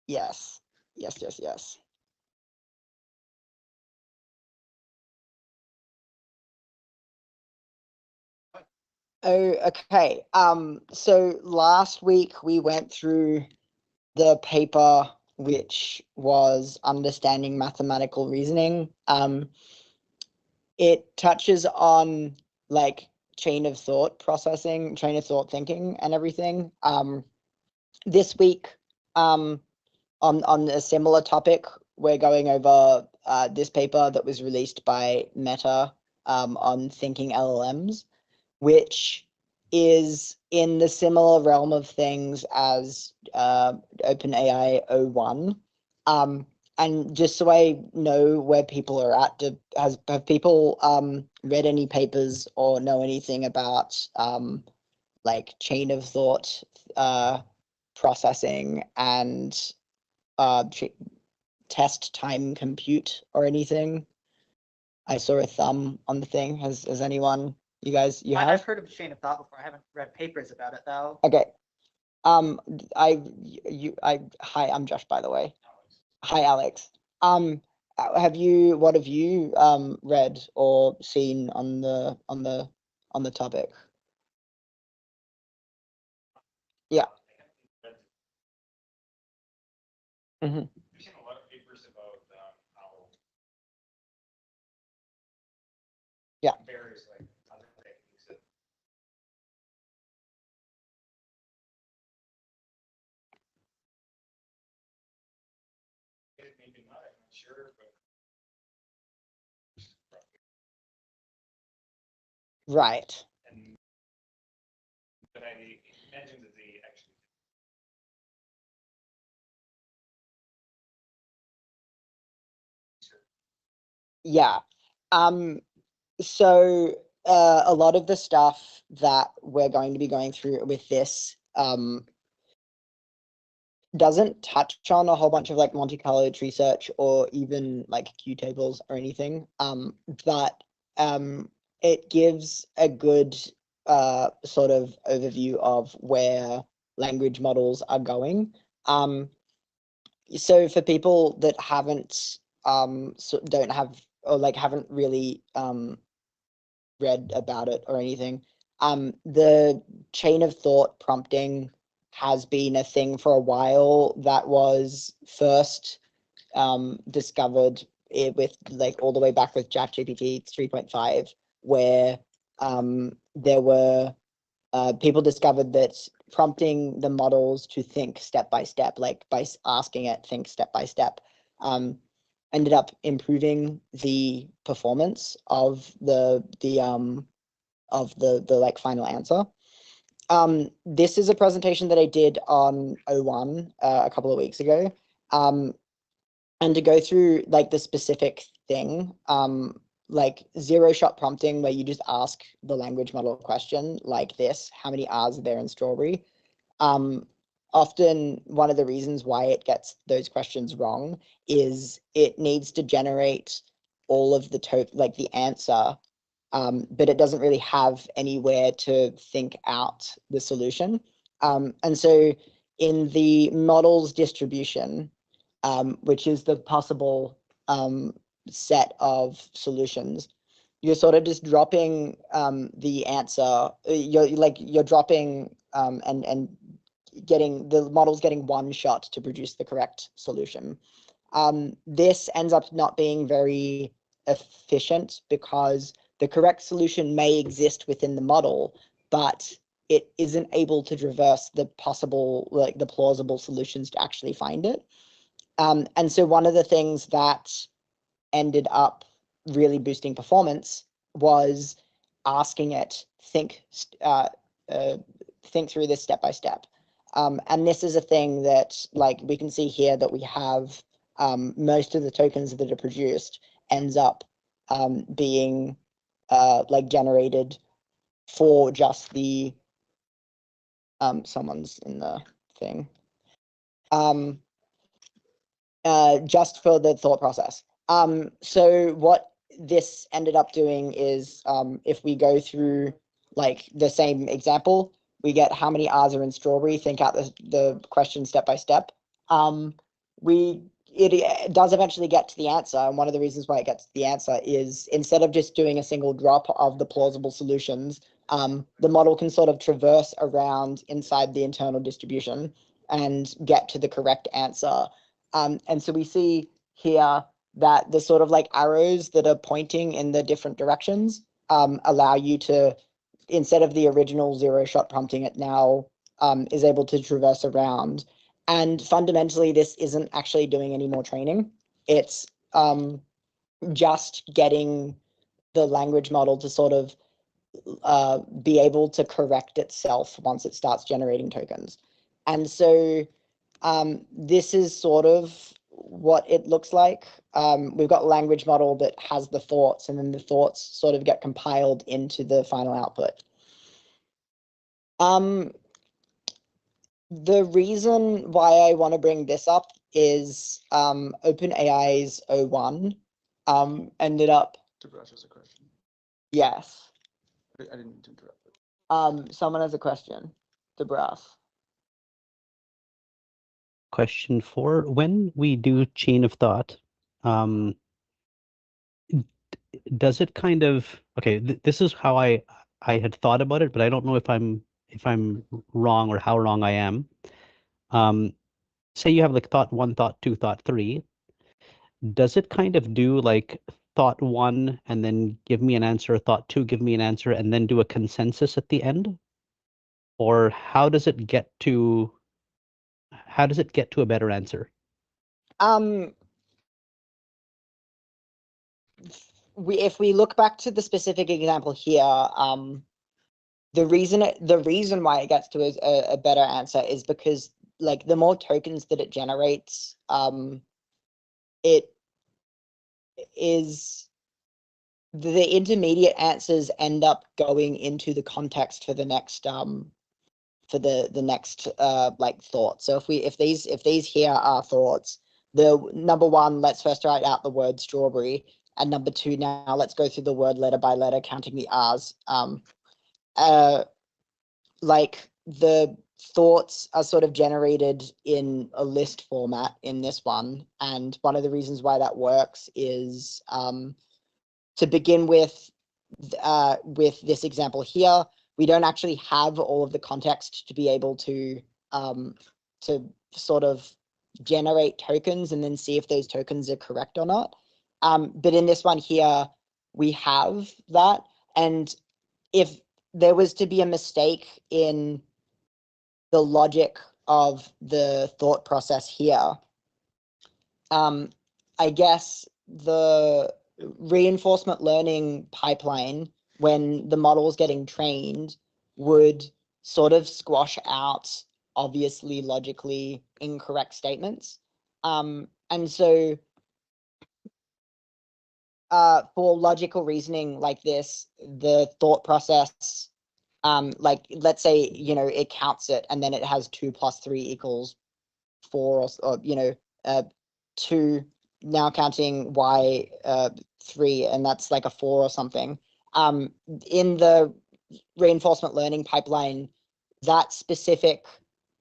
Yes. Yes, yes, yes. Oh, okay. So last week we went through the paper which was understanding mathematical reasoning. It touches on like chain of thought processing, chain of thought thinking and everything. This week, on a similar topic, we're going over this paper that was released by Meta on thinking LLMs, which is in the similar realm of things as OpenAI O1. And just so I know where people are at, have people read any papers or know anything about like chain of thought processing and test time compute or anything? I saw a thumb on the thing. Has anyone? You guys, you have? I've heard of chain of thought before. I haven't read papers about it though. Okay. Hi, I'm Josh, by the way. Hi, Alex. What have you read or seen on the topic? Yeah. Mm-hmm. We've seen a lot of papers about how various like other techniques that maybe not, I'm not sure, but Right. and but I imagine that they actually Yeah. So a lot of the stuff that we're going to be going through with this doesn't touch on a whole bunch of like Monte Carlo tree search or even like Q tables or anything. But it gives a good sort of overview of where language models are going. So for people that haven't don't have or like haven't really read about it or anything, the chain of thought prompting has been a thing for a while that was first discovered with like all the way back with ChatGPT 3.5, where there were people discovered that prompting the models to think step by step, like by asking it think step by step, ended up improving the performance of the like final answer. This is a presentation that I did on O1 a couple of weeks ago. And to go through like the specific thing, like zero shot prompting, where you just ask the language model a question like this: how many R's are there in strawberry? Often one of the reasons why it gets those questions wrong is it needs to generate all of the like the answer, but it doesn't really have anywhere to think out the solution. And so in the models distribution, which is the possible set of solutions, you're sort of just dropping the answer. You're dropping and getting the model's getting one shot to produce the correct solution. This ends up not being very efficient because the correct solution may exist within the model, but it isn't able to traverse the possible, like the plausible solutions to actually find it. And so one of the things that ended up really boosting performance was asking it think through this step by step. And this is a thing that, like, we can see here that we have most of the tokens that are produced ends up being like generated for just the someone's in the thing. Just for the thought process. So what this ended up doing is, if we go through like the same example, we get how many R's are in strawberry, think out the question step by step. it does eventually get to the answer, and one of the reasons why it gets to the answer is instead of just doing a single drop of the plausible solutions, the model can sort of traverse around inside the internal distribution and get to the correct answer. And so we see here that the sort of like arrows that are pointing in the different directions allow you to, instead of the original 0-shot prompting, it now is able to traverse around. And fundamentally, this isn't actually doing any more training. It's just getting the language model to sort of be able to correct itself once it starts generating tokens. And so this is sort of what it looks like. We've got a language model that has the thoughts, and then the thoughts sort of get compiled into the final output. The reason why I want to bring this up is OpenAI's O1 ended up. DeBrush has a question. Yes. I didn't mean to interrupt. Someone has a question. DeBrush. Question 4: when we do chain of thought, does it kind of, okay, this is how I had thought about it, but I don't know if I'm wrong or how wrong I am. Say you have like thought 1, thought 2, thought 3. Does it kind of do like thought 1 and then give me an answer, thought 2, give me an answer, and then do a consensus at the end? Or how does it get to a better answer? If we look back to the specific example here, the reason why it gets to a better answer is because like the more tokens that it generates, it is the intermediate answers end up going into the context for the next for the next like thought. So if these here are thoughts, the number 1, let's first write out the word strawberry, and number 2, now let's go through the word letter by letter, counting the R's. Like the thoughts are sort of generated in a list format in this one, and one of the reasons why that works is to begin with this example here, we don't actually have all of the context to be able to sort of generate tokens and then see if those tokens are correct or not. But in this one here, we have that. And if there was to be a mistake in the logic of the thought process here, I guess the reinforcement learning pipeline, when the model is getting trained, would sort of squash out obviously logically incorrect statements. And so for logical reasoning like this, the thought process, like let's say, it counts it and then it has 2 + 3 = 4, or 2, now counting y 3, and that's like a 4 or something. In the reinforcement learning pipeline, that specific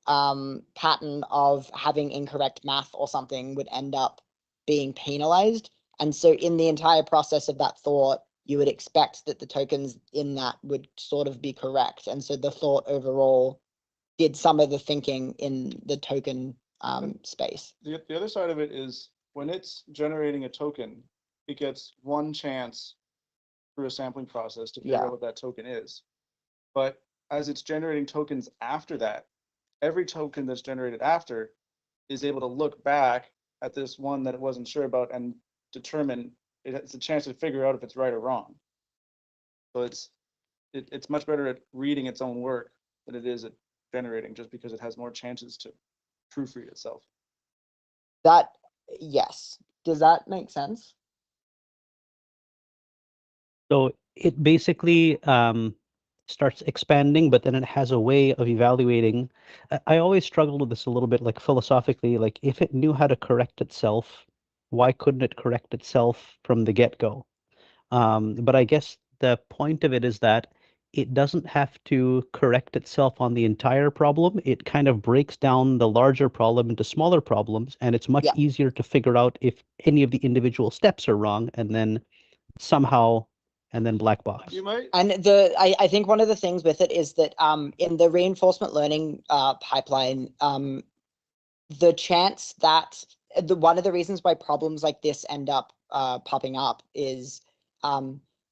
pattern of having incorrect math or something would end up being penalized. And so in the entire process of that thought, you would expect that the tokens in that would sort of be correct. And so the thought overall did some of the thinking in the token space. The other side of it is when it's generating a token, it gets 1 chance through a sampling process to figure out what that token is. But as it's generating tokens after that, every token that's generated after is able to look back at this one that it wasn't sure about and determine, it's a chance to figure out if it's right or wrong. So it's much better at reading its own work than it is at generating, just because it has more chances to proofread itself. That, yes. Does that make sense? So it basically starts expanding, but then it has a way of evaluating. I always struggled with this a little bit, like philosophically, like if it knew how to correct itself, why couldn't it correct itself from the get-go? But I guess the point of it is that it doesn't have to correct itself on the entire problem. It kind of breaks down the larger problem into smaller problems, and it's much Yeah. easier to figure out if any of the individual steps are wrong, and then somehow, and then black box. You might, And I think one of the things with it is that in the reinforcement learning pipeline, the chance that one of the reasons why problems like this end up popping up is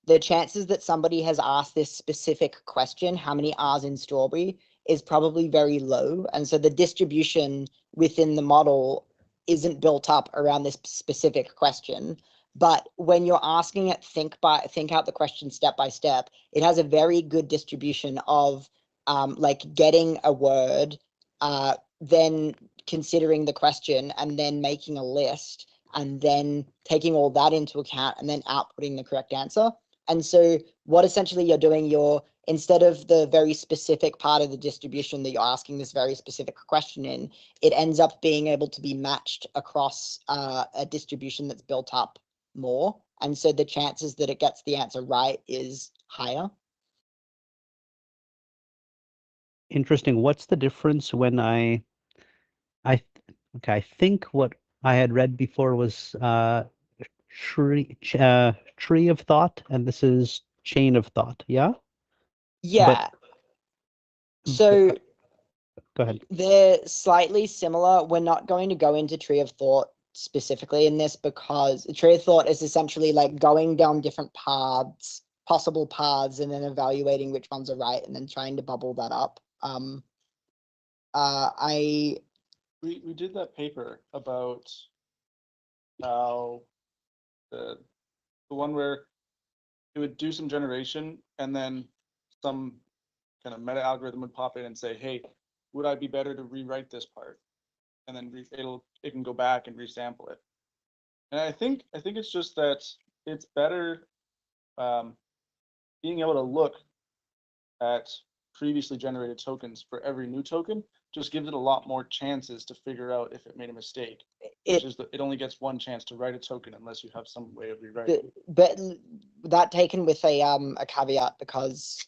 the chances that somebody has asked this specific question, how many R's in strawberry, is probably very low. And so the distribution within the model isn't built up around this specific question. But when you're asking it, think out the question step by step, it has a very good distribution of like getting a word, then considering the question, and then making a list, and then taking all that into account, and then outputting the correct answer. And so what essentially you're doing, instead of the very specific part of the distribution that you're asking this very specific question in, it ends up being able to be matched across a distribution that's built up more. And so the chances that it gets the answer right is higher. Interesting. What's the difference when okay, I think what I had read before was tree of thought, and this is chain of thought. Yeah. Yeah. So go ahead. they're slightly similar. We're not going to go into tree of thought specifically in this, because tree of thought is essentially like going down different paths, possible paths, and then evaluating which ones are right, and then trying to bubble that up. we did that paper about how the one where it would do some generation and then some kind of meta algorithm would pop in and say, hey, would I be better to rewrite this part? And then it can go back and resample it. And I think it's just that it's better being able to look at previously generated tokens for every new token just gives it a lot more chances to figure out if it made a mistake. It only gets one chance to write a token unless you have some way of rewriting. But that taken with a caveat, because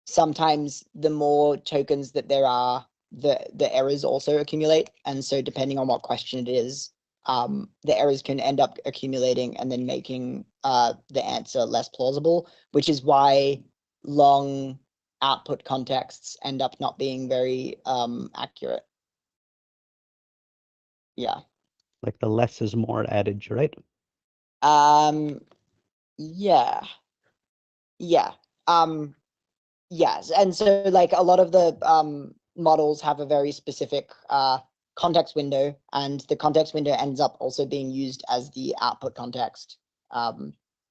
sometimes the more tokens that there are, the errors also accumulate. And so depending on what question it is, the errors can end up accumulating and then making the answer less plausible, which is why long output contexts end up not being very accurate. Yeah. Like the less is more adage, right? Yeah. Yeah. Yes. And so like a lot of the models have a very specific context window, and the context window ends up also being used as the output context,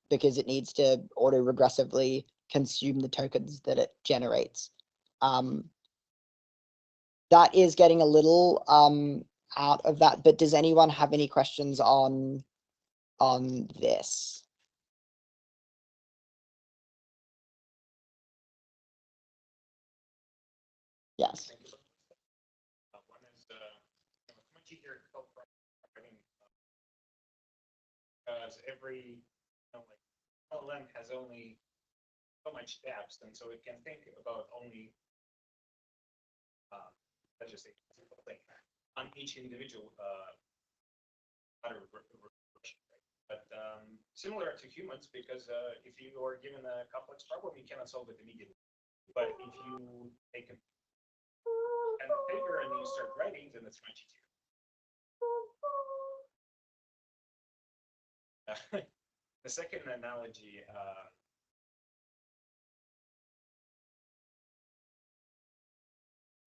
because it needs to auto-regressively consume the tokens that it generates. That is getting a little out of that, but does anyone have any questions on this? Yes. One is how much easier to code programming, because every like LLM has only so much depth, and so it can think about only let's just say thing on each individual but similar to humans, because if you are given a complex problem, you cannot solve it immediately. But if you take a pen and paper and you start writing, then it's much easier. The second analogy,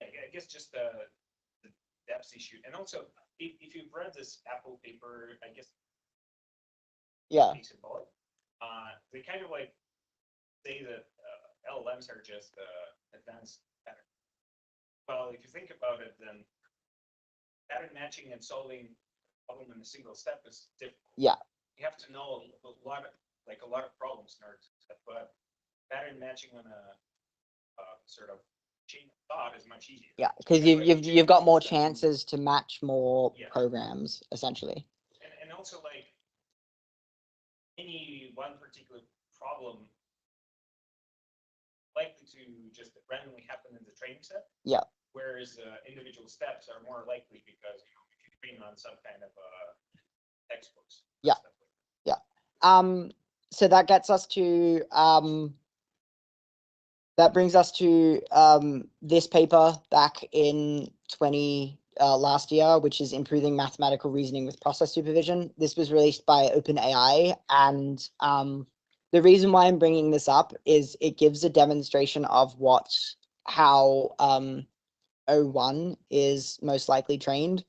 I guess just the depth issue, and also if you've read this Apple paper, I guess. Yeah. They kind of like say that LLMs are just advanced pattern. Well, if you think about it, then pattern matching and solving a problem in a single step is difficult. Yeah. You have to know a lot of problems in order to step, but pattern matching on a sort of chain of thought is much easier. Yeah, because you've got more chances to match more programs, essentially. And also like any one particular problem likely to just randomly happen in the training set. Yeah. Whereas individual steps are more likely because if you train on some kind of textbooks. Yeah. stuff like So that gets us to that brings us to this paper back in last year, which is improving mathematical reasoning with process supervision. This was released by OpenAI, and the reason why I'm bringing this up is it gives a demonstration of how O1 is most likely trained.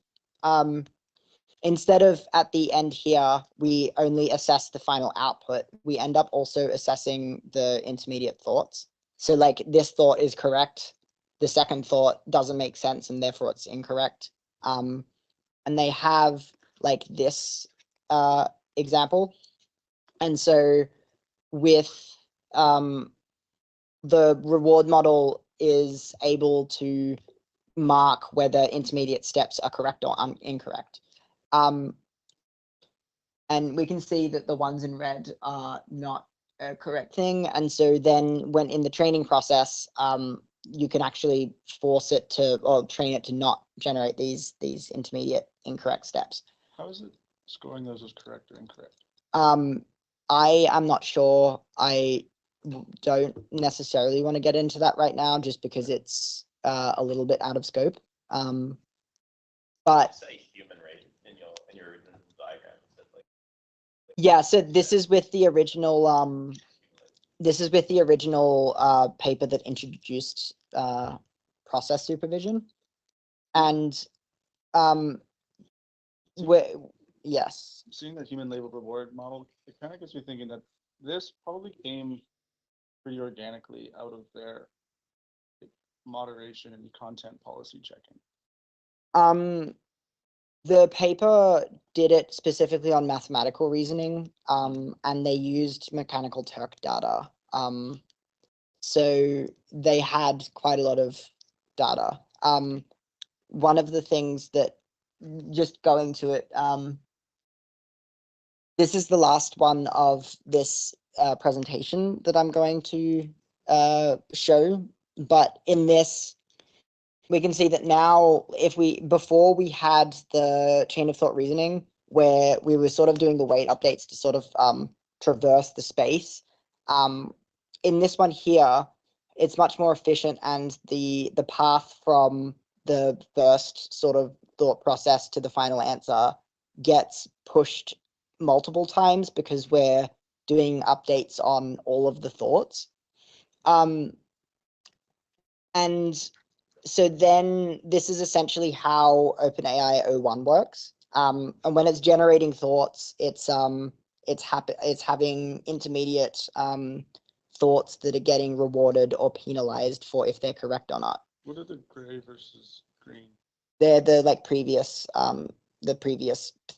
Instead of at the end here, we only assess the final output, we end up also assessing the intermediate thoughts. So like this thought is correct, the second thought doesn't make sense and therefore it's incorrect. And they have like this example. And so with the reward model is able to mark whether intermediate steps are correct or incorrect. And we can see that the ones in red are not a correct thing. And so then when in the training process, you can actually force it to, or train it to not generate these intermediate incorrect steps. How is it scoring those as correct or incorrect? I am not sure. I don't necessarily want to get into that right now, just because it's a little bit out of scope. But say human rate in your diagram. yeah, so this is with the original paper that introduced process supervision. And yes. Seeing the human labeled reward model, it kind of gets me thinking that this probably came pretty organically out of their moderation and content policy checking. The paper did it specifically on mathematical reasoning, and they used Mechanical Turk data. So they had quite a lot of data. One of the things that, just going to it, this is the last one of this presentation that I'm going to show, but in this, we can see that now, before we had the chain of thought reasoning, where we were sort of doing the weight updates to sort of traverse the space. In this one here, it's much more efficient, and the path from the first sort of thought process to the final answer gets pushed multiple times because we're doing updates on all of the thoughts. And so then this is essentially how OpenAI O1 works. And when it's generating thoughts, it's having intermediate thoughts that are getting rewarded or penalized for if they're correct or not. What are the gray versus green? They're the previous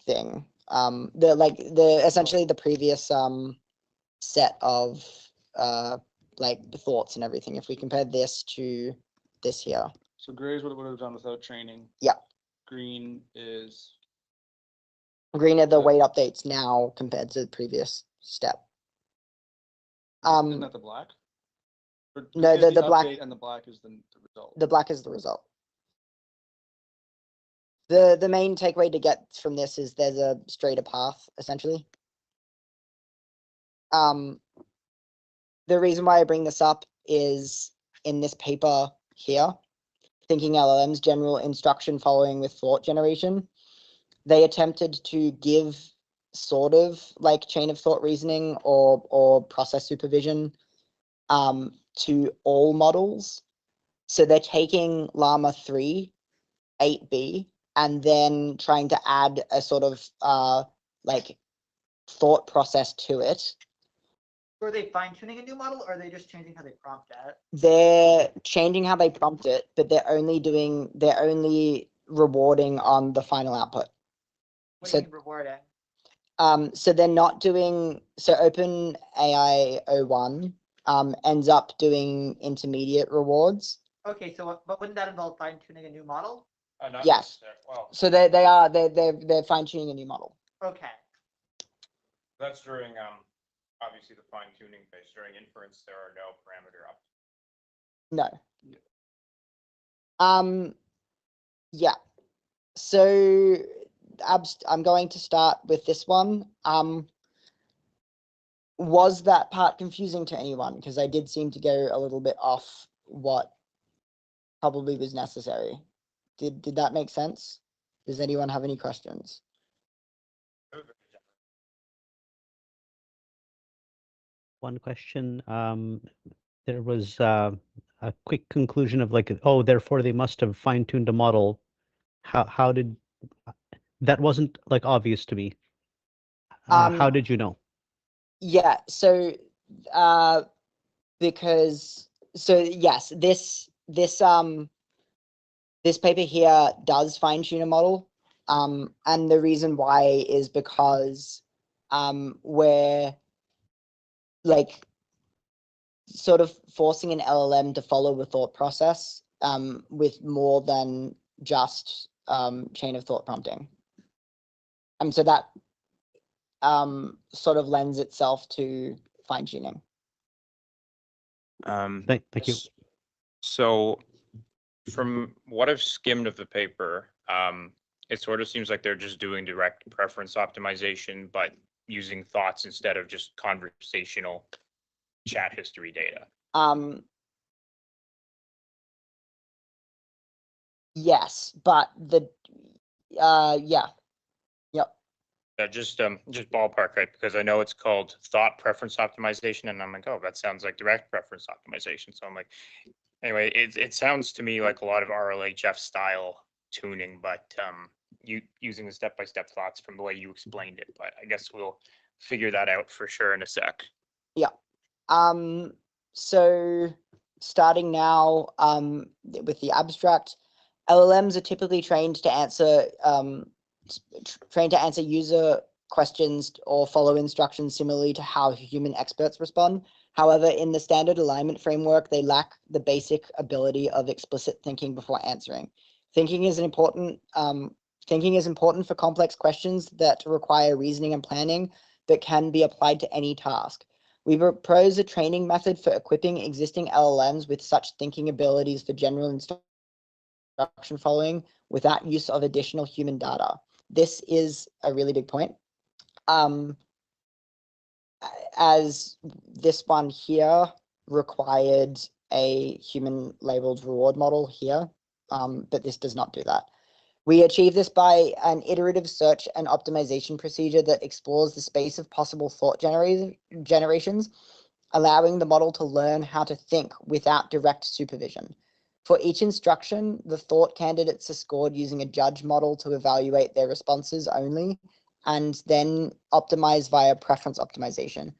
thing. Essentially the previous set of like the thoughts and everything. If we compare this to this here. So gray is what it would have done without training. Yeah. Green is green are the weight updates now compared to the previous step. Isn't that the black? No, the black and the black is the result. The black is the result. The main takeaway to get from this is there's a straighter path, essentially. The reason why I bring this up is in this paper here, Thinking LLMs, General Instruction Following with Thought Generation. They attempted to give sort of like chain of thought reasoning or process supervision to all models. So they're taking Llama 3, 8B, and then trying to add a sort of like thought process to it. Are they fine tuning a new model, or are they just changing how they prompt it? They're changing how they prompt it, but they're only rewarding on the final output. What do you mean rewarding? So they're not doing, so OpenAI O1 ends up doing intermediate rewards. Okay, so but wouldn't that involve fine tuning a new model? Not Yes. well, So they're fine tuning a new model. Okay. that's during obviously the fine tuning phase. During inference, there are no parameter No. Yeah. So I'm going to start with this one. Was that part confusing to anyone? Because I did seem to go a little bit off what probably was necessary. Did that make sense? Does anyone have any questions? One question. There was a quick conclusion of like, oh, therefore they must have fine-tuned a model. How did that wasn't like obvious to me. How did you know? Yeah, so because yes, this paper here does fine-tune a model. And the reason why is because we're like sort of forcing an LLM to follow a thought process with more than just chain of thought prompting. So that sort of lends itself to fine-tuning. Thank you. So from what I've skimmed of the paper, it sort of seems like they're just doing direct preference optimization, but using thoughts instead of just conversational chat history data. Yes, but yeah. Yep. Just ballpark, right? Because I know it's called thought preference optimization, and I'm like, oh, that sounds like direct preference optimization. So I'm like, anyway, it sounds to me like a lot of RLHF style tuning, but you using the step-by-step thoughts from the way you explained it. But I guess we'll figure that out for sure in a sec. Yeah. So starting now with the abstract, LLMs are typically trained to answer user questions or follow instructions similarly to how human experts respond. However, in the standard alignment framework, they lack the basic ability of explicit thinking before answering. Thinking is important for complex questions that require reasoning and planning that can be applied to any task. We propose a training method for equipping existing LLMs with such thinking abilities for general instruction following without use of additional human data. This is a really big point. As this one here required a human labeled reward model here, but this does not do that. We achieve this by an iterative search and optimization procedure that explores the space of possible thought generations, allowing the model to learn how to think without direct supervision. For each instruction, the thought candidates are scored using a judge model to evaluate their responses only, and then optimize via preference optimization.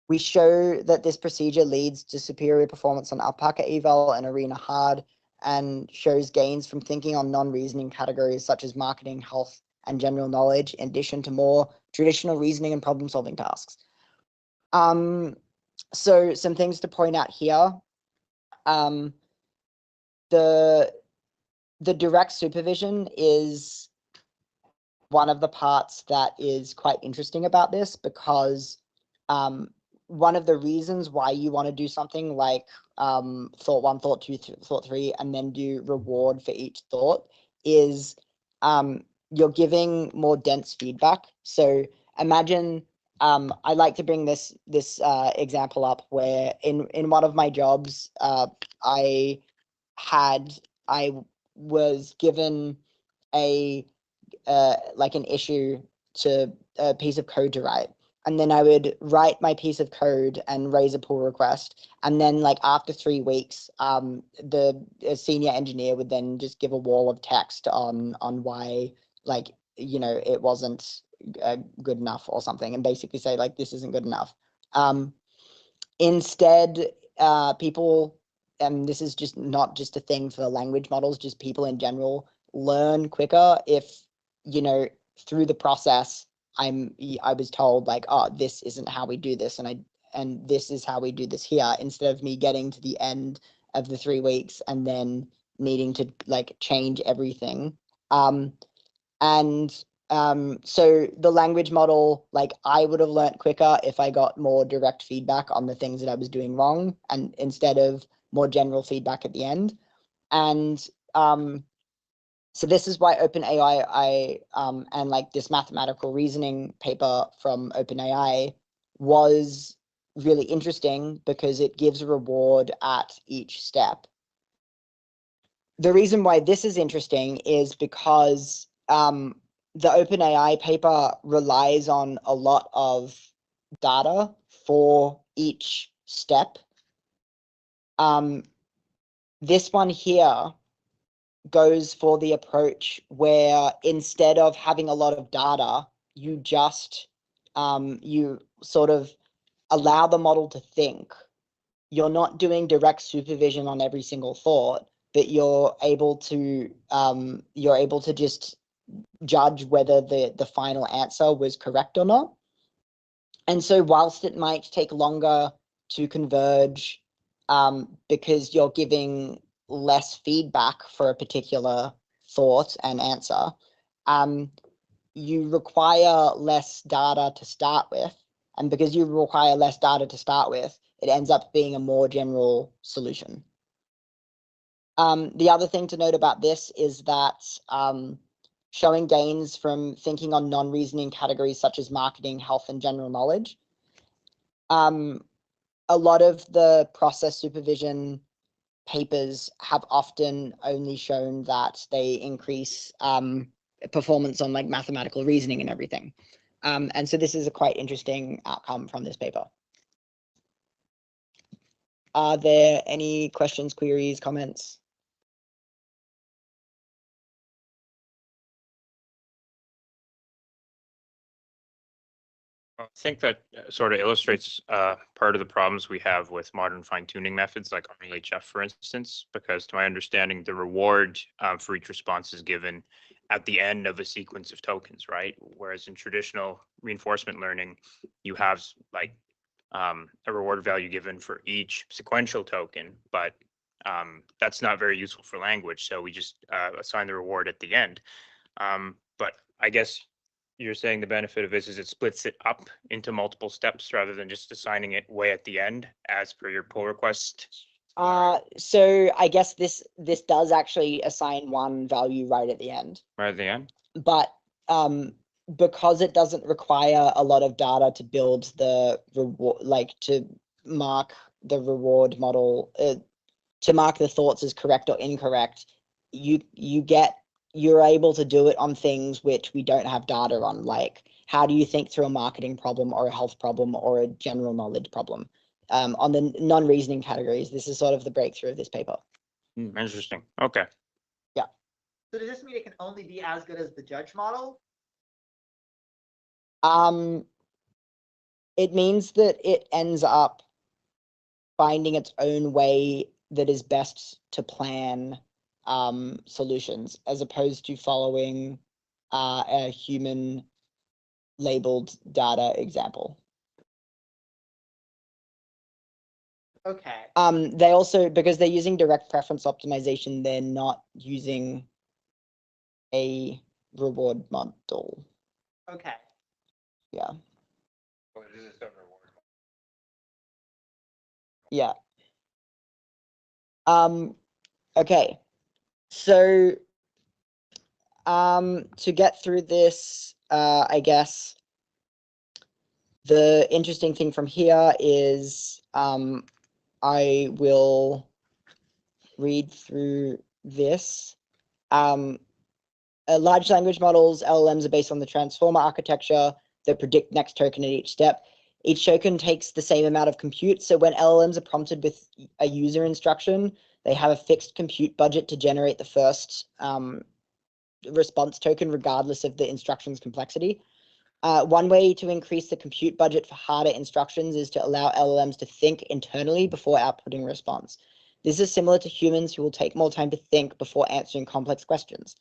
We show that this procedure leads to superior performance on AlpacaEval and Arena-Hard, and shows gains from thinking on non-reasoning categories such as marketing, health, and general knowledge, in addition to more traditional reasoning and problem-solving tasks. So some things to point out here. The direct supervision is one of the parts that is quite interesting about this, because one of the reasons why you want to do something like thought 1, thought 2, thought 3, and then do reward for each thought is you're giving more dense feedback. So imagine I like to bring this example up where in one of my jobs I was given a like an issue to a piece of code to write, and then I would write my piece of code and raise a pull request, and then like after 3 weeks the senior engineer would then just give a wall of text on why, like, you know, it wasn't good enough or something, and basically say like, this isn't good enough. Instead, people, and this is just not just a thing for the language models, just people in general learn quicker if, you know, through the process I was told like, oh, this isn't how we do this, and this is how we do this here, instead of me getting to the end of the 3 weeks and then needing to like change everything. So the language model, like, I would have learned quicker if I got more direct feedback on the things that I was doing wrong, and instead of more general feedback at the end. And so this is why OpenAI and like this mathematical reasoning paper from OpenAI was really interesting, because it gives a reward at each step. The reason why this is interesting is because the OpenAI paper relies on a lot of data for each step. This one here goes for the approach where instead of having a lot of data, you just you sort of allow the model to think. You're not doing direct supervision on every single thought, but you're able to just judge whether the final answer was correct or not. And so whilst it might take longer to converge, because you're giving less feedback for a particular thought and answer, you require less data to start with. And because you require less data to start with, it ends up being a more general solution. The other thing to note about this is that showing gains from thinking on non-reasoning categories such as marketing, health, and general knowledge. A lot of the process supervision papers have often only shown that they increase performance on like mathematical reasoning and everything. And so this is a quite interesting outcome from this paper. Are there any questions, queries, comments? I think that sort of illustrates part of the problems we have with modern fine-tuning methods like RLHF, for instance, because to my understanding, the reward for each response is given at the end of a sequence of tokens, right? Whereas in traditional reinforcement learning, you have like a reward value given for each sequential token, but that's not very useful for language. So we just assign the reward at the end. But I guess you're saying the benefit of this is it splits it up into multiple steps rather than just assigning it way at the end as per your pull request. So I guess this does actually assign one value right at the end. Right at the end. But because it doesn't require a lot of data to build the reward, like to mark the reward model, to mark the thoughts as correct or incorrect, you're able to do it on things which we don't have data on, like how do you think through a marketing problem or a health problem or a general knowledge problem. On the non-reasoning categories, this is sort of the breakthrough of this paper. Interesting. Okay. Yeah. So does this mean it can only be as good as the judge model? It means that it ends up finding its own way that is best to plan solutions, as opposed to following a human labeled data example. Okay. They also, because they're using direct preference optimization, they're not using a reward model. Okay. Yeah. Yeah. Okay. So to get through this, I guess the interesting thing from here is I will read through this. Large language models, LLMs, are based on the transformer architecture that predict next token at each step. Each token takes the same amount of compute. So when LLMs are prompted with a user instruction, they have a fixed compute budget to generate the first response token, regardless of the instruction's complexity. One way to increase the compute budget for harder instructions is to allow LLMs to think internally before outputting a response. This is similar to humans who will take more time to think before answering complex questions.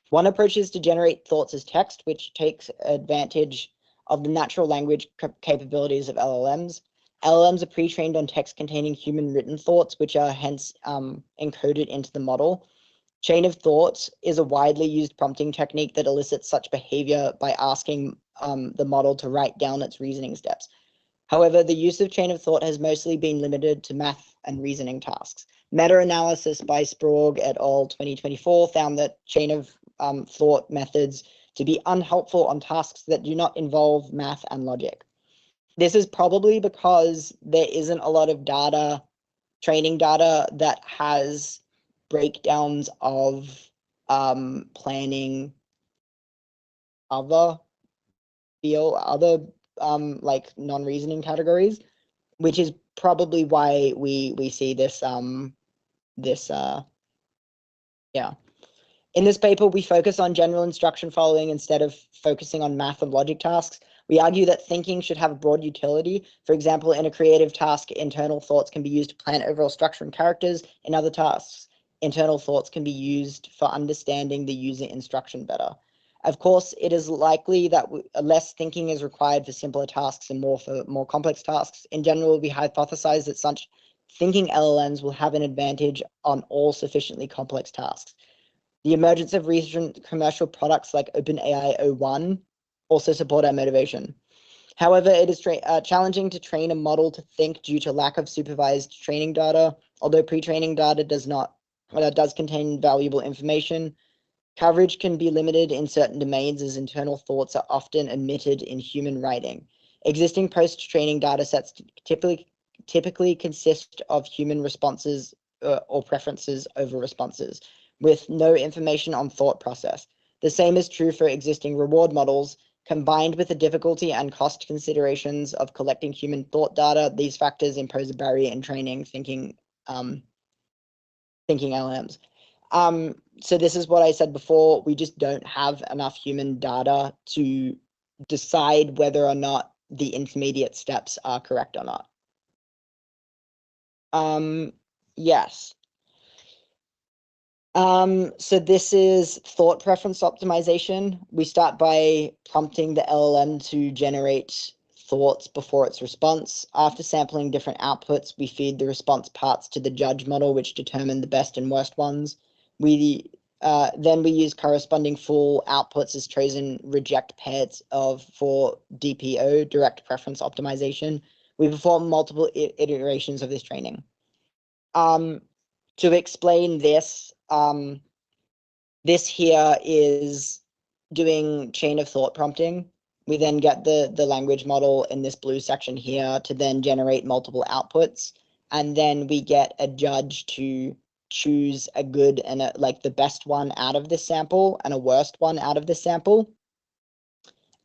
One approach is to generate thoughts as text, which takes advantage of the natural language capabilities of LLMs. LLMs are pre-trained on text containing human written thoughts, which are hence encoded into the model. Chain of thoughts is a widely used prompting technique that elicits such behavior by asking the model to write down its reasoning steps. However, the use of chain of thought has mostly been limited to math and reasoning tasks. Meta-analysis by Sprague et al. 2024 found that chain of thought methods to be unhelpful on tasks that do not involve math and logic. This is probably because there isn't a lot of data, training data, that has breakdowns of planning other like non-reasoning categories, which is probably why we see this yeah. In this paper, we focus on general instruction following instead of focusing on math and logic tasks. We argue that thinking should have a broad utility. For example, in a creative task, internal thoughts can be used to plan overall structure and characters. In other tasks, internal thoughts can be used for understanding the user instruction better. Of course, it is likely that less thinking is required for simpler tasks and more for more complex tasks. In general, we hypothesize that such thinking LLMs will have an advantage on all sufficiently complex tasks. The emergence of recent commercial products like OpenAI O1 also support our motivation. However, it is challenging to train a model to think due to lack of supervised training data. Although pre-training data does contain valuable information, coverage can be limited in certain domains as internal thoughts are often omitted in human writing. Existing post-training data sets typically consist of human responses or preferences over responses, with no information on thought process. The same is true for existing reward models. Combined with the difficulty and cost considerations of collecting human thought data, these factors impose a barrier in training thinking LLMs. So this is what I said before. We just don't have enough human data to decide whether or not the intermediate steps are correct or not. Yes. So this is thought preference optimization. We start by prompting the LLM to generate thoughts before its response. After sampling different outputs, we feed the response parts to the judge model, which determine the best and worst ones. Then we use corresponding full outputs as chosen reject pairs for DPO, direct preference optimization. We perform multiple iterations of this training. To explain this, this here is doing chain of thought prompting. We then get the language model in this blue section here to then generate multiple outputs. And then we get a judge to choose a good and the best one out of this sample and a worst one out of this sample.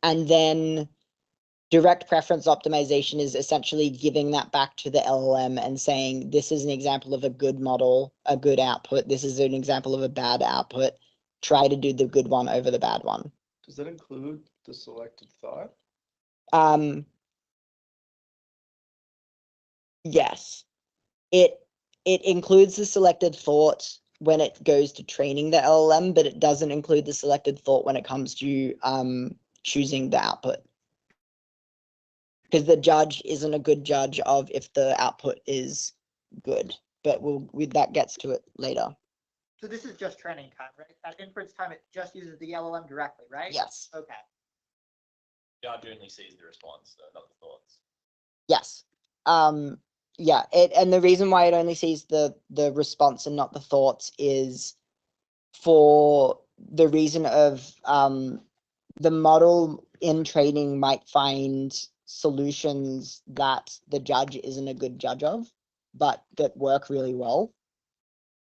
And then direct preference optimization is essentially giving that back to the LLM and saying, this is an example of a good model, a good output. This is an example of a bad output. Try to do the good one over the bad one. Does that include the selected thought? Yes. It includes the selected thought when it goes to training the LLM, but it doesn't include the selected thought when it comes to choosing the output. Because the judge isn't a good judge of if the output is good, but that gets to it later. So this is just training time, right? At inference time, it just uses the LLM directly, right? Yes. Okay. Judge only sees the response, not the thoughts. Yes. Yeah. And the reason why it only sees the response and not the thoughts is for the reason of the model in training might find solutions that the judge isn't a good judge of, but that work really well.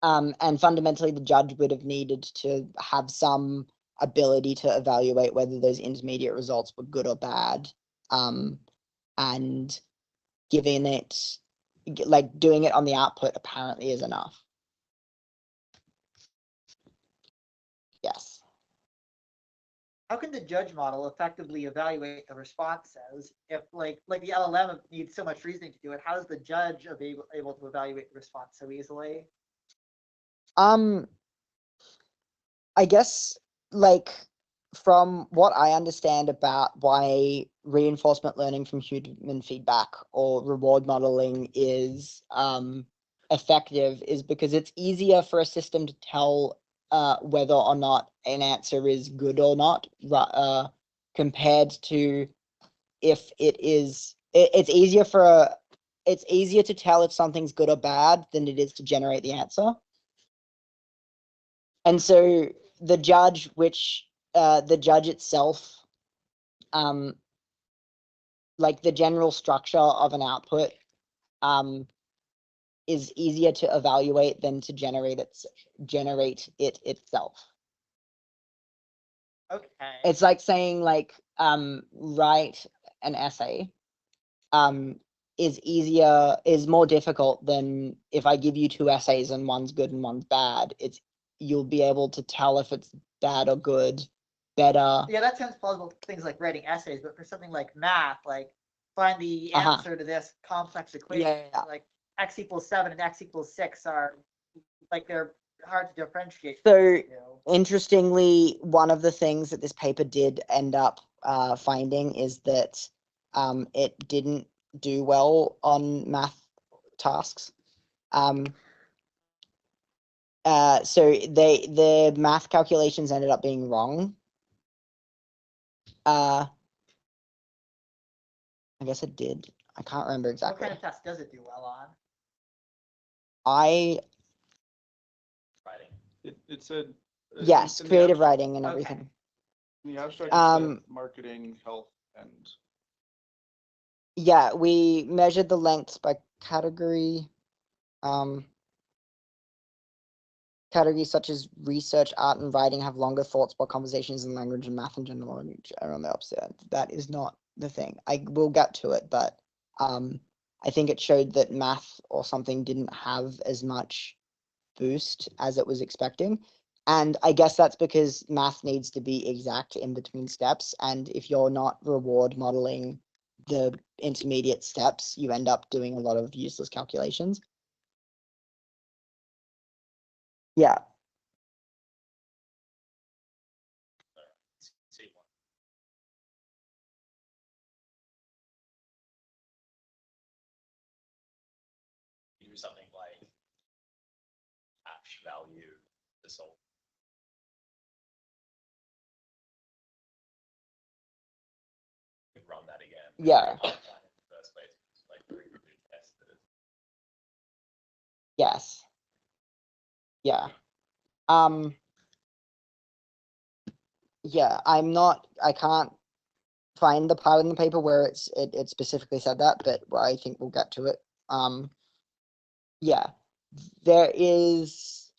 And fundamentally, the judge would have needed to have some ability to evaluate whether those intermediate results were good or bad. And giving it, doing it on the output apparently is enough. Yes. How can the judge model effectively evaluate the responses if like the LLM needs so much reasoning to do it? How is the judge able to evaluate the response so easily? I guess from what I understand about why reinforcement learning from human feedback or reward modeling is effective is because it's easier for a system to tell whether or not an answer is good or not, compared to if it is. It's easier for it's easier to tell if something's good or bad than it is to generate the answer. And so the judge, the judge itself, like the general structure of an output, is easier to evaluate than to generate it itself. Okay. It's like saying like write an essay is more difficult than if I give you two essays and one's good and one's bad. You'll be able to tell if it's bad or good better. Yeah, that sounds plausible for things like writing essays, but for something like math, like find the Uh-huh. answer to this complex equation, Yeah. like x equals 7 and x equals 6 are like they're hard to differentiate. So between the two. interestingly, one of the things that this paper did end up finding is that it didn't do well on math tasks. So the math calculations ended up being wrong. I guess it did. I can't remember What exactly. kind of test does it do well on? I Writing. It said. yes, in the creative abstract- writing and Okay. everything. In the abstract, it said Um, marketing, health, and Yeah, we measured the lengths by category. Categories such as research, art, and writing have longer thoughts, while conversations and language and math and general knowledge are on the opposite end. That is not the thing. I will get to it, but I think it showed that math or something didn't have as much boost as it was expecting. And I guess that's because math needs to be exact in between steps. And if you're not reward modeling the intermediate steps, you end up doing a lot of useless calculations. Yeah. See one. You do something like hash value the soul. Run that again. Yeah. First place, like very quickly test that it's Yes. Yeah. Yeah, I can't find the part in the paper where it specifically said that, but I think we'll get to it. Yeah. There is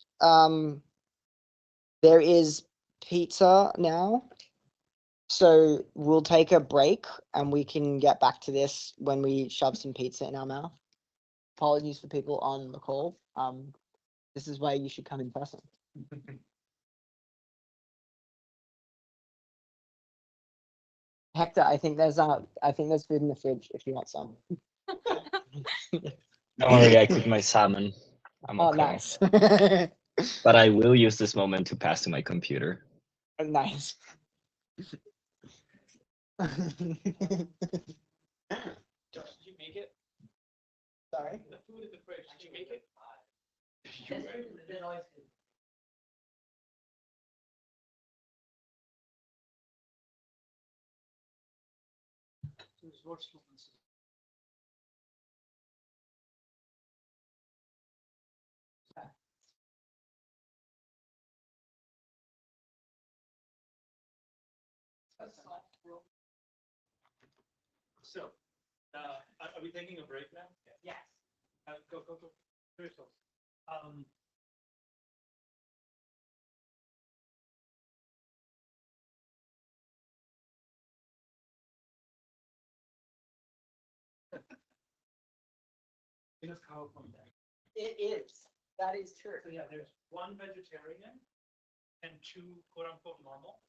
pizza now. So we'll take a break and we can get back to this when we shove some pizza in our mouth. Apologies for people on the call. This is why you should come in person. Hector, I think there's food in the fridge if you want some. Don't worry, I cooked my salmon. I'm Oh, okay. nice. But I will use this moment to pass to my computer. Nice. Josh, did you make it? Sorry. The food in the fridge, did you make it? So, are we taking a break now? Yes. Go. Just how from that. It is. That is true. So yeah, there's one vegetarian and two quote unquote normal.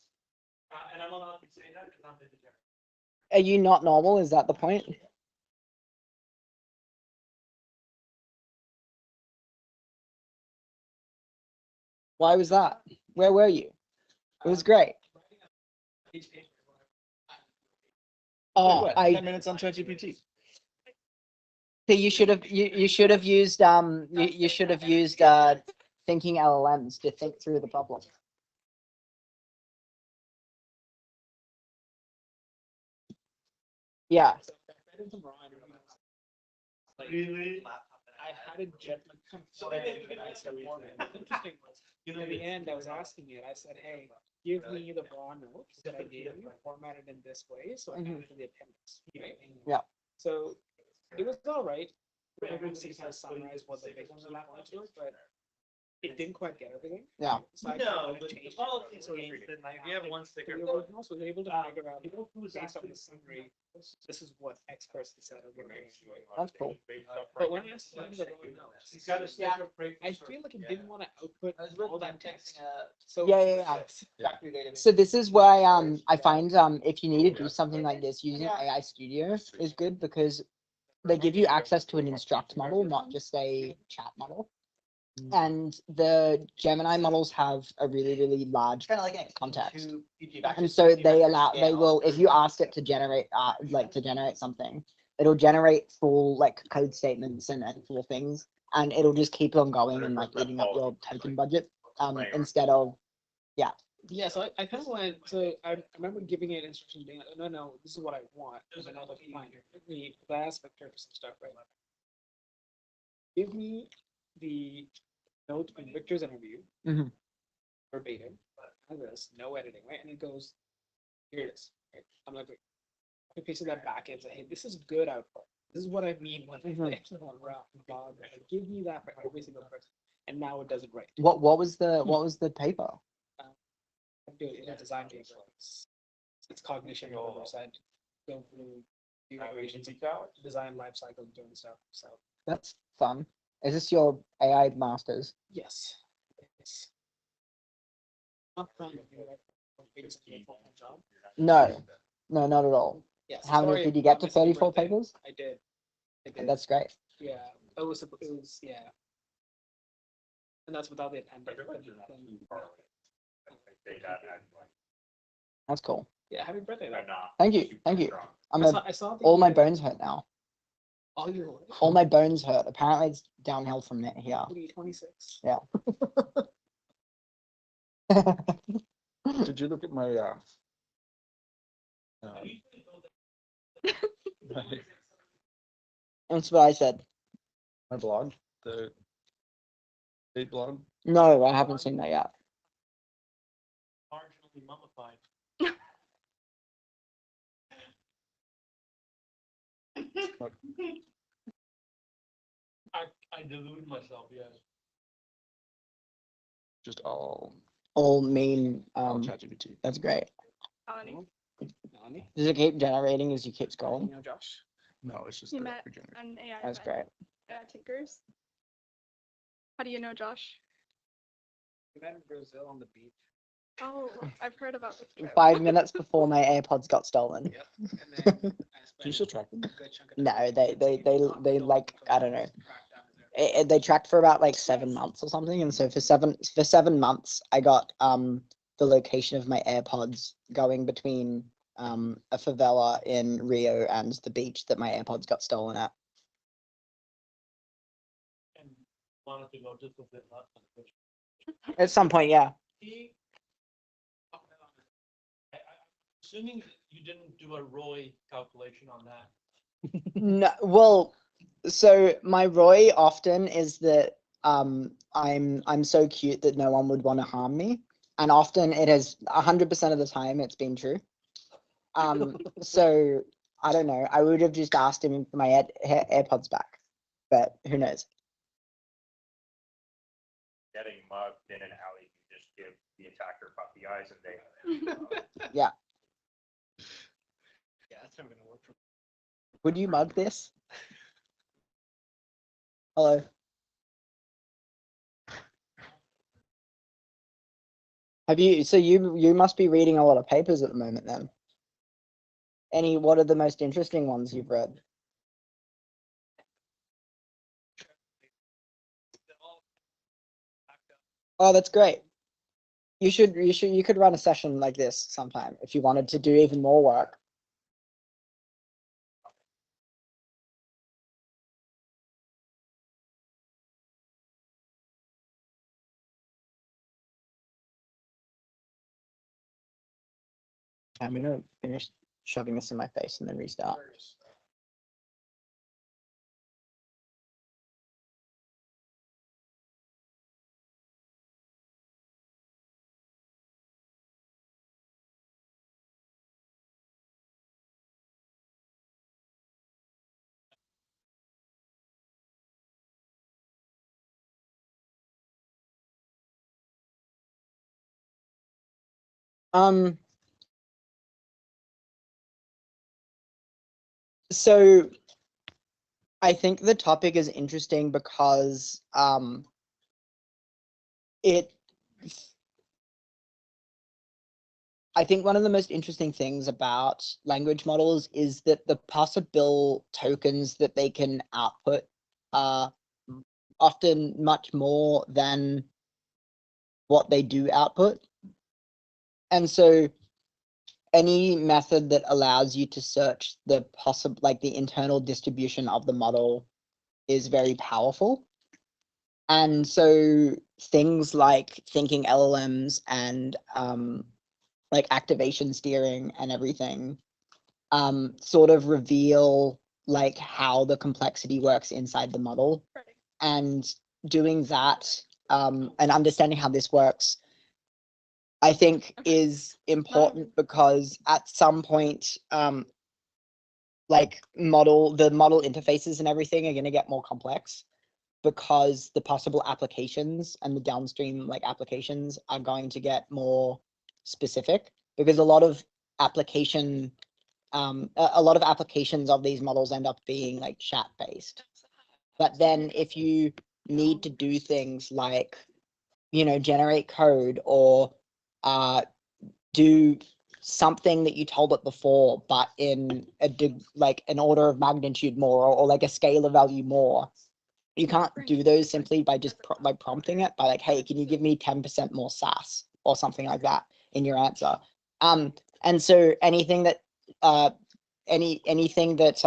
And I'm allowed to say that because I'm vegetarian. Are you not normal? Is that the point? Why was that? Where were you? It was great. Oh, what, 10 minutes on ChatGPT. So you should have used you should have used thinking LLMs to think through the problem. Yeah. Like, Really? laptop that I had a jet like formatted and I said format. The interesting was, in the end, I was asking it, I said, hey, give me the raw notes that I gave you formatted in this way, so I can enter the appendix, right? Yeah. So it was all right. Everything kind of summarized what the big ones are not to it, but it didn't quite get everything. Yeah. So I No, kind of but the changed policy it. So changed, and like, we have one sticker. the original, so I was able to figure out, based on the summary, this is what X person said. Or what they enjoyed. That's cool. But when I asked him the wrong notes, He's got a sticker. I feel like it didn't want to output all that text. So Yeah. So this is why I find if you need to do something like this, using AI Studio is good because they give you access to an instruct model, not just a chat model. And the Gemini models have a really, really large Kind of like an context. vectors, And so two they vector allow, they scale. will, if you ask it to generate, to generate something, it'll generate full like code statements and full things, and it'll just keep on going and like eating up your token budget. Instead of, Yeah, so I kind of went, so I remember giving it instructions being like, "Oh, no, this is what I want. There's another fine. The aspect for some stuff, right? Give me the note in Victor's interview, Mhm. verbatim, this, no editing, right? And it goes, here it is. Right? I'm like, wait. I pasted that back and say, hey, this is good output. This is what I mean when I actually want blog. Give me that for every single person. And now it does it right. what was the paper? Do it in a design paper. It's cognition or whatever side. Go through the iterations, design life cycle, doing stuff. So That's fun. Is this your AI masters? yes, it's not fun. It's a full-time job. No, not at all. Yes. How many did you get to? 34 papers? I did. That's great. Yeah. It was yeah. And that's without the appendix. That's cool. Yeah, happy birthday though. Thank you. I saw All my bones hurt now. all your All my bones hurt. Apparently it's downhill from here. 26. Yeah. Did you look at my That's what I said. my blog, the date blog? No, I haven't seen that yet. Marginally mummified. I deluded myself, yes. Just all Meme. ChatGPT. That's great. Melanie? Does it keep generating as you keep You scrolling? know Josh? No, it's just You the met regenerate. an AI That's event, great. Tinkers. How do you know Josh? We met in Brazil on the beach. Oh, I've heard about this trip. 5 minutes before my AirPods got stolen. Yep. And then I Do you spent still track them? a good chunk of No, time they like, I don't know. They tracked for about like 7 months or something, and so for 7 months I got the location of my AirPods going between a favela in Rio and the beach that my AirPods got stolen at. And wanted to go just a bit less. At some point, yeah. I'm assuming you didn't do a ROI calculation on that. No, well, so my ROI often is that I'm so cute that no one would want to harm me, and often it has 100% of the time it's been true. So I don't know. I would have just asked him for my AirPods back, but who knows? Getting mugged in an alley, you just give the attacker puppy eyes and they. Yeah. Yeah, that's never gonna work for me. Would you mug this? Hello. Have you? So you must be reading a lot of papers at the moment, then. What are the most interesting ones you've read? Oh, that's great. You could run a session like this sometime if you wanted to do even more work. I'm gonna finish shoving this in my face and then restart. Um, so I think the topic is interesting because I think one of the most interesting things about language models is that the possible tokens that they can output are often much more than what they do output. And so any method that allows you to search the possible, like the internal distribution of the model is very powerful. And so things like thinking LLMs and like activation steering and everything sort of reveal like how the complexity works inside the model. Right. And doing that and understanding how this works, I think is important because at some point, like the model interfaces and everything are going to get more complex because the possible applications and the downstream like applications are going to get more specific because a lot of applications of these models end up being like chat based. But then if you need to do things like, generate code or do something that you told it before, but in like an order of magnitude more or like a scalar value more, you can't do those simply by just by prompting it by like, hey, can you give me 10% more SAS or something like that in your answer. And so anything that anything that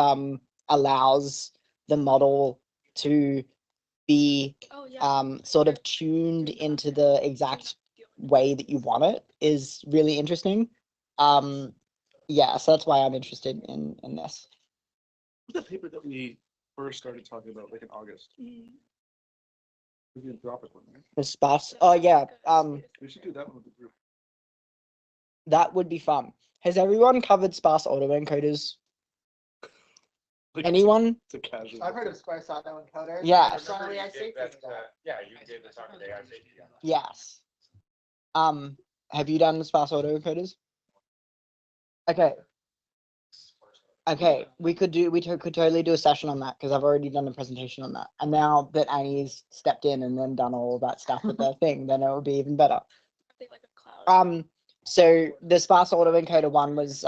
allows the model to be sort of tuned into the exact way that you want it is really interesting. Yeah, so that's why I'm interested in this. The paper that we first started talking about, like in August. Mm. We can drop it one, right? The sparse. Oh yeah. We should do that one with the group. That would be fun. Has everyone covered sparse autoencoders? Like, Anyone? It's a casual. I've heard of sparse autoencoders. Yeah. Strongly I say Yeah, you gave the talk today, I think. Yes. Have you done the sparse autoencoders? Okay. Okay, we could totally do a session on that because I've already done a presentation on that. And now that Annie's stepped in and then done all of that stuff with their thing, then it will be even better. Like a cloud. So the sparse autoencoder one was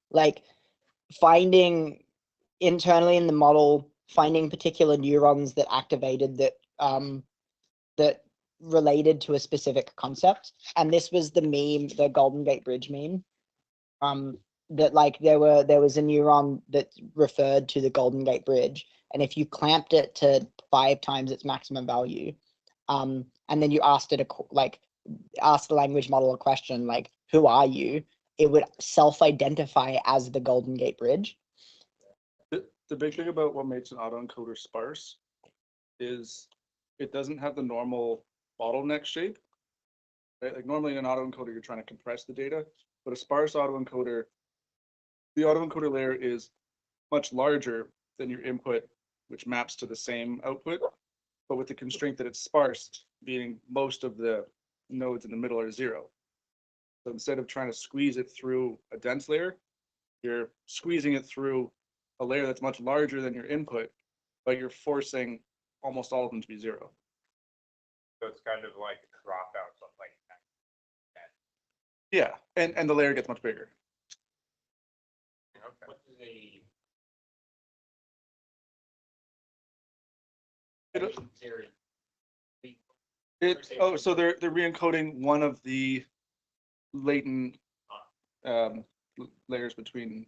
like finding internally in the model, finding particular neurons that activated that related to a specific concept. And this was the meme, the Golden Gate Bridge meme. That like there was a neuron that referred to the Golden Gate Bridge, and if you clamped it to 5 times its maximum value, and then you asked it asked the language model a question like, who are you? It would self-identify as the Golden Gate Bridge. The big thing about what makes an autoencoder sparse is it doesn't have the normal bottleneck shape. Right? Like normally in an autoencoder, you're trying to compress the data, but a sparse autoencoder, the autoencoder layer is much larger than your input, which maps to the same output, but with the constraint that it's sparse, meaning most of the nodes in the middle are 0. So instead of trying to squeeze it through a dense layer, you're squeezing it through a layer that's much larger than your input, but you're forcing almost all of them to be 0. So it's kind of like a dropout, something like that. Yeah, and the layer gets much bigger. Okay. What do they? So they're re-encoding one of the latent layers between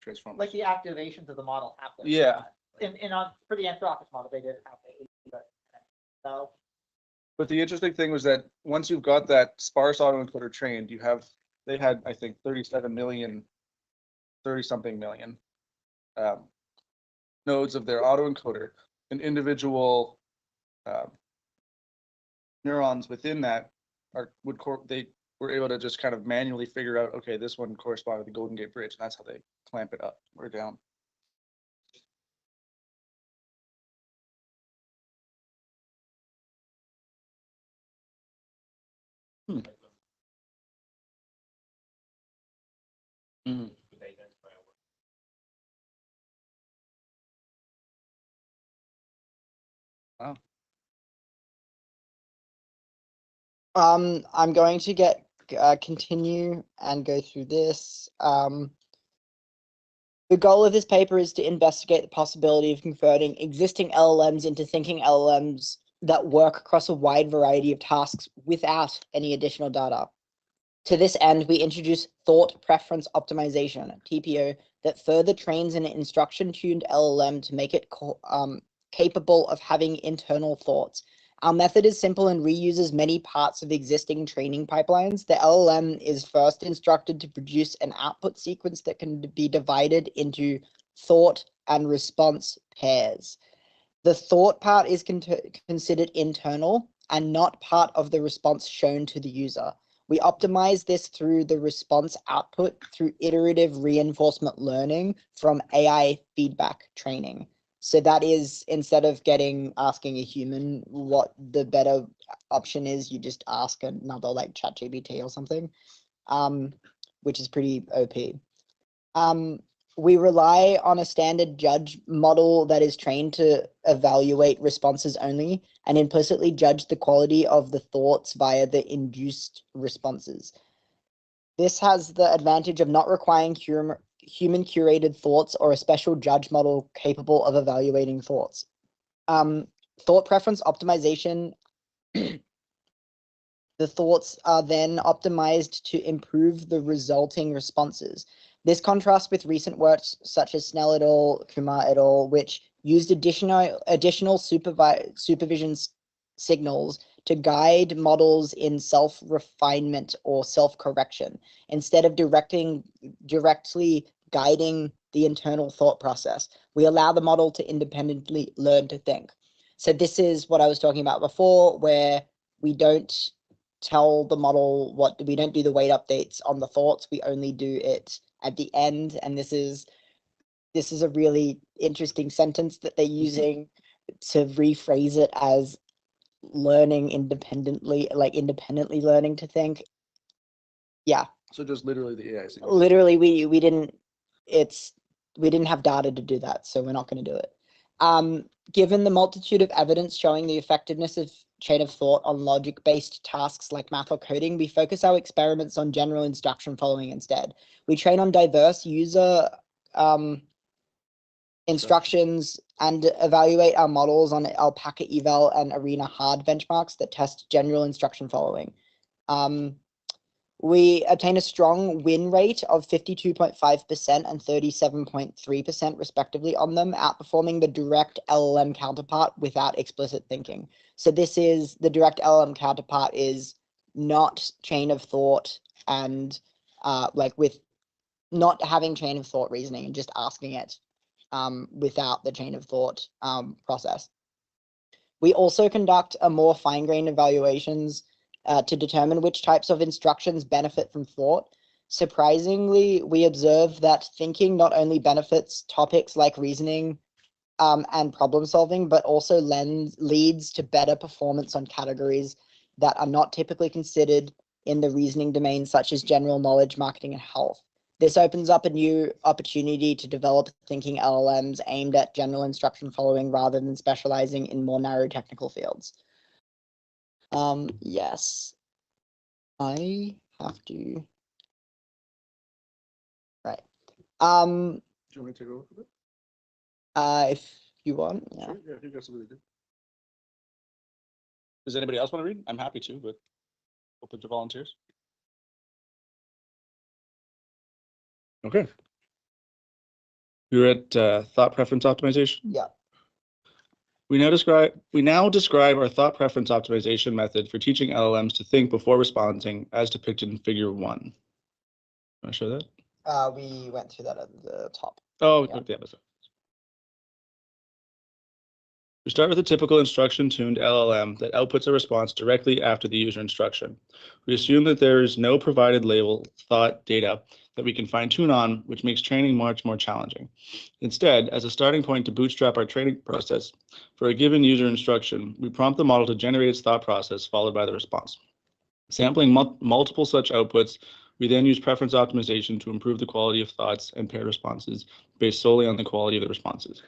transformers. Like the activations of the model happen. Yeah. For the Anthropic model, they did have so. But the interesting thing was that once you've got that sparse autoencoder trained, they had, I think, 30-something million nodes of their autoencoder, and individual neurons within that they were able to just kind of manually figure out, okay, this one corresponds to the Golden Gate Bridge, and that's how they clamp it up or down. Mhm. Would they identify a word? I'm going to continue and go through this. The goal of this paper is to investigate the possibility of converting existing LLMs into thinking LLMs that work across a wide variety of tasks without any additional data. To this end, we introduce thought preference optimization, TPO, that further trains an instruction-tuned LLM to make it capable of having internal thoughts. Our method is simple and reuses many parts of existing training pipelines. The LLM is first instructed to produce an output sequence that can be divided into thought and response pairs. The thought part is considered internal and not part of the response shown to the user. We optimize this through the response output through iterative reinforcement learning from AI feedback training. So that is, instead of asking a human what the better option is, you just ask another like ChatGPT or something, which is pretty OP. We rely on a standard judge model that is trained to evaluate responses only and implicitly judge the quality of the thoughts via the induced responses. This has the advantage of not requiring human curated thoughts or a special judge model capable of evaluating thoughts. Thought preference optimization. The thoughts are then optimized to improve the resulting responses. This contrasts with recent works such as Snell et al., Kumar et al., which used additional supervision signals to guide models in self-refinement or self-correction, instead of directly guiding the internal thought process. We allow the model to independently learn to think. So this is what I was talking about before, where we don't tell the model we don't do the weight updates on the thoughts, we only do it at the end. And this is a really interesting sentence that they're using to rephrase it as learning independently, like independently learning to think. Yeah. So just literally the AI signal. Literally, we didn't have data to do that, so we're not going to do it. Given the multitude of evidence showing the effectiveness of chain of thought on logic-based tasks like math or coding, we focus our experiments on general instruction following instead. We train on diverse user instructions and evaluate our models on AlpacaEval and Arena-Hard benchmarks that test general instruction following. We obtain a strong win rate of 52.5% and 37.3% respectively on them, outperforming the direct LLM counterpart without explicit thinking. So this is the direct LLM counterpart is not chain of thought and with not having chain of thought reasoning and just asking it without the chain of thought process. We also conduct a more fine-grained evaluations to determine which types of instructions benefit from thought. Surprisingly, we observe that thinking not only benefits topics like reasoning and problem solving, but also leads to better performance on categories that are not typically considered in the reasoning domain, such as general knowledge, marketing, and health. This opens up a new opportunity to develop thinking LLMs aimed at general instruction following rather than specializing in more narrow technical fields. Yes, I have to. Right. Do you want me to take over with it? If you want, yeah. Sure, yeah, I think that's what we do. Does anybody else want to read? I'm happy to, but open to volunteers. Okay. You're at thought preference optimization? Yeah. We now describe our thought preference optimization method for teaching LLMs to think before responding, as depicted in Figure 1. Want to show that? We went through that at the top. Oh, Yeah. yeah. We start with a typical instruction-tuned LLM that outputs a response directly after the user instruction. We assume that there is no provided label thought data that we can fine-tune on, which makes training much more challenging. Instead, as a starting point to bootstrap our training process, for a given user instruction, we prompt the model to generate its thought process followed by the response. Sampling multiple such outputs We then use preference optimization to improve the quality of thoughts and paired responses based solely on the quality of the responses.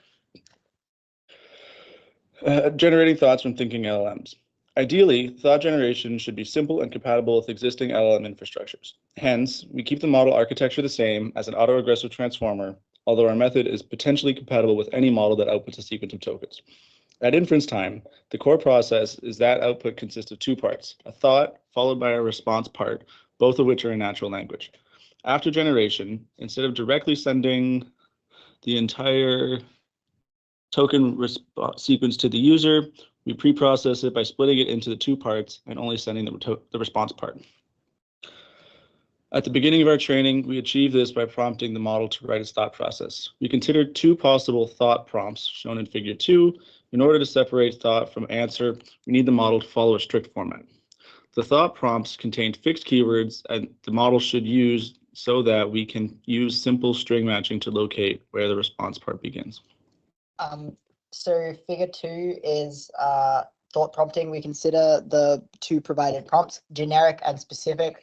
Generating thoughts from thinking LLMs. Ideally, thought generation should be simple and compatible with existing LLM infrastructures. Hence, we keep the model architecture the same as an autoaggressive transformer, although our method is potentially compatible with any model that outputs a sequence of tokens. At inference time, the core process is that output consists of two parts, a thought followed by a response part, both of which are in natural language. After generation, instead of directly sending the entire token sequence to the user, we pre-process it by splitting it into the two parts and only sending the response part. At the beginning of our training, we achieve this by prompting the model to write its thought process. We considered two possible thought prompts shown in figure 2. In order to separate thought from answer, we need the model to follow a strict format. The thought prompts contain fixed keywords and the model should use so that we can use simple string matching to locate where the response part begins. So figure 2 is thought prompting. We consider the two provided prompts, generic and specific,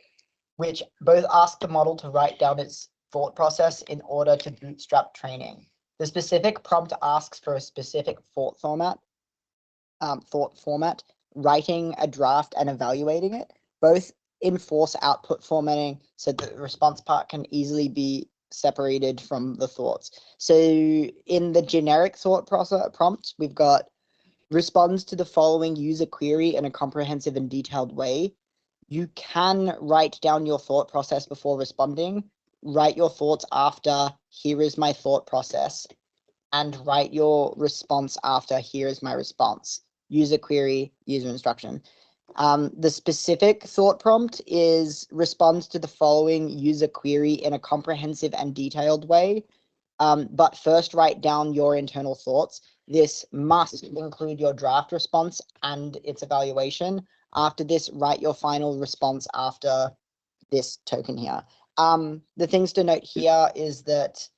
which both ask the model to write down its thought process in order to bootstrap training. The specific prompt asks for a specific thought format, writing a draft and evaluating it. Both enforce output formatting so that the response part can easily be separated from the thoughts. So in the generic thought process prompt, we've got responds to the following user query in a comprehensive and detailed way. You can write down your thought process before responding, write your thoughts after, here is my thought process, and write your response after, here is my response. User query, user instruction. The specific thought prompt is responds to the following user query in a comprehensive and detailed way, but first write down your internal thoughts. This must include your draft response and its evaluation. After this, write your final response after this token here. The things to note here is that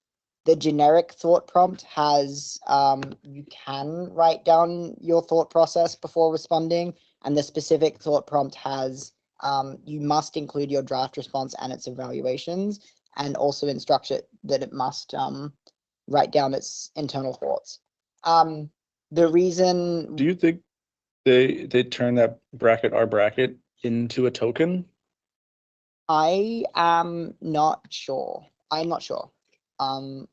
the generic thought prompt has, you can write down your thought process before responding, and the specific thought prompt has, you must include your draft response and its evaluations, and also instruct it that it must write down its internal thoughts. The reason... Do you think they turn that bracket R bracket into a token? I am not sure. I'm not sure. I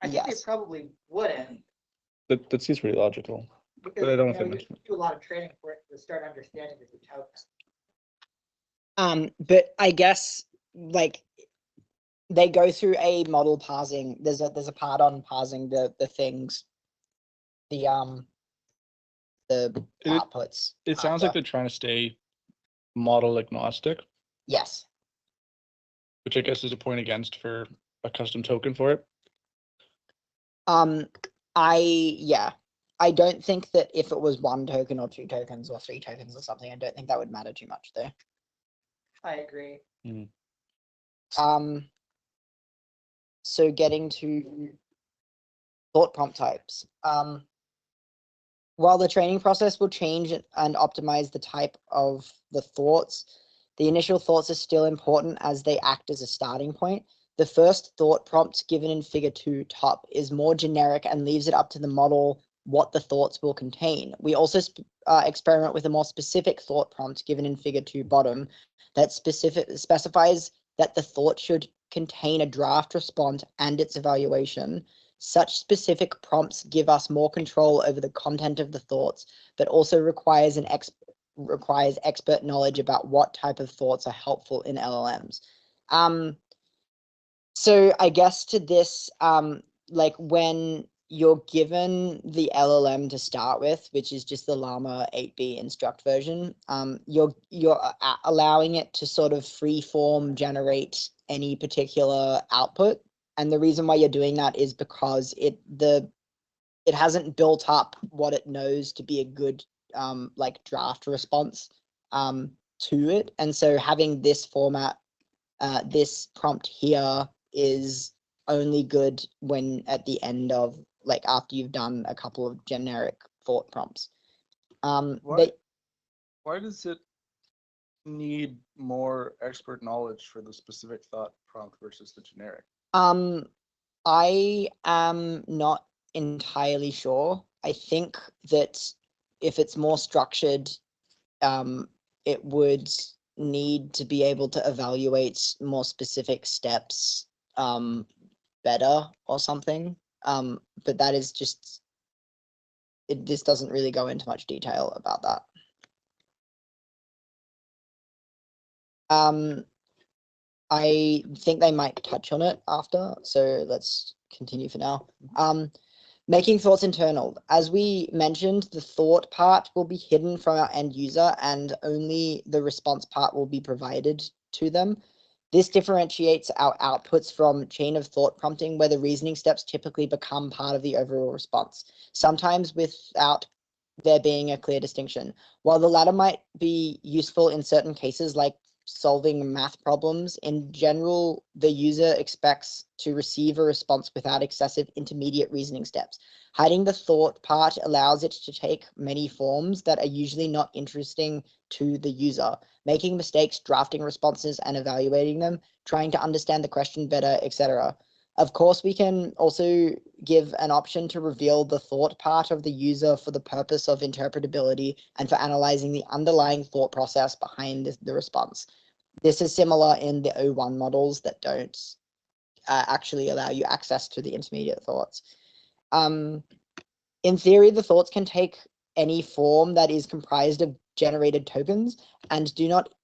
think they probably wouldn't. That seems pretty logical. Because But I don't know if you they mentioned it. do a lot of training for it to start understanding the token. But I guess like they go through a model parsing. There's a part on parsing the things, the outputs. It sounds like they're trying to stay model agnostic, Yes. which I guess is a point against for a custom token for it. I don't think that if it was 1 token or 2 tokens or 3 tokens or something, I don't think that would matter too much there. I agree. So getting to thought prompt types. While the training process will change and optimize the type of the thoughts, the initial thoughts are still important as they act as a starting point. The first thought prompt given in figure 2 top is more generic and leaves it up to the model what the thoughts will contain. We also experiment with a more specific thought prompt given in figure 2 bottom that specifies that the thought should contain a draft response and its evaluation. Such specific prompts give us more control over the content of the thoughts, but also requires expert knowledge about what type of thoughts are helpful in LLMs. So I guess to this, like when you're given the LLM to start with, which is just the Llama 8B instruct version, you're allowing it to sort of free form generate any particular output. And the reason why you're doing that is because it hasn't built up what it knows to be a good like draft response to it. And so having this format, this prompt here is only good when at the end of like after you've done a couple of generic thought prompts. Why does it need more expert knowledge for the specific thought prompt versus the generic? I am not entirely sure. I think that if it's more structured, it would need to be able to evaluate more specific steps better or something. But that is just, this doesn't really go into much detail about that. I think they might touch on it after, so let's continue for now. Making thoughts internal. As we mentioned, the thought part will be hidden from our end user and only the response part will be provided to them. This differentiates our outputs from chain of thought prompting, where the reasoning steps typically become part of the overall response, sometimes without there being a clear distinction. While the latter might be useful in certain cases, like solving math problems, in general, the user expects to receive a response without excessive intermediate reasoning steps. Hiding the thought part allows it to take many forms that are usually not interesting to the user, making mistakes, drafting responses and evaluating them, trying to understand the question better, etc. Of course, we can also give an option to reveal the thought part of the user for the purpose of interpretability and for analyzing the underlying thought process behind the response. This is similar in the O1 models that don't actually allow you access to the intermediate thoughts. In theory, the thoughts can take any form that is comprised of generated tokens and do not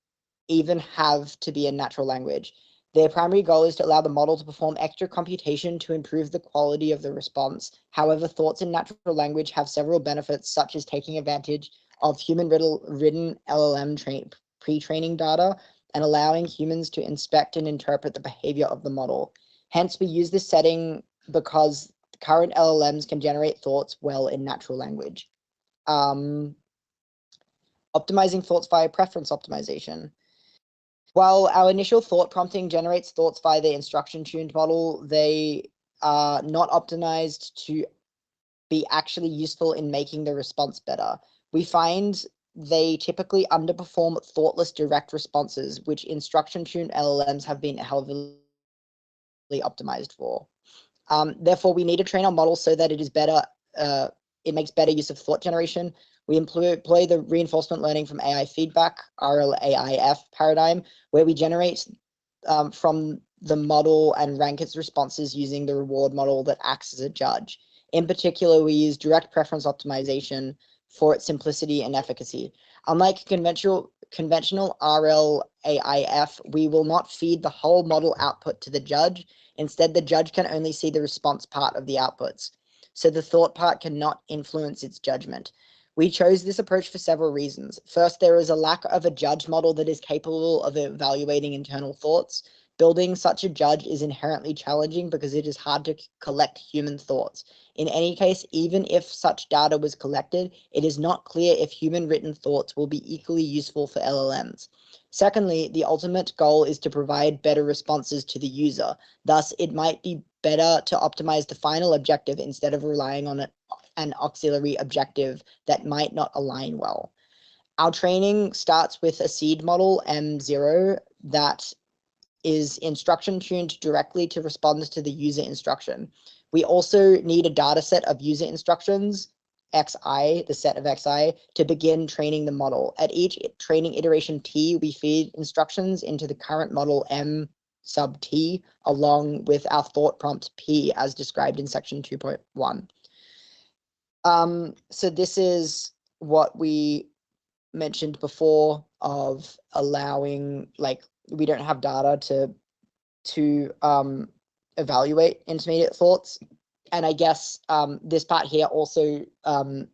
even have to be in natural language. Their primary goal is to allow the model to perform extra computation to improve the quality of the response. However, thoughts in natural language have several benefits, such as taking advantage of human-written LLM pre-training data and allowing humans to inspect and interpret the behavior of the model. Hence, we use this setting because current LLMs can generate thoughts well in natural language. Optimizing thoughts via preference optimization. While our initial thought prompting generates thoughts via the instruction-tuned model, they are not optimized to be actually useful in making the response better. We find they typically underperform thoughtless direct responses, which instruction-tuned LLMs have been heavily optimized for. Therefore, we need to train our model so that it is better. It makes better use of thought generation. We employ the reinforcement learning from AI feedback, RLAIF paradigm, where we generate from the model and rank its responses using the reward model that acts as a judge. In particular, we use direct preference optimization for its simplicity and efficacy. Unlike conventional RLAIF, we will not feed the whole model output to the judge. Instead, the judge can only see the response part of the outputs, so the thought part cannot influence its judgment. We chose this approach for several reasons. First, there is a lack of a judge model that is capable of evaluating internal thoughts. Building such a judge is inherently challenging because it is hard to collect human thoughts. In any case, even if such data was collected, it is not clear if human written thoughts will be equally useful for LLMs. Secondly, the ultimate goal is to provide better responses to the user. Thus, it might be better to optimize the final objective instead of relying on an auxiliary objective that might not align well. Our training starts with a seed model, M0, that is instruction tuned directly to respond to the user instruction. We also need a data set of user instructions, xi, the set of xi, to begin training the model. At each training iteration t, we feed instructions into the current model m sub t, along with our thought prompt p, as described in section 2.1. So this is what we mentioned before of allowing, like, we don't have data to evaluate intermediate thoughts. And I guess this part here also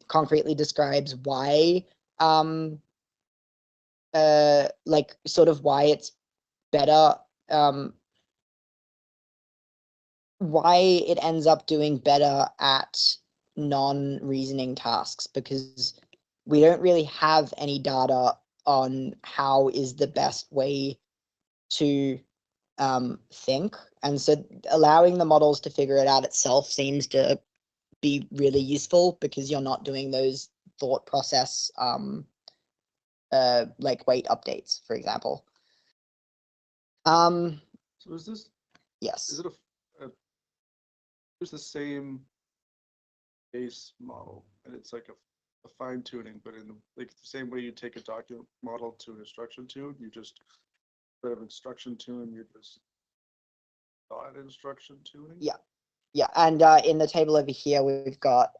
concretely describes why, like, sort of why it's better, why it ends up doing better at non-reasoning tasks, because we don't really have any data on how is the best way to think. And so allowing the models to figure it out itself seems to be really useful because you're not doing those thought process like weight updates, for example. So is this, Yes. is it it's the same base model, and it's like a fine tuning, but in like the same way you take a document model to an instruction tune, you just instead of instruction tune, you just not instruction tuning. Yeah. Yeah, and in the table over here, we've got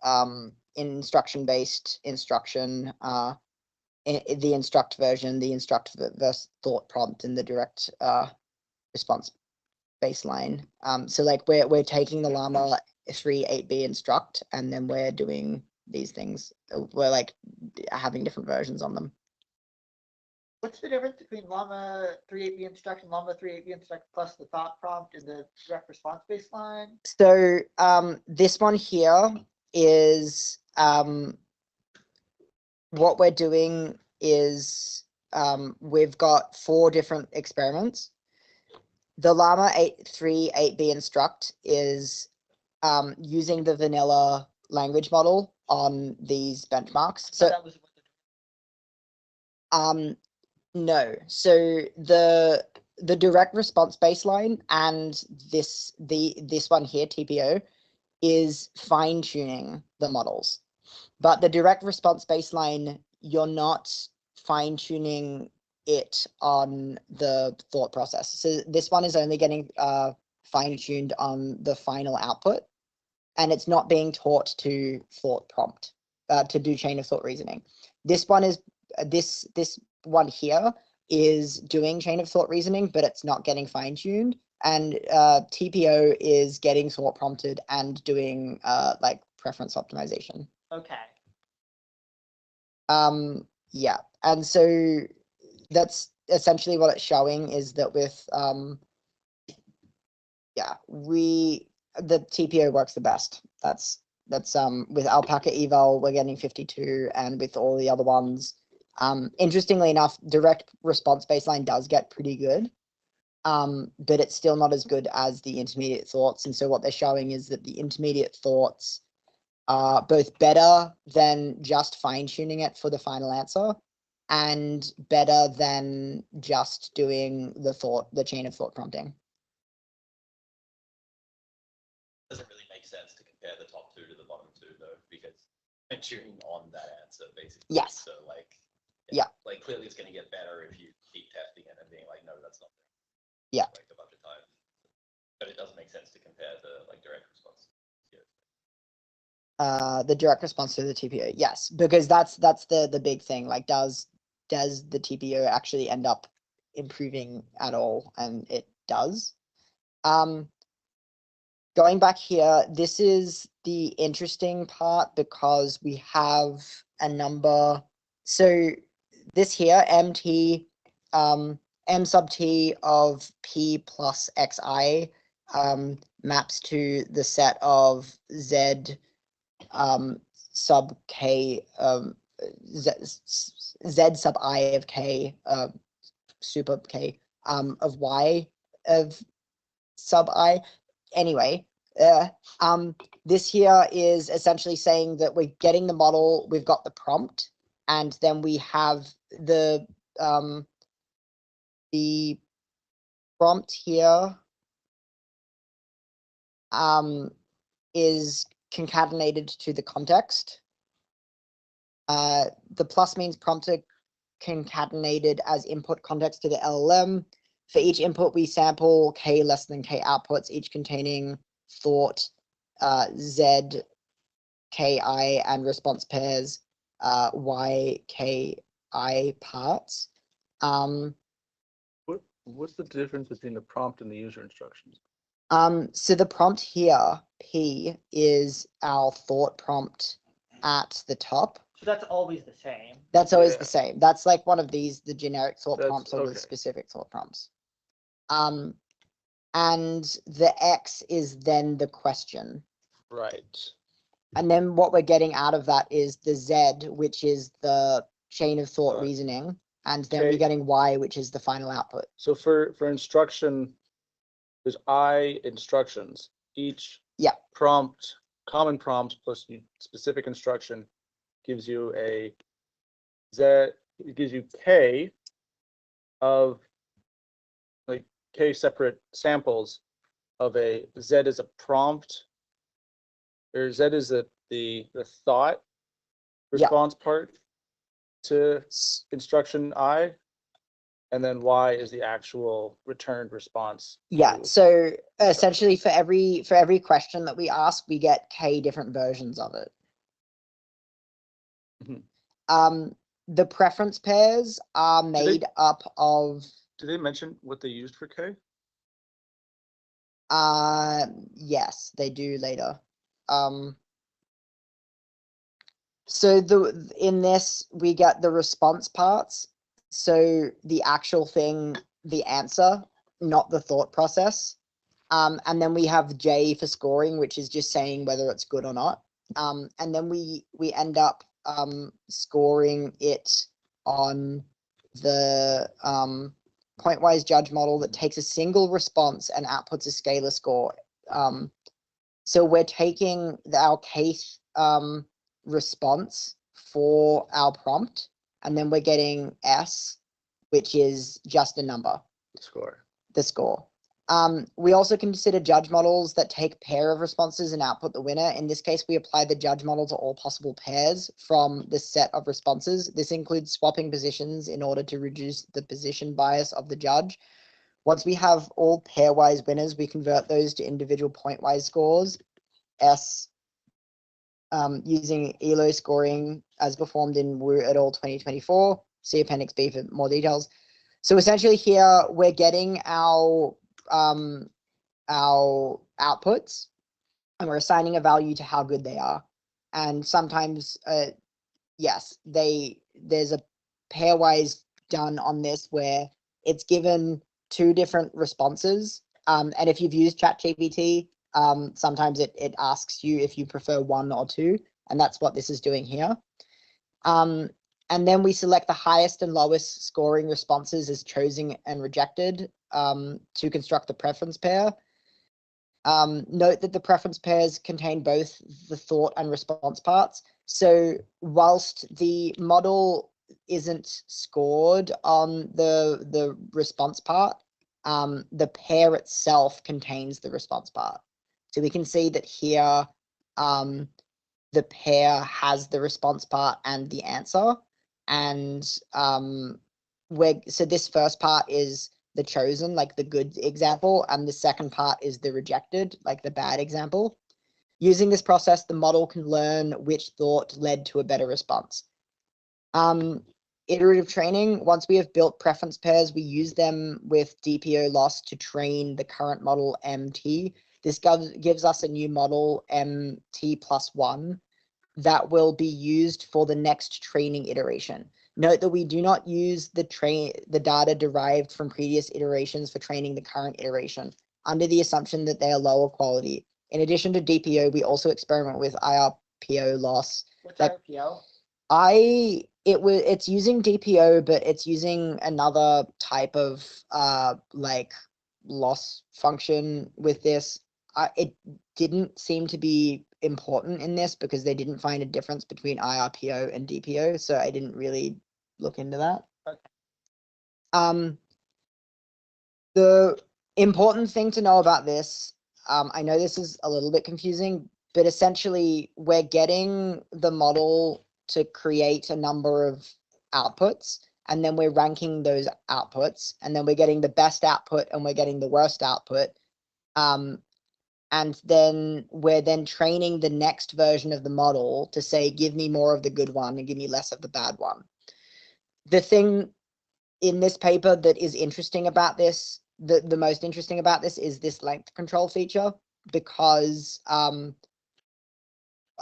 instruction-based instruction, the instruct version, the instruct versus thought prompt, and the direct response baseline. So like we're taking the Llama 3 8B instruct, and then we're doing these things. We're like having different versions on them. What's the difference between Llama 3.8b instruct and Llama 3.8b instruct plus the thought prompt and the direct response baseline? So this one here is what we're doing is we've got 4 different experiments. The Llama 3 8B instruct is using the vanilla language model on these benchmarks. So that was no. So the direct response baseline and this one here, TPO, is fine tuning the models. But the direct response baseline, you're not fine tuning it on the thought process. So this one is only getting fine tuned on the final output, and it's not being taught to thought prompt to do chain of thought reasoning. This one is this one here is doing chain of thought reasoning, but it's not getting fine tuned. And TPO is getting thought prompted and doing like preference optimization. okay. Yeah, and so that's essentially what it's showing is that with yeah, the TPO works the best. That's with AlpacaEval we're getting 52, and with all the other ones, interestingly enough, direct response baseline does get pretty good, but it's still not as good as the intermediate thoughts. And so what they're showing is that the intermediate thoughts are both better than just fine tuning it for the final answer, and better than just doing the chain of thought prompting. Doesn't really make sense to compare the top 2 to the bottom 2 though, because I'm tuning on that answer basically. Yes. So like, yeah, like clearly it's going to get better if you keep testing it and being like, no, that's not there. Yeah. Like a bunch of times, but it doesn't make sense to compare the like direct response. The direct response to the TPO, yes, because that's the big thing. Like, does the TPO actually end up improving at all? And it does. Going back here, this is the interesting part because we have a number. So this here, MT, M sub T of P plus Xi maps to the set of Z sub K, Z sub I of K, super K, of Y of sub I. Anyway, this here is essentially saying that we're getting the model, we've got the prompt, and then we have the prompt here is concatenated to the context. The plus means prompted concatenated as input context to the LLM. For each input, we sample K less than K outputs, each containing thought, Z, Ki, and response pairs, Y, Ki parts. What's the difference between the prompt and the user instructions? So the prompt here, P, is our thought prompt at the top. So that's always the same. That's always the same. That's like one of these, the generic thought prompts or okay. the specific thought prompts. And the X is then the question. Right. And then what we're getting out of that is the Z, which is the chain of thought Right. reasoning. And then Okay. we're getting Y, which is the final output. So for instruction, there's I instructions. Each prompt, common prompt plus specific instruction gives you a Z it gives you K of like K separate samples of a Z is a prompt, or Z is the thought response part to instruction I, and then Y is the actual returned response. Yeah, to so essentially for every question that we ask, we get K different versions of it. Mhm. The preference pairs are made up of. Did they mention what they used for K? Yes, they do later. So in this we get the response parts. So the actual thing, the answer, not the thought process. And then we have J for scoring, which is just saying whether it's good or not. And then we end up scoring it on the pointwise judge model that takes a single response and outputs a scalar score. So we're taking our case response for our prompt, and then we're getting S, which is just a number. The score. We also consider judge models that take pair of responses and output the winner. In this case, we apply the judge model to all possible pairs from the set of responses. This includes swapping positions in order to reduce the position bias of the judge. Once we have all pairwise winners, we convert those to individual pointwise scores, S, using ELO scoring as performed in Wu et al. 2024. See Appendix B for more details. So essentially here we're getting our outputs and we're assigning a value to how good they are. And sometimes, yes, there's a pairwise done on this where it's given two different responses. And if you've used ChatGPT, sometimes it asks you if you prefer one or two, and that's what this is doing here. And then we select the highest and lowest scoring responses as chosen and rejected to construct the preference pair. Note that the preference pairs contain both the thought and response parts. So whilst the model isn't scored on the response part, the pair itself contains the response part. So we can see that here the pair has the response part and the answer. And so this first part is the chosen, like the good example, and the second part is the rejected, like the bad example. Using this process, the model can learn which thought led to a better response. Iterative training, once we have built preference pairs, we use them with DPO loss to train the current model MT. This gives us a new model MT+1 that will be used for the next training iteration. Note that we do not use the data derived from previous iterations for training the current iteration, under the assumption that they are lower quality. In addition to DPO, we also experiment with IRPO loss. What's IRPO? It's using DPO, but it's using another type of like loss function with this. It didn't seem to be important in this because they didn't find a difference between IRPO and DPO, so I didn't really look into that. Okay. The important thing to know about this, I know this is a little bit confusing, but essentially we're getting the model to create a number of outputs, and then we're ranking those outputs, and then we're getting the best output and we're getting the worst output. And then we're training the next version of the model to say, give me more of the good one and give me less of the bad one. The thing in this paper that is interesting about this, the most interesting about this is this length control feature, because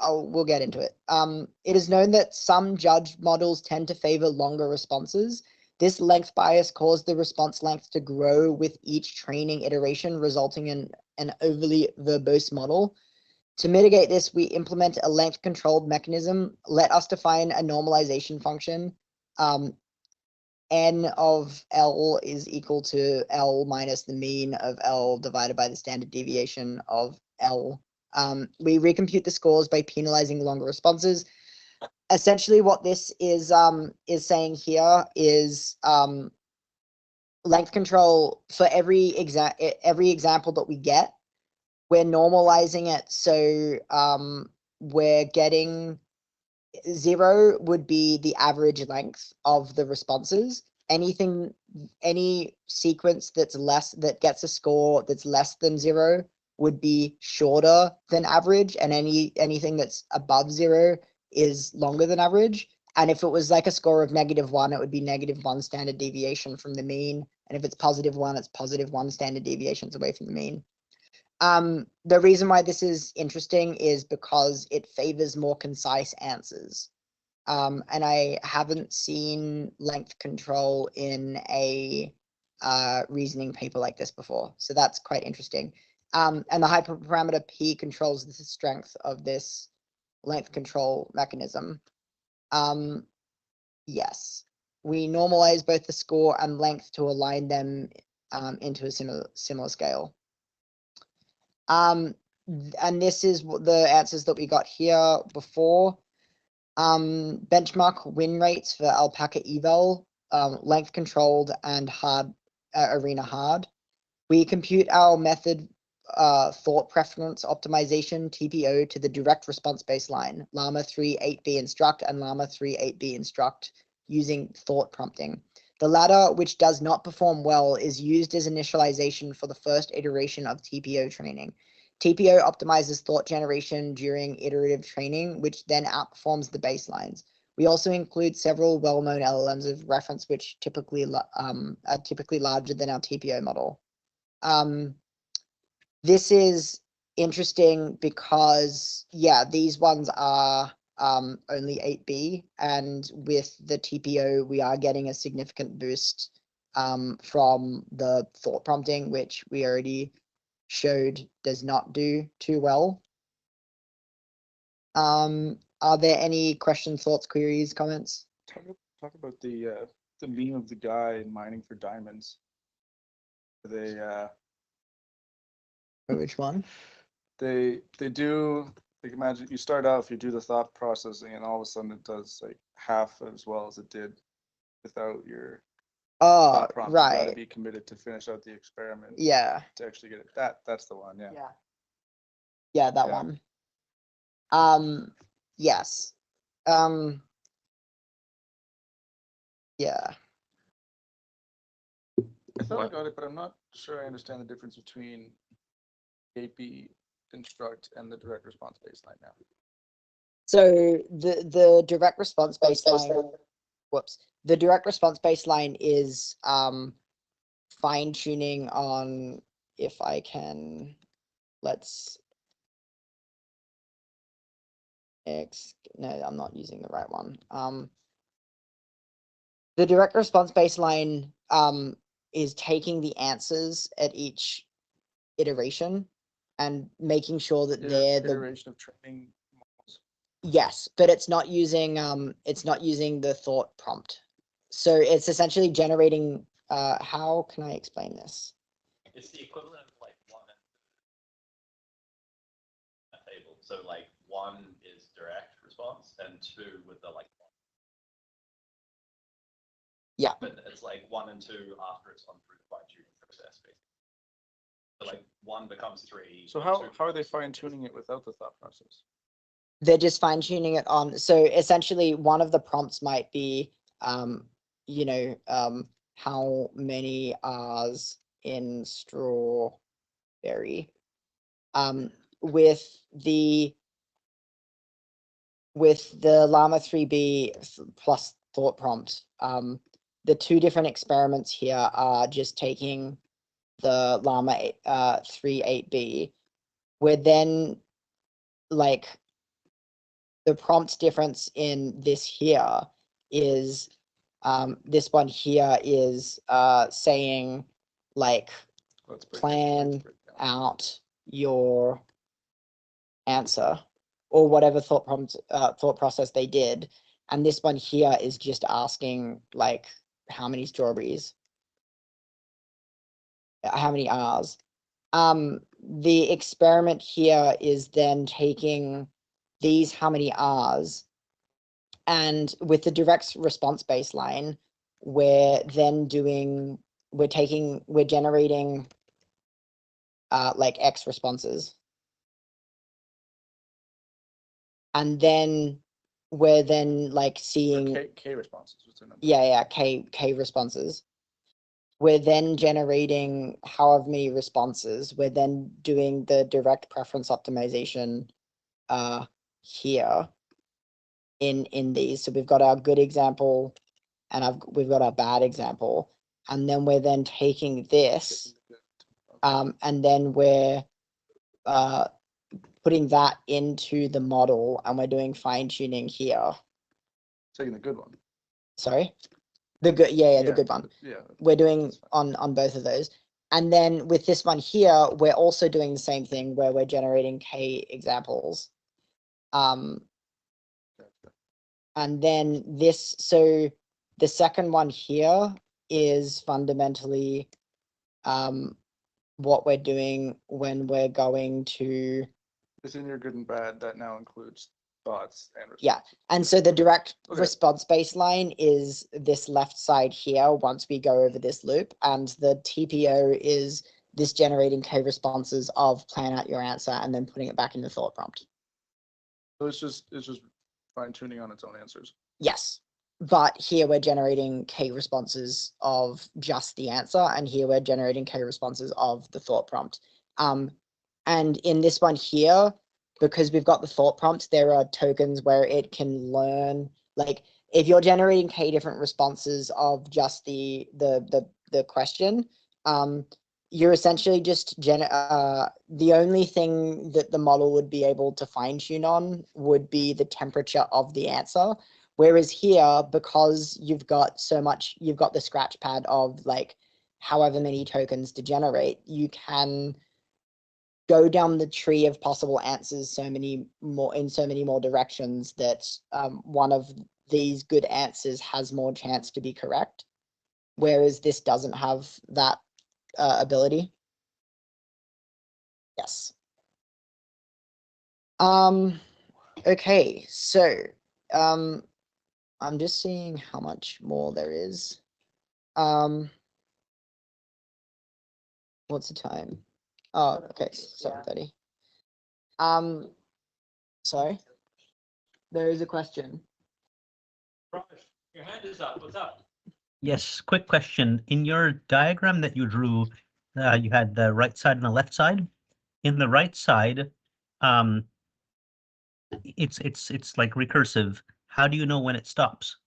we'll get into it. It is known that some judge models tend to favor longer responses. This length bias caused the response length to grow with each training iteration, resulting in an overly verbose model. To mitigate this, we implement a length controlled mechanism. Let us define a normalization function. N of L is equal to L minus the mean of L divided by the standard deviation of L. We recompute the scores by penalizing longer responses. essentially what this is saying here is length control for every example that we get, we're normalizing it. So we're getting 0 would be the average length of the responses. Any sequence that gets a score that's less than 0 would be shorter than average, and anything that's above 0 is longer than average. And if it was like a score of -1, it would be -1 standard deviation from the mean. And if it's +1, it's +1 standard deviations away from the mean. The reason why this is interesting is because it favors more concise answers. And I haven't seen length control in a reasoning paper like this before. So that's quite interesting. And the hyperparameter P controls the strength of this length control mechanism. Yes, we normalize both the score and length to align them into a similar scale. And this is the answers that we got here before. Benchmark win rates for AlpacaEval, length controlled and hard Arena-Hard. We compute our method thought preference optimization TPO to the direct response baseline, Llama 3 8B instruct and Llama 3 8B instruct using thought prompting. The latter, which does not perform well, is used as initialization for the first iteration of TPO training. TPO optimizes thought generation during iterative training, which then outperforms the baselines. We also include several well-known LLMs of reference, which are typically larger than our TPO model. This is interesting because, yeah, these ones are only 8B, and with the TPO, we are getting a significant boost from the thought prompting, which we already showed does not do too well. Are there any questions, thoughts, queries, comments? Talk about the meme of the guy mining for diamonds. They Which one? They do, like, imagine you start off, you do the thought processing, and all of a sudden it does like half as well as it did without your thought prompt. You gotta Right. be committed to finish out the experiment Yeah. to actually get it. That's the one, yeah. Yeah, that Yeah. one. Yes. Yeah. I thought I What? got it, but I'm not sure I understand the difference between AP instruct and the direct response baseline now. So the direct response baseline, the direct response baseline is fine tuning on, if I can, no, I'm not using the right one. The direct response baseline is taking the answers at each iteration and making sure that they're the iteration of training models. Yes, but it's not using the thought prompt. So it's essentially generating how can I explain this? It's the equivalent of like one in a table. So like 1 is direct response and 2 with the like. Yeah. But it's like 1 and 2 after it's gone through the fine-tuning process, basically. So like 1 becomes 3. So how are they fine-tuning it without the thought process? They're just fine tuning it on. So essentially one of the prompts might be, how many R's in strawberry. With the Llama 3B plus thought prompt, the two different experiments here are just taking the Llama 3 8B. We're then like, the prompt difference in this here is this one here is saying like plan out your answer or whatever thought process they did, and this one here is just asking like how many strawberries, how many R's. The experiment here is then taking these how many R's And with the direct response baseline, we're then we're generating like X responses. And then we're then like seeing K responses. What's the number? yeah, K responses. We're then generating however many responses. We're then doing the direct preference optimization here in these. So we've got our good example and we've got our bad example. And then we're then taking this and then we're putting that into the model and we're doing fine tuning here. Taking the good one. Sorry? The good, yeah, the good one. Yeah. We're doing on both of those. And then with this one here, we're also doing the same thing where we're generating K examples. And then this, so the second one here is fundamentally what we're doing when we're going to. It's in your good and bad, that now includes thoughts and responses. Yeah, and so the direct Okay. response baseline is this left side here once we go over this loop, and the TPO is this generating K responses of plan out your answer and then putting it back in the thought prompt. So it's just fine tuning on its own answers. Yes, but here we're generating K responses of just the answer, and here we're generating K responses of the thought prompt. And in this one here, because we've got the thought prompt, there are tokens where it can learn, like if you're generating K different responses of just the question, you're essentially just the only thing that the model would be able to fine tune on would be the temperature of the answer. Whereas here, because you've got the scratch pad of like however many tokens to generate, you can go down the tree of possible answers so many more directions that one of these good answers has more chance to be correct, whereas this doesn't have that ability. Yes. Okay, so I'm just seeing how much more there is. What's the time? Oh, okay, 7:30. Sorry. There is a question. Raj, your hand is up. What's up? Yes, quick question. In your diagram that you drew, you had the right side and the left side. In the right side, it's like recursive. How do you know when it stops?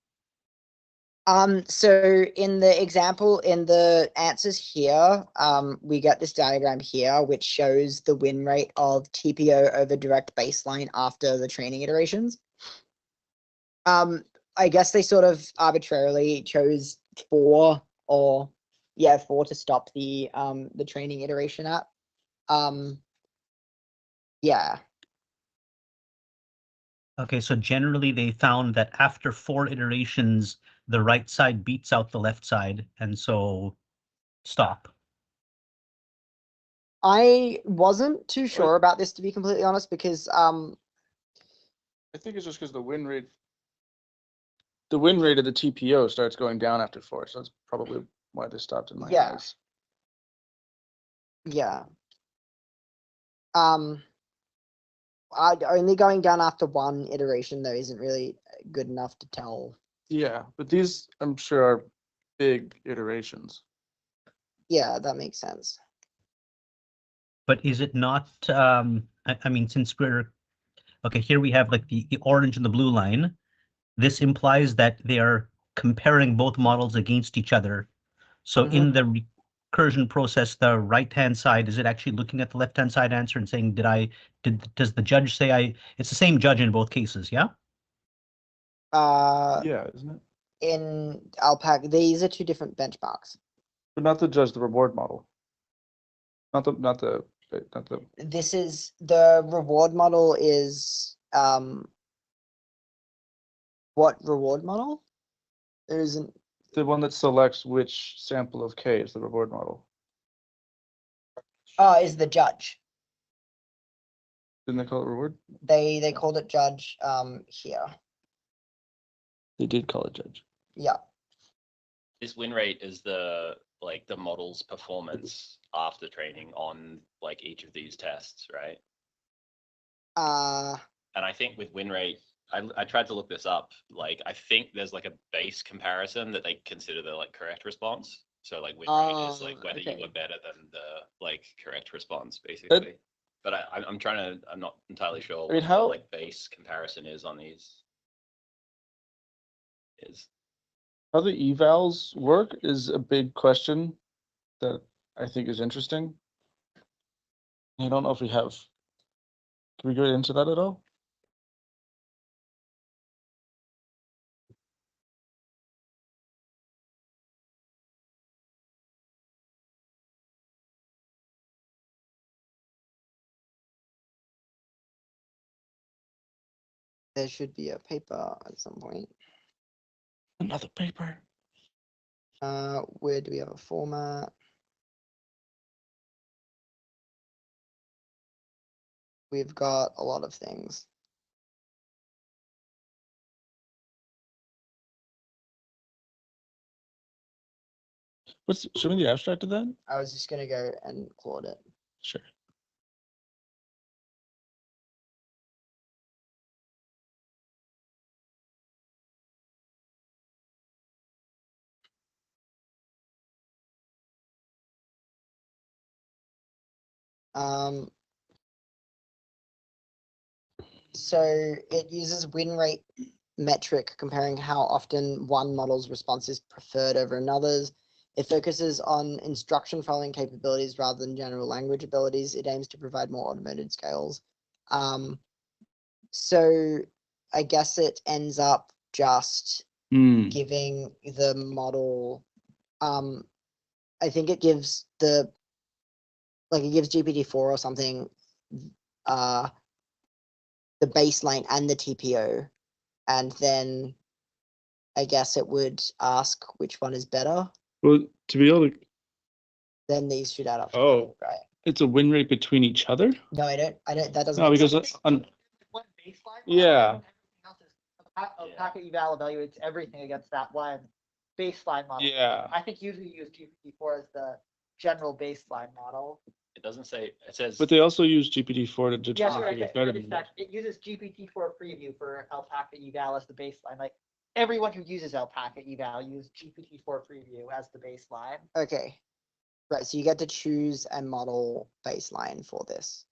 So in the example, in the answers here, we get this diagram here, which shows the win rate of TPO over direct baseline after the training iterations. I guess they sort of arbitrarily chose 4 to stop the training iteration at. Yeah. Okay, so generally they found that after 4 iterations, the right side beats out the left side, and so stop. I wasn't too sure about this, to be completely honest, because I think it's just because the win rate of the TPO starts going down after 4, so that's probably why they stopped in my eyes. Yeah. Only going down after 1 iteration though isn't really good enough to tell. Yeah, but these I'm sure are big iterations. Yeah, that makes sense. But is it not, I mean, since we're, okay, here we have like the orange and the blue line. This implies that they are comparing both models against each other. So in the recursion process, the right-hand side, is it actually looking at the left-hand side answer and saying, does the judge say it's the same judge in both cases, yeah? Yeah, isn't it? In Alpaca, these are 2 different benchmarks. But not the judge, the reward model. Not the This is the reward model is what reward model? There isn't the one that selects which sample of K is the reward model. is the judge. Didn't they call it reward? They called it judge here. They did call it judge. Yeah. This win rate is the model's performance after training on like each of these tests, right? And I think with win rate, I tried to look this up. Like, I think there's like a base comparison that they consider the like correct response. So like win rate is like whether you were better than the like correct response, basically. But I'm not entirely sure I mean, what how- the like base comparison is on these. How the evals work is a big question that I think is interesting. I don't know if we have. Can we go into that at all? There should be a paper at some point. Another paper. Where do we have a format? We've got a lot of things. Show me the abstract of that? I was just gonna go and plot it. Sure. So it uses win rate metric comparing how often one model's response is preferred over another's. It focuses on instruction following capabilities rather than general language abilities. It aims to provide more automated scales. So I guess it ends up just giving the model, I think it gives it gives GPT-4 or something, the baseline and the TPO, and then I guess it would ask which one is better. Well, to be able to, Then these should add up. Oh. Right. it's a win rate between each other? No, I don't, that doesn't. No, make because sense. One baseline. Yeah. Alpaca eval evaluates everything against that one baseline model. Yeah. I think usually you use GPT-4 as the general baseline model. It doesn't say, it says. But they also use GPT-4 to Yes, determine right. who is better than It uses GPT-4 preview for alpaca eval as the baseline. Like everyone who uses alpaca eval uses GPT-4 preview as the baseline. Okay. Right, so you get to choose a model baseline for this.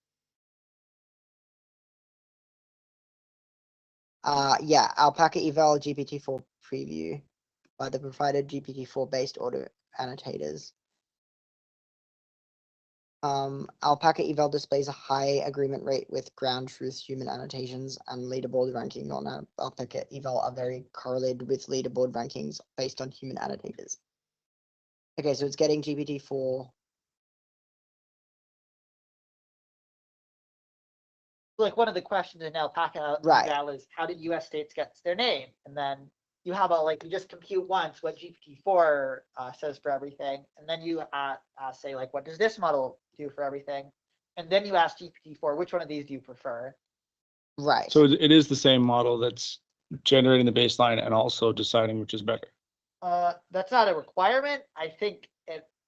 Yeah, alpaca eval GPT-4 preview by the provided GPT-4 based auto annotators. Alpaca eval displays a high agreement rate with ground truth human annotations, and leaderboard ranking on alpaca eval are very correlated with leaderboard rankings based on human annotators. Okay, so it's getting GPT-4. Like one of the questions in alpaca eval is how did US states get their name? And then you have you just compute once what GPT-4 says for everything, and then you say like, what does this model do for everything? And then you ask GPT-4, which one of these do you prefer? Right. So it is the same model that's generating the baseline and also deciding which is better. That's not a requirement. I think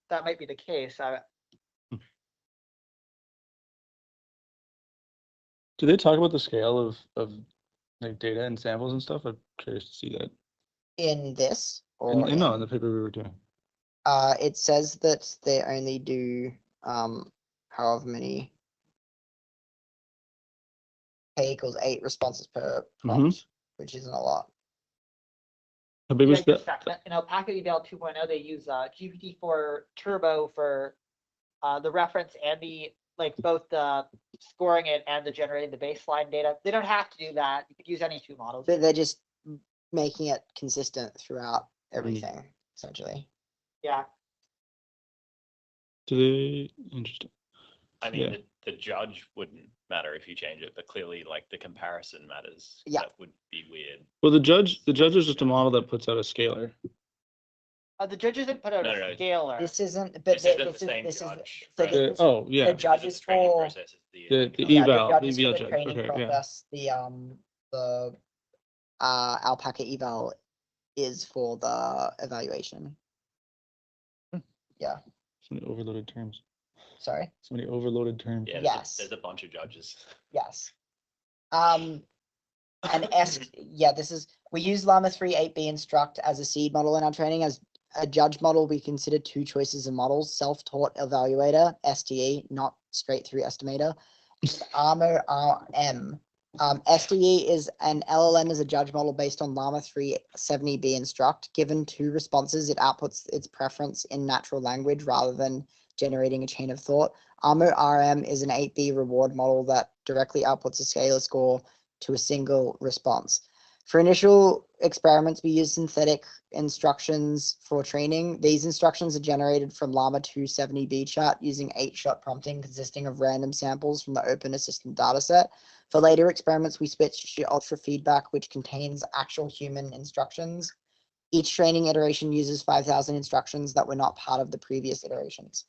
that might be the case. Do they talk about the scale of like data and samples and stuff? I'm curious to see that. In this? Or No, in the paper we were doing. It says that they only do however many k equals 8 responses per prompt, which isn't a lot. How big was that? In Alpaca Eval 2.0, they use GPT-4 Turbo for the reference and the both the scoring it and the generating the baseline data. They don't have to do that. You could use any two models. They're just making it consistent throughout everything, essentially. Yeah. Do they? Interesting. I mean, the judge wouldn't matter if you change it, but clearly, like the comparison matters. Yeah, that would be weird. Well, the judge is just a model that puts out a scaler. The judge isn't put out a scaler. This isn't, but this is oh yeah. The judge is for the eval, the eval judge. training process. The alpaca eval is for the evaluation. Yeah. So many overloaded terms. Sorry. So many overloaded terms. Yeah, Yes. There's a bunch of judges. Yes. And yeah, we use Llama 3 8B instruct as a seed model in our training. As a judge model, we consider two choices of models: self-taught evaluator, STE, not straight through estimator, RM. STE is an LLM as a judge model based on Llama 3 70B instruct. Given two responses, it outputs its preference in natural language rather than generating a chain of thought. RM is an 8B reward model that directly outputs a scalar score to a single response. For initial experiments, we use synthetic instructions for training. These instructions are generated from Llama 2 70B chart using 8-shot prompting consisting of random samples from the Open Assistant dataset. For later experiments, we switch to ultra feedback, which contains actual human instructions. Each training iteration uses 5,000 instructions that were not part of the previous iterations.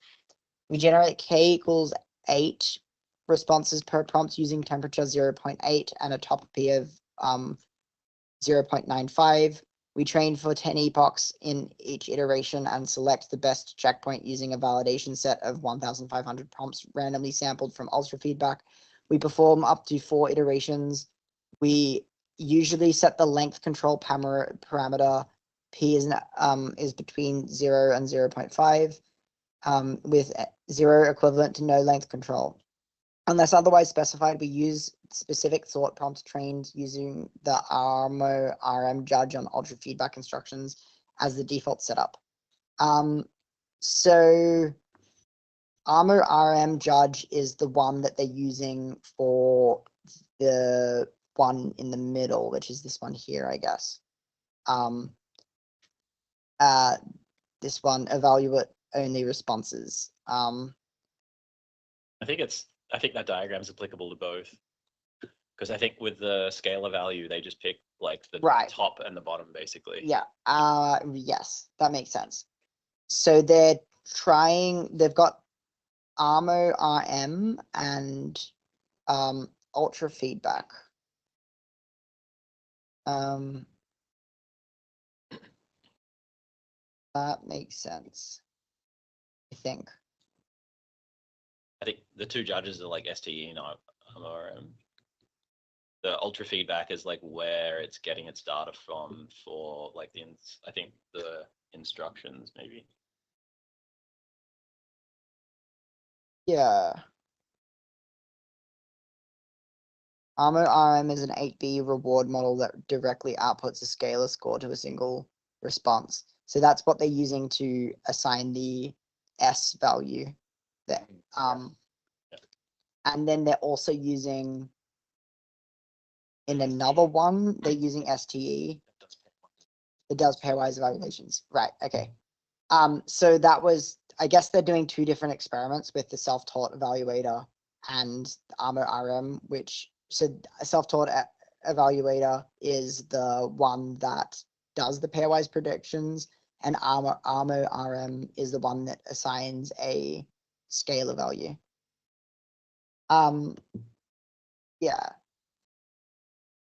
We generate K equals 8 responses per prompt using temperature 0.8 and a top P of 0.95. We train for 10 epochs in each iteration and select the best checkpoint using a validation set of 1,500 prompts randomly sampled from ultra feedback. We perform up to 4 iterations. We usually set the length control parameter. P is between 0 and 0.5, with 0 equivalent to no length control. Unless otherwise specified, we use specific thought prompts trained using the RM judge on ultra feedback instructions as the default setup. So RM judge is the one that they're using for the one in the middle, which is this one here, I guess. This one, evaluate only responses. I think that diagram is applicable to both, because I think with the scalar value, they just pick like the top and the bottom, basically. Yeah. Yes, that makes sense. So they've got RM and ultra feedback. That makes sense, I think. I think the two judges are like STE and RM. The ultra feedback is like where it's getting its data from for like I think the instructions maybe. Yeah. RM is an 8B reward model that directly outputs a scalar score to a single response. So that's what they're using to assign the S value there. And then they're also using, in another one, they're using STE. It does pairwise evaluations. Right, okay. So that was, I guess they're doing two different experiments with the self-taught evaluator and the RM, which, so self-taught evaluator is the one that does the pairwise predictions, and RM is the one that assigns a scalar value. Yeah.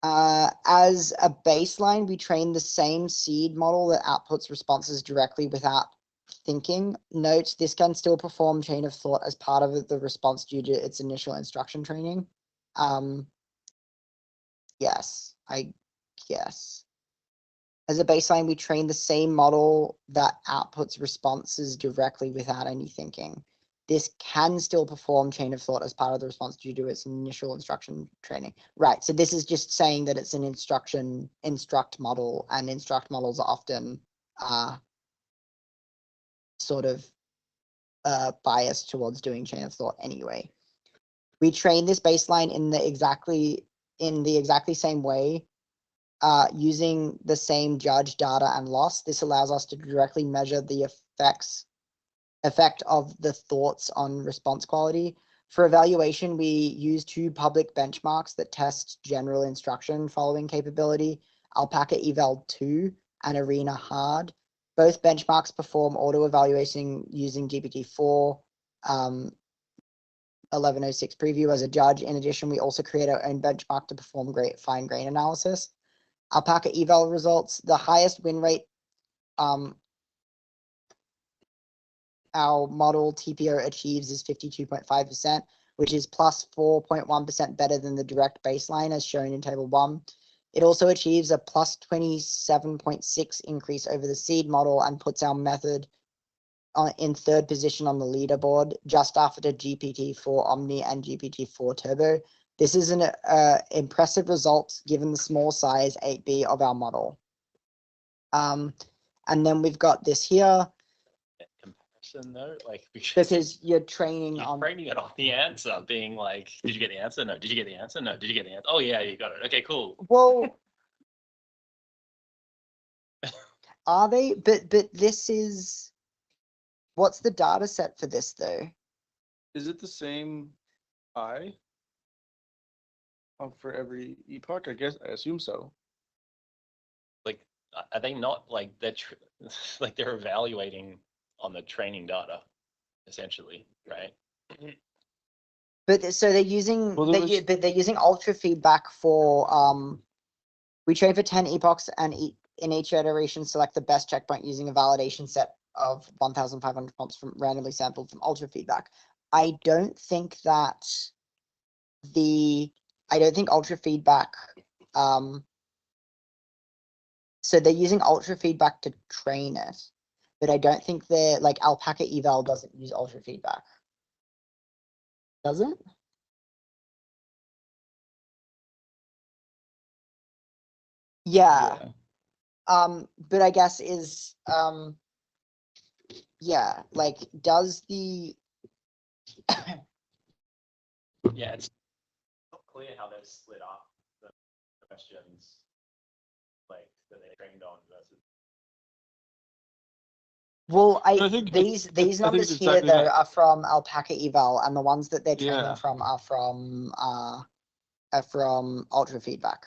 As a baseline, we train the same seed model that outputs responses directly without thinking. Note, this can still perform chain of thought as part of the response due to its initial instruction training. Yes, I guess. As a baseline, we train the same model that outputs responses directly without any thinking. This can still perform chain of thought as part of the response due to its initial instruction training. Right, so this is just saying that it's an instruct model, and instruct models are often sort of biased towards doing chain of thought anyway. We train this baseline in the exactly same way, using the same judge, data, and loss. This allows us to directly measure the effect of the thoughts on response quality. For evaluation, we use two public benchmarks that test general instruction following capability, AlpacaEval 2 and Arena-Hard. Both benchmarks perform auto-evaluation using GPT-4, 1106 preview as a judge. In addition, we also create our own benchmark to perform fine grain analysis. AlpacaEval results, the highest win rate, our model TPO achieves is 52.5%, which is plus 4.1% better than the direct baseline as shown in table 1. It also achieves a plus 27.6 increase over the seed model and puts our method in third position on the leaderboard, just after GPT-4 Omni and GPT-4 Turbo. This is an impressive result given the small size 8B of our model. And then we've got this here. Comparison though, like because you're training you're on training it on the answer, being like, did you get the answer? No. Did you get the answer? No. Did you get the answer? Oh yeah, you got it. Okay, cool. Well, are they? But this is. What's the data set for this though? Is it the same I? For every epoch, I guess. I assume so. Like, are they not like they're like they're evaluating on the training data, essentially, right? But so they're using Well, but they're using ultra feedback for we train for 10 epochs and in each iteration select the best checkpoint using a validation set of 1,500 prompts from randomly sampled from ultra feedback. I don't think ultra feedback so they're using ultra feedback to train it, but I don't think they're like AlpacaEval doesn't use ultra feedback. Does it? Yeah. But I guess is yeah, like does the Yeah, it's not clear how they've split up the questions like that they trained on versus. well, I think these numbers it's here exactly though that. are from AlpacaEval, and the ones that they're training Yeah. from are from ultra feedback,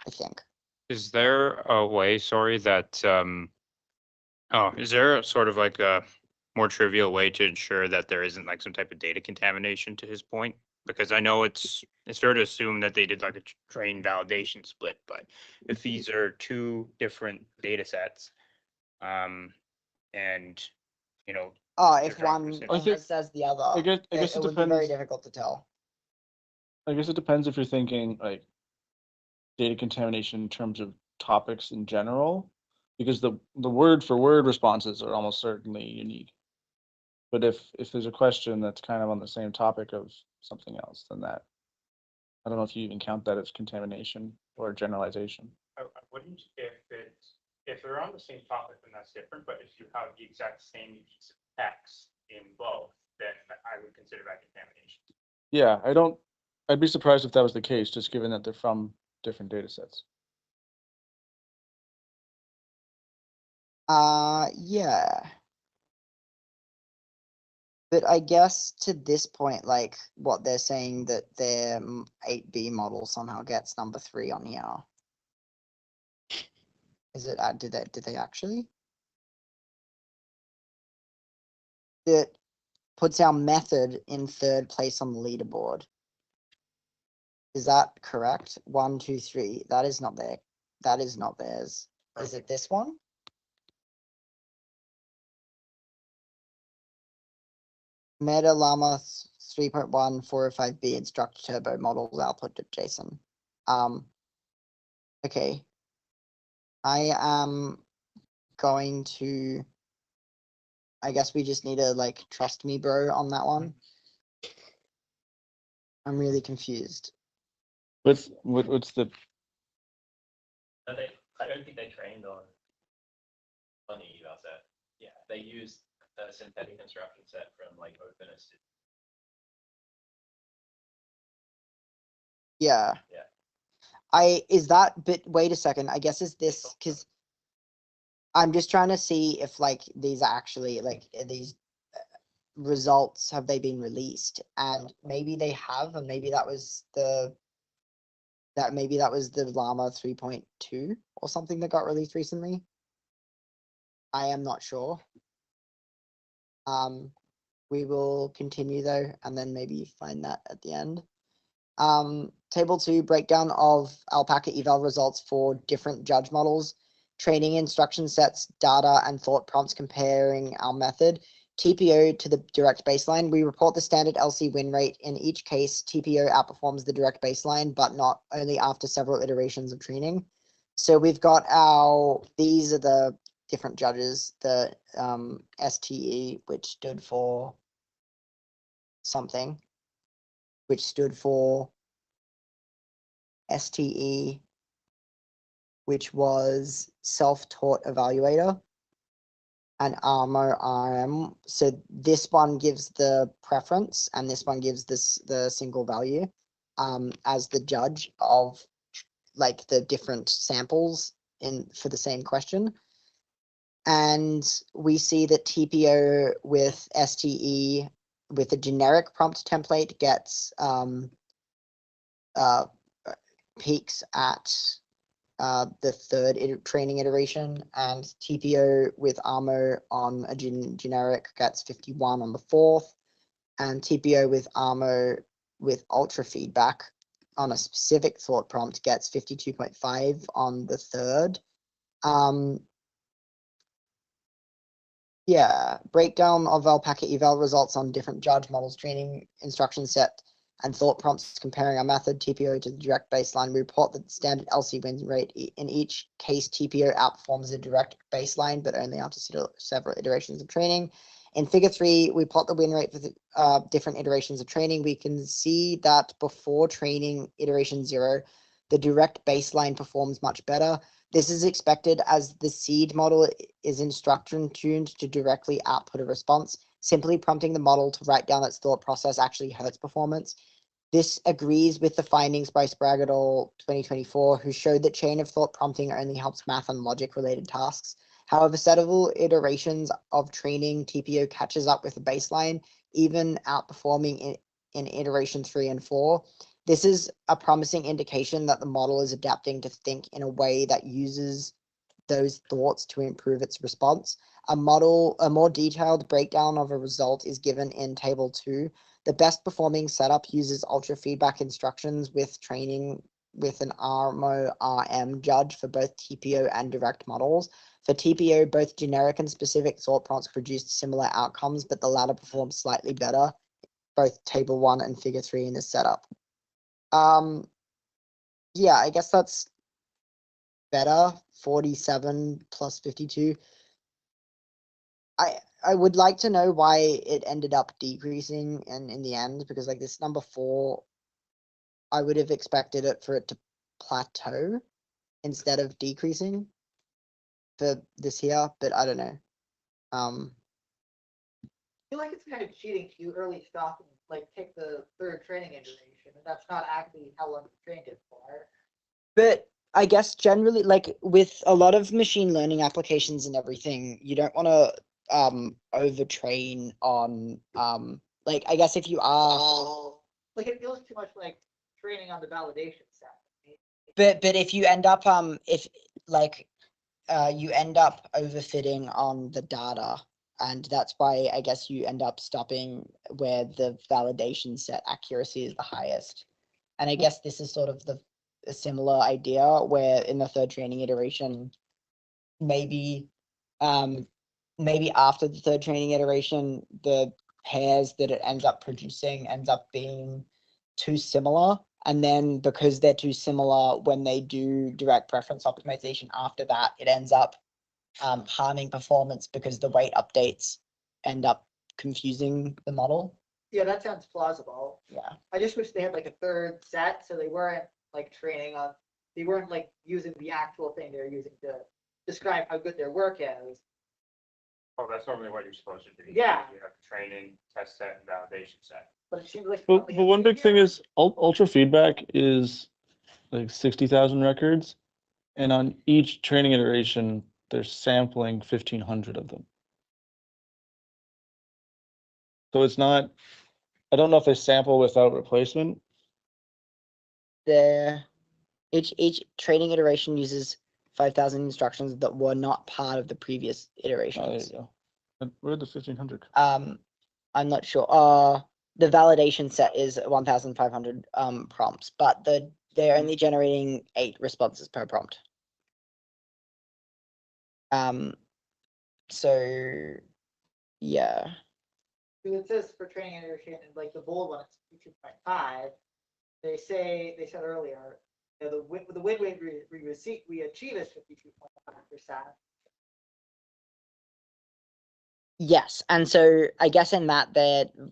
I think. Is there a way, sorry, that is there sort of like a more trivial way to ensure that there isn't like some type of data contamination to his point? Because I know it's fair to assume that they did like a train validation split, but if these are two different data sets, and you know, Oh, they're if trying one to present- says the other, I guess it it would be very depends. difficult to tell. I guess it depends if you're thinking like data contamination in terms of topics in general, because the word for word responses are almost certainly unique. But if there's a question that's kind of on the same topic of something else, then that I don't know if you even count that as contamination or generalization. I wouldn't if they're on the same topic, then that's different. But if you have the exact same piece of text in both, then I would consider that contamination. Yeah, I'd be surprised if that was the case, just given that they're from different data sets. Yeah. But I guess to this point, like what they're saying that their 8B model somehow gets number 3 on here. Is it? Did they actually? It puts our method in third place on the leaderboard. Is that correct? 1, 2, 3. That is not there. That is not theirs. Is it this one? Meta Llama 3.1 405B instructor turbo models output to JSON. Okay. I am going to. I guess we just need to like trust me, bro, on that one. I'm really confused. What's the? I don't think they trained on the eval set. Yeah, they used a synthetic instruction set from like openness. Yeah. Yeah. Is that, but wait a second. I guess is this because I'm just trying to see if like these are actually like these results have they been released, and maybe they have, and maybe that was the Llama 3.2 or something that got released recently. I am not sure. We will continue though, and then maybe find that at the end. Table 2, breakdown of AlpacaEval results for different judge models, training instruction sets, data, and thought prompts comparing our method. TPO to the direct baseline. We report the standard LC win rate. In each case, TPO outperforms the direct baseline, but not only after several iterations of training. So we've got these are the different judges, the STE, which stood for something, which stood for STE, which was self-taught evaluator, and RM. So this one gives the preference, and this one gives the single value as the judge of like the different samples for the same question. And we see that TPO with STE with a generic prompt template gets peaks at the third training iteration, and TPO with ARMO on a generic gets 51 on the fourth, and TPO with ARMO with ultra feedback on a specific thought prompt gets 52.5 on the third. Yeah, breakdown of AlpacaEval results on different judge models, training instruction set, and thought prompts comparing our method, TPO to the direct baseline. We report that the standard LC win rate. In each case, TPO outperforms the direct baseline, but only after several iterations of training. In figure 3, we plot the win rate for the different iterations of training. We can see that before training iteration 0, the direct baseline performs much better. This is expected as the seed model is instruction tuned to directly output a response. Simply prompting the model to write down its thought process actually hurts performance. This agrees with the findings by Sprague et al. 2024, who showed that chain of thought prompting only helps math and logic related tasks. However, several iterations of training, TPO catches up with the baseline, even outperforming in iteration 3 and 4. This is a promising indication that the model is adapting to think in a way that uses those thoughts to improve its response. A more detailed breakdown of a result is given in table 2. The best performing setup uses ultra feedback instructions with training with an ARMO RM judge for both TPO and direct models. For TPO, both generic and specific thought prompts produced similar outcomes, but the latter performed slightly better, both table 1 and figure 3 in this setup. Yeah, I guess that's better. 47 plus 52. I would like to know why it ended up decreasing in the end, because like this number 4, I would have expected it for it to plateau instead of decreasing for this here, but I don't know. I feel like it's kind of cheating to early stop and like take the third training iteration, and that's not actually how long you trained it for. But I guess generally, like with a lot of machine learning applications and everything, you don't want to overtrain on like I guess if you are like it feels too much like training on the validation set. But if you end up if like you end up overfitting on the data, and that's why I guess you end up stopping where the validation set accuracy is the highest. And I guess this is sort of a similar idea where in the third training iteration, maybe after the third training iteration, the pairs that it ends up producing ends up being too similar. And then because they're too similar, when they do direct preference optimization after that, it ends up harming performance because the weight updates end up confusing the model. Yeah, that sounds plausible. Yeah. I just wish they had like a third set so they weren't like training on, they weren't like using the actual thing they're using to describe how good their work is. Oh, that's normally what you're supposed to do. Yeah. You have training, test set, and validation set. But it seems like. But one big thing is ultra feedback is like 60,000 records, and on each training iteration, they're sampling 1,500 of them. So it's not, I don't know if they sample without replacement. Each training iteration uses 5,000 instructions that were not part of the previous iterations. Oh, there you go. Where are the 1,500? I'm not sure. the validation set is 1,500 prompts, but they're only generating 8 responses per prompt. So yeah. It says for training and iteration, and like the bold one, it's 2.5. They said earlier, you know, the win rate we achieve is 52.5%. Yes, and so I guess in that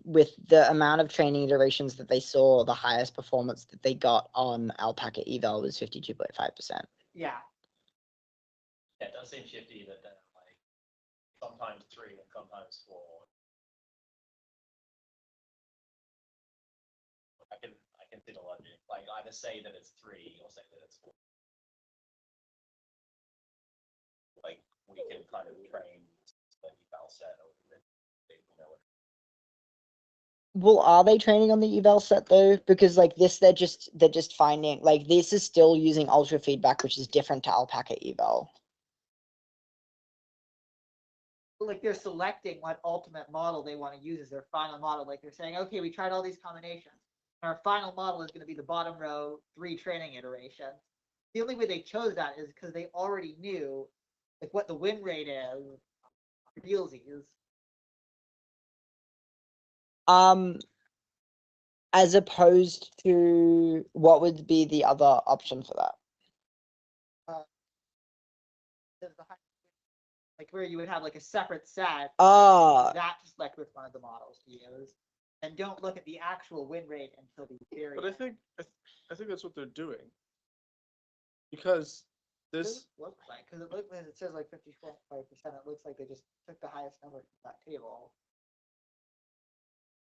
with the amount of training iterations that they saw, the highest performance that they got on AlpacaEval was 52.5%. Yeah. Yeah, it does seem shifty that like sometimes 3 and sometimes 4. I can see the logic. Like either say that it's 3 or say that it's 4. Like we can kind of train the eval set over the, you know. Well, are they training on the eval set though? Because like this, they're just finding like this is still using ultra feedback, which is different to AlpacaEval. Like they're selecting what ultimate model they want to use as their final model. Like they're saying, okay, we tried all these combinations. Our final model is going to be the bottom row 3 training iterations. The only way they chose that is because they already knew like what the win rate is for realsies. As opposed to what would be the other option for that? Like where you would have like a separate set. Ah. That to select which one of the models to use. And don't look at the actual win rate until the very But I think that's what they're doing. Because this looks like, because it says like 54.5%, it looks like they just took the highest number from that table.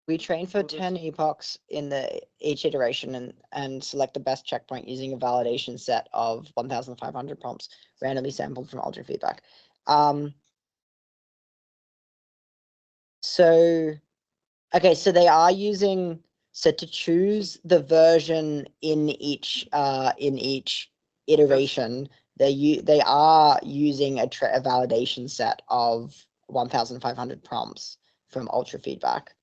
We train for 10 epochs in each iteration and select the best checkpoint using a validation set of 1,500 prompts randomly sampled from ultra feedback. So they are using, so to choose the version in each iteration, they are using a validation set of 1,500 prompts from ultra feedback.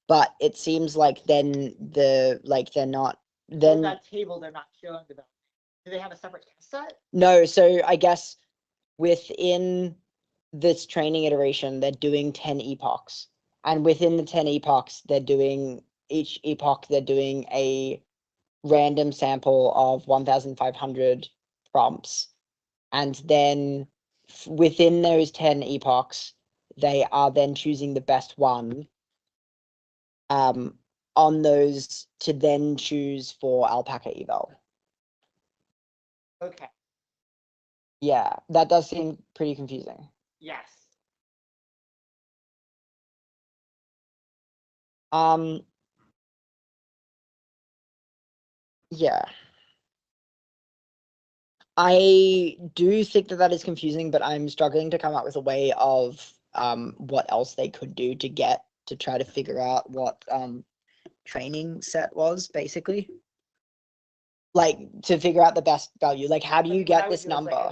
But it seems like then they're not that table they're not showing the validation. Do they have a separate test set? No, so I guess within this training iteration, they're doing 10 epochs. And within the 10 epochs, each epoch, they're doing a random sample of 1,500 prompts. And then within those 10 epochs, they are then choosing the best one on those to then choose for AlpacaEval. Okay. Yeah, that does seem pretty confusing. Yes. Yeah. I do think that is confusing, but I'm struggling to come up with a way of what else they could do to try to figure out what training set was, basically. Like to figure out the best value. Like how do you get this number?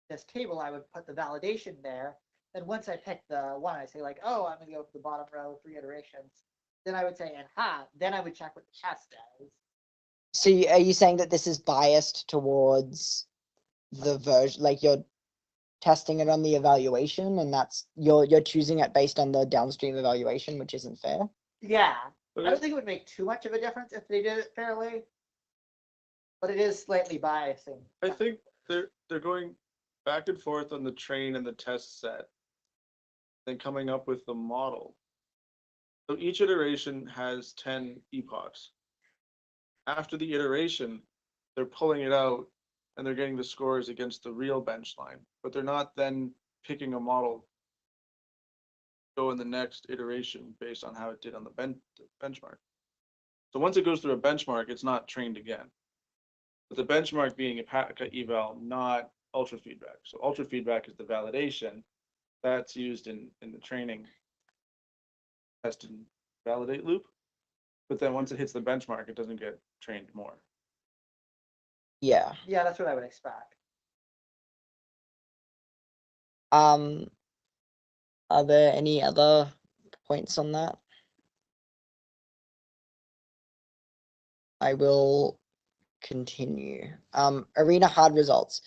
This table, I would put the validation there. Then once I pick the one, I say like, oh, I'm gonna go for the bottom row 3 iterations. Then I would say then I would check what the test does. So are you saying that this is biased towards the version, like you're testing it on the evaluation and that's you're choosing it based on the downstream evaluation, which isn't fair? Yeah. I don't think it would make too much of a difference if they did it fairly. But it is slightly biasing. I think they're going back and forth on the train and the test set, then coming up with the model. So each iteration has 10 epochs. After the iteration, they're pulling it out and they're getting the scores against the real bench line, but they're not then picking a model to go in the next iteration based on how it did on the benchmark. So once it goes through a benchmark, it's not trained again. But the benchmark being AlpacaEval, not ultra feedback. So ultra feedback is the validation that's used in the training test and validate loop. But then once it hits the benchmark, it doesn't get trained more. Yeah. Yeah, that's what I would expect. Are there any other points on that? I will continue. Arena-Hard results.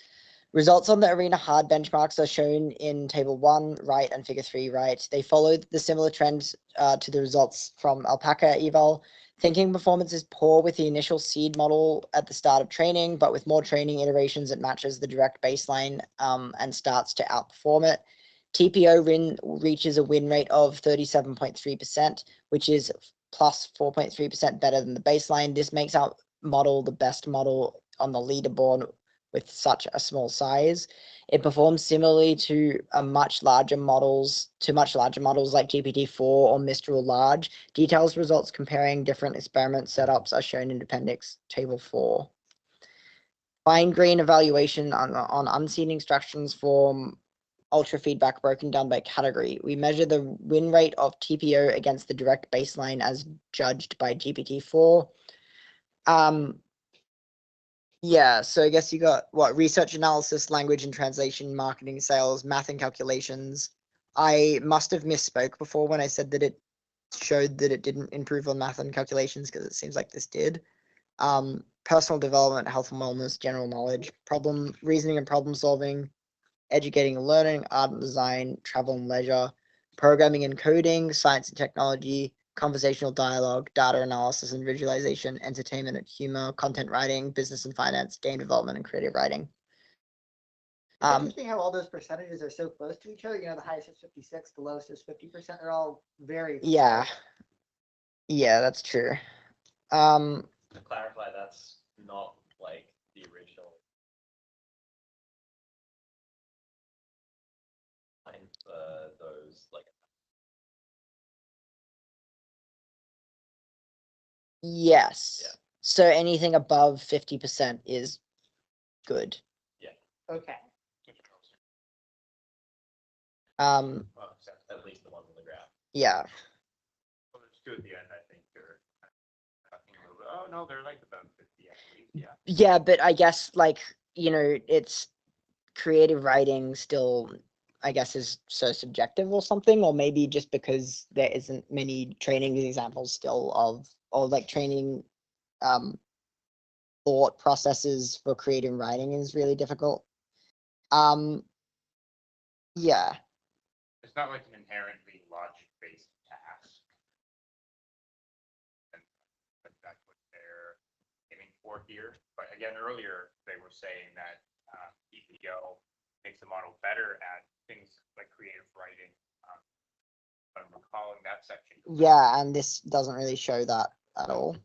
Results on the Arena-Hard benchmarks are shown in Table 1, right, and Figure 3, right. They follow the similar trends to the results from AlpacaEval. Thinking performance is poor with the initial seed model at the start of training, but with more training iterations, it matches the direct baseline and starts to outperform it. TPO reaches a win rate of 37.3%, which is plus 4.3% better than the baseline. This makes our model the best model on the leaderboard with such a small size. It performs similarly to much larger models like GPT-4 or Mistral Large. Details results comparing different experiment setups are shown in Appendix Table 4. Fine-grained evaluation on unseen instructions form ultra feedback broken down by category. We measure the win rate of TPO against the direct baseline as judged by GPT-4. Yeah, so I guess you got what? Research analysis, language and translation, marketing, sales, math and calculations. I must have misspoke before when I said that it showed that it didn't improve on math and calculations, because it seems like this did. Personal development, health and wellness, general knowledge, problem reasoning and problem solving, educating and learning, art and design, travel and leisure, programming and coding, science and technology, conversational dialogue, data analysis and visualization, entertainment and humor, content writing, business and finance, game development and creative writing. It's interesting how all those percentages are so close to each other. You know, the highest is 56, the lowest is 50%. They're all very yeah. Yeah, that's true. To clarify, that's not like the original. Those like. Yes. Yeah. So anything above 50% is good. Yeah. Okay. Well, at least the ones on the graph. Yeah. Well, it's good at the end, I think they're talking a little bit, oh no, they're like about 50 actually. Yeah. Yeah, but I guess like, you know, it's creative writing still, I guess, is so subjective or something, or maybe just because there isn't many training examples still of, or like training thought processes for creative writing is really difficult. Yeah. It's not like an inherently logic-based task. And that's what they're aiming for here. But again, earlier they were saying that EPO makes the model better at things like creative writing. I'm recalling that section. Yeah, and this doesn't really show that at all.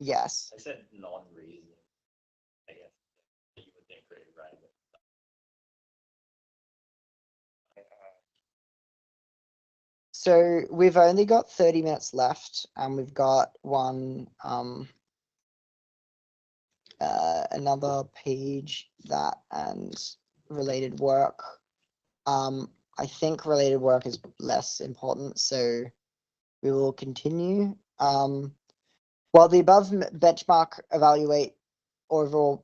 Yes. I said non-reasoning. I guess you would think creative writing. So we've only got 30 minutes left, and we've got another page that and related work. I think related work is less important, so we will continue. While the above benchmarks evaluate overall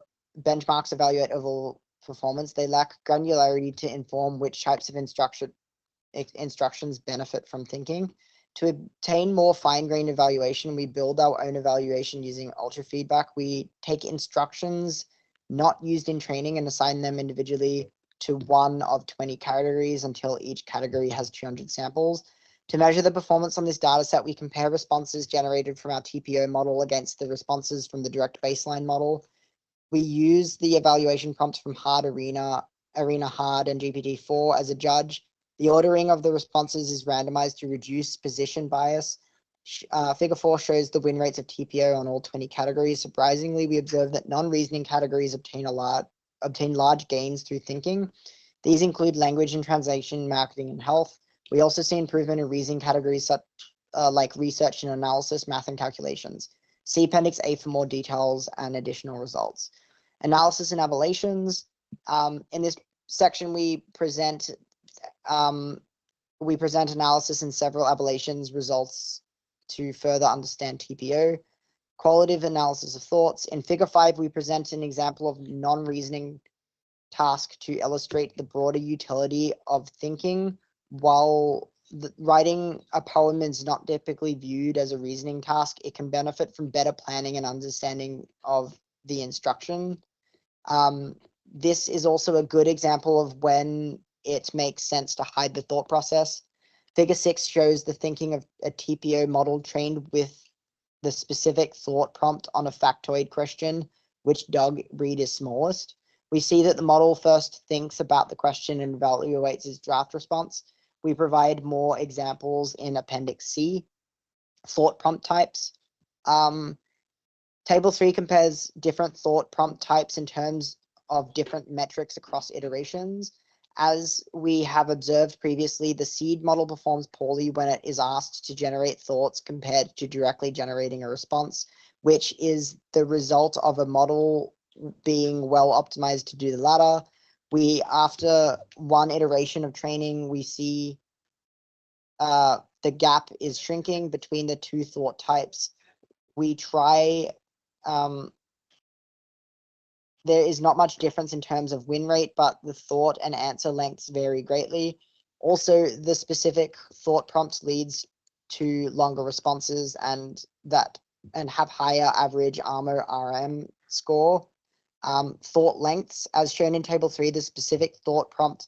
performance, they lack granularity to inform which types of instructions benefit from thinking. To obtain more fine-grained evaluation, we build our own evaluation using ultra feedback. We take instructions not used in training and assign them individually to one of 20 categories until each category has 200 samples. To measure the performance on this data set, we compare responses generated from our TPO model against the responses from the direct baseline model. We use the evaluation prompts from Hard Arena-Hard, and GPT-4 as a judge. The ordering of the responses is randomized to reduce position bias. Figure 4 shows the win rates of TPO on all 20 categories. Surprisingly, we observe that non-reasoning categories obtain large gains through thinking. These include language and translation, marketing, and health. We also see improvement in reasoning categories such like research and analysis, math, and calculations. See Appendix A for more details and additional results. Analysis and evaluations. In this section, we present analysis and several evaluations results to further understand TPO. Qualitative analysis of thoughts. In Figure 5, we present an example of non-reasoning task to illustrate the broader utility of thinking. While writing a poem is not typically viewed as a reasoning task, it can benefit from better planning and understanding of the instruction. This is also a good example of when it makes sense to hide the thought process. Figure 6 shows the thinking of a TPO model trained with the specific thought prompt on a factoid question, which dog breed is smallest. We see that the model first thinks about the question and evaluates its draft response. We provide more examples in Appendix C. Thought prompt types. Table 3 compares different thought prompt types in terms of different metrics across iterations. As we have observed previously, the seed model performs poorly when it is asked to generate thoughts compared to directly generating a response, which is the result of a model being well optimized to do the latter. After one iteration of training, we see the gap is shrinking between the two thought types. We try, there is not much difference in terms of win rate, but the thought and answer lengths vary greatly. Also, the specific thought prompts leads to longer responses and have higher average ARMA RM score. Thought lengths, as shown in table 3, the specific thought prompt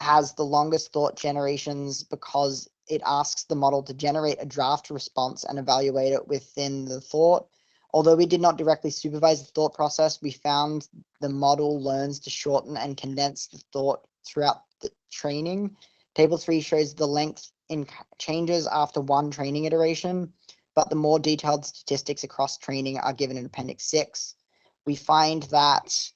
has the longest thought generations because it asks the model to generate a draft response and evaluate it within the thought. Although we did not directly supervise the thought process, we found the model learns to shorten and condense the thought throughout the training. Table 3 shows the length in changes after one training iteration, but the more detailed statistics across training are given in Appendix 6. We find that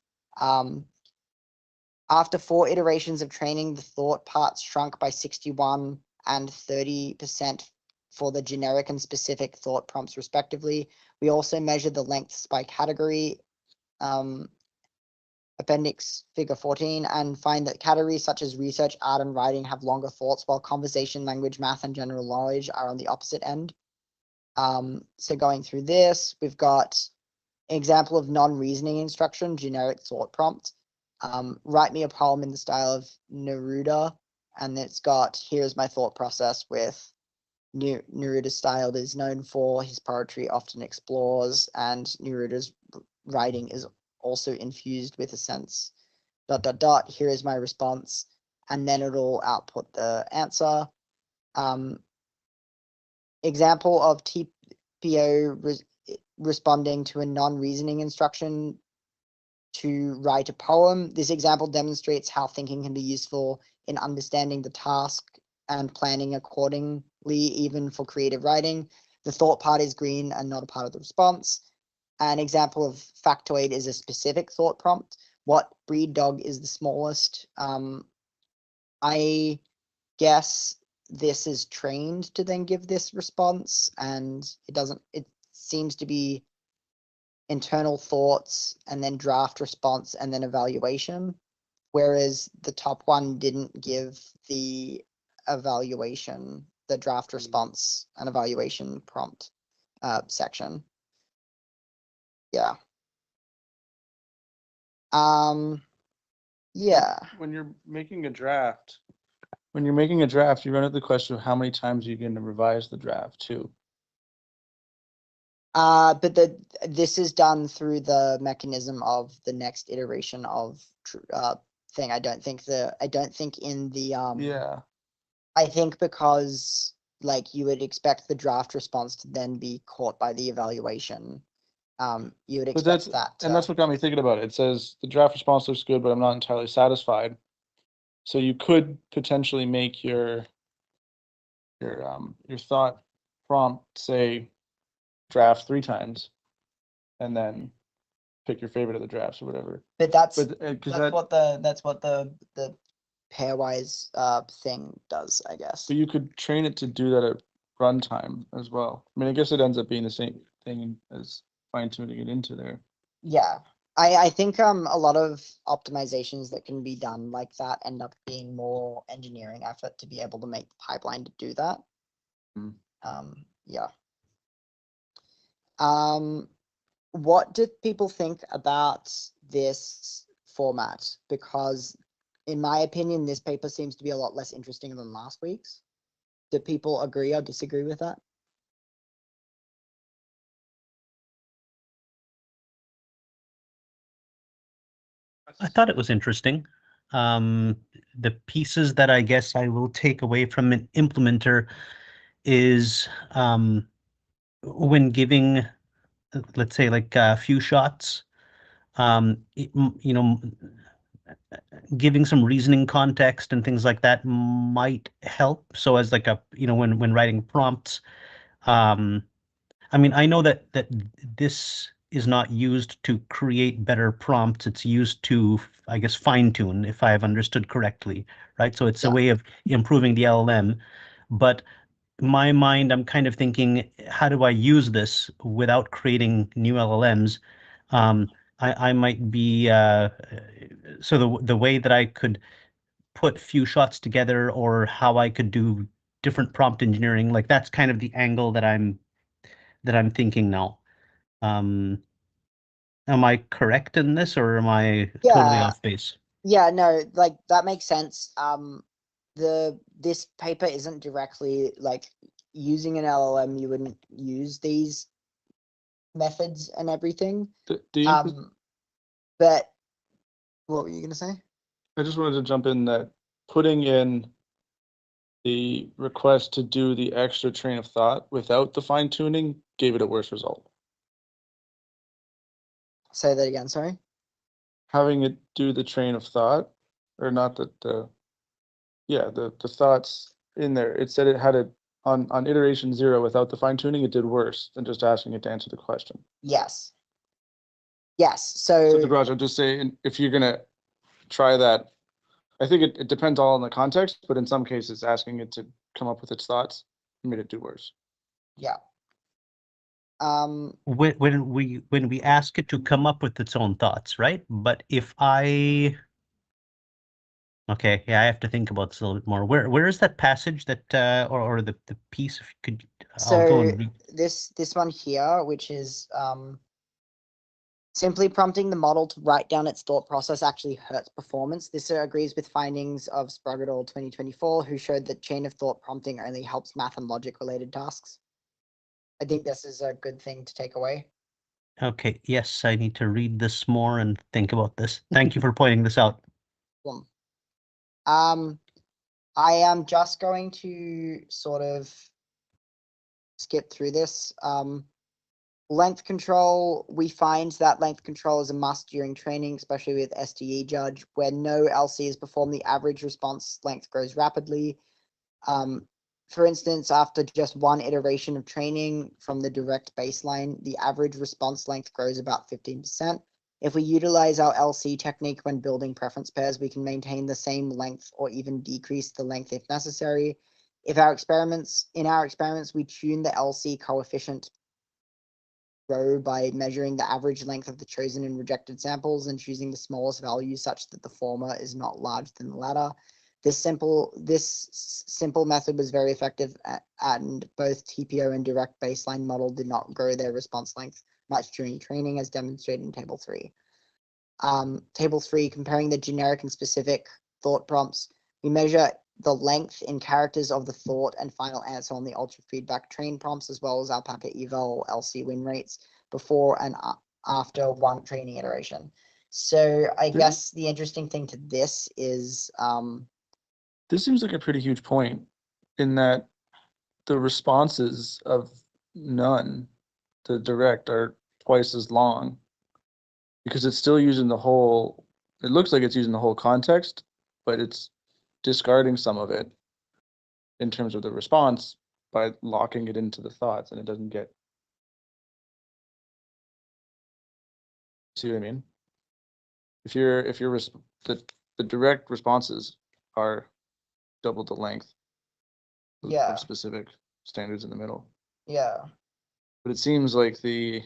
after 4 iterations of training, the thought parts shrunk by 61 and 30% for the generic and specific thought prompts respectively. We also measured the lengths by category, Appendix Figure 14, and find that categories such as research, art, and writing have longer thoughts, while conversation, language, math, and general knowledge are on the opposite end. So going through this, we've got an example of non-reasoning instruction, generic thought prompt. Write me a poem in the style of Neruda, and it's got, here's my thought process with Neruda's style is known for his poetry often explores, and Neruda's writing is also infused with a sense, ... Here is my response, and then it'll output the answer. Example of TPO responding to a non-reasoning instruction to write a poem. This example demonstrates how thinking can be useful in understanding the task and planning accordingly, even for creative writing. The thought part is green and not a part of the response. An example of factoid is a specific thought prompt. What breed dog is the smallest? I guess this is trained to then give this response, and it seems to be internal thoughts and then draft response and then evaluation, whereas the top one didn't give the evaluation, the draft response and evaluation prompt section. Yeah. Yeah. When you're making a draft, you run into the question of how many times you're going to revise the draft too. But this is done through the mechanism of the next iteration of thing. I don't think in the yeah. I think because like you would expect the draft response to then be caught by the evaluation. You would expect that. And that's what got me thinking about it. It says the draft response looks good, but I'm not entirely satisfied. So you could potentially make your thought prompt say draft 3 times, and then pick your favorite of the drafts or whatever. But that's what the pairwise thing does, I guess. But you could train it to do that at runtime as well. I mean, I guess it ends up being the same thing as fine-tuning it into there. Yeah. I think a lot of optimizations that can be done like that end up being more engineering effort to be able to make the pipeline to do that. Yeah. What did people think about this format because, in my opinion, this paper seems to be a lot less interesting than last week's. Do people agree or disagree with that? I thought it was interesting. The pieces that I guess I will take away from an implementer is when giving, let's say, like a few shots, giving some reasoning context and things like that might help. So as like a, when writing prompts, I mean, I know that this is not used to create better prompts. It's used to, I guess, fine tune, if I have understood correctly, right? So it's a way of improving the LLM. But in my mind, I'm kind of thinking, how do I use this without creating new LLMs? I might be, so the way that I could put few shots together, or how I could do different prompt engineering, like that's kind of the angle that I'm thinking now. Am I correct in this, or am I totally off base? Yeah, no, like that makes sense. This paper isn't directly like using an LLM. You wouldn't use these methods and everything. But what were you gonna say? I just wanted to jump in that putting in the request to do the extra train of thought without the fine tuning gave it a worse result. Say that again, sorry. Having it do the train of thought, or not that the thoughts in there, it said it had it on iteration 0 without the fine tuning, it did worse than just asking it to answer the question. Yes. So the garage, I'm just saying, if you're gonna try that, I think it depends all on the context, but in some cases, asking it to come up with its thoughts made it do worse. Yeah. When we ask it to come up with its own thoughts, right? But if okay, yeah, I have to think about this a little bit more. Where is that passage that or the piece? If you could, I'll go and read. This one here, which is simply prompting the model to write down its thought process actually hurts performance. This agrees with findings of Spragadol 2024, who showed that chain of thought prompting only helps math and logic related tasks. I think this is a good thing to take away. Okay, yes, I need to read this more and think about this. Thank you for pointing this out. I am just going to sort of skip through this. Length control, we find that length control is a must during training, especially with SDE judge, where no LC is performed, the average response length grows rapidly. For instance, after just one iteration of training from the direct baseline, the average response length grows about 15%. If we utilize our LC technique when building preference pairs, we can maintain the same length or even decrease the length if necessary. In our experiments, we tune the LC coefficient row by measuring the average length of the chosen and rejected samples and choosing the smallest value such that the former is not larger than the latter. This simple method was very effective, and both TPO and direct baseline model did not grow their response length much during training, as demonstrated in Table 3. Table 3, comparing the generic and specific thought prompts. We measure the length in characters of the thought and final answer on the ultra feedback train prompts, as well as AlpacaEval LC win rates before and after one training iteration. So I guess the interesting thing to this is this seems like a pretty huge point in that the responses of none to direct are twice as long because it's still using the whole, it looks like it's using the whole context, but it's discarding some of it in terms of the response by locking it into the thoughts, and it doesn't get. See what I mean? If you're the direct responses are double the length of specific standards in the middle. Yeah. But it seems like the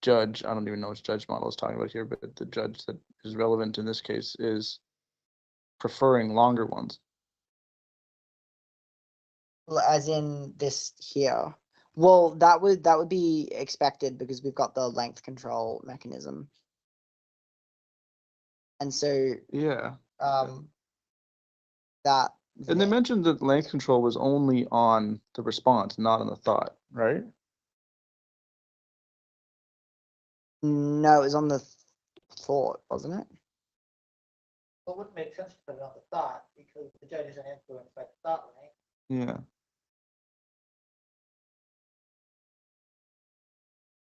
judge, I don't even know which judge model is talking about here, but the judge that is relevant in this case is preferring longer ones. As in this here. Well, that would be expected because we've got the length control mechanism. And so Yeah. that. And they mentioned that length control was only on the response, not on the thought, right? No, it was on the thought, wasn't it? Well, it wouldn't make sense to put it on the thought because the judge isn't influenced by the thought, right? Yeah.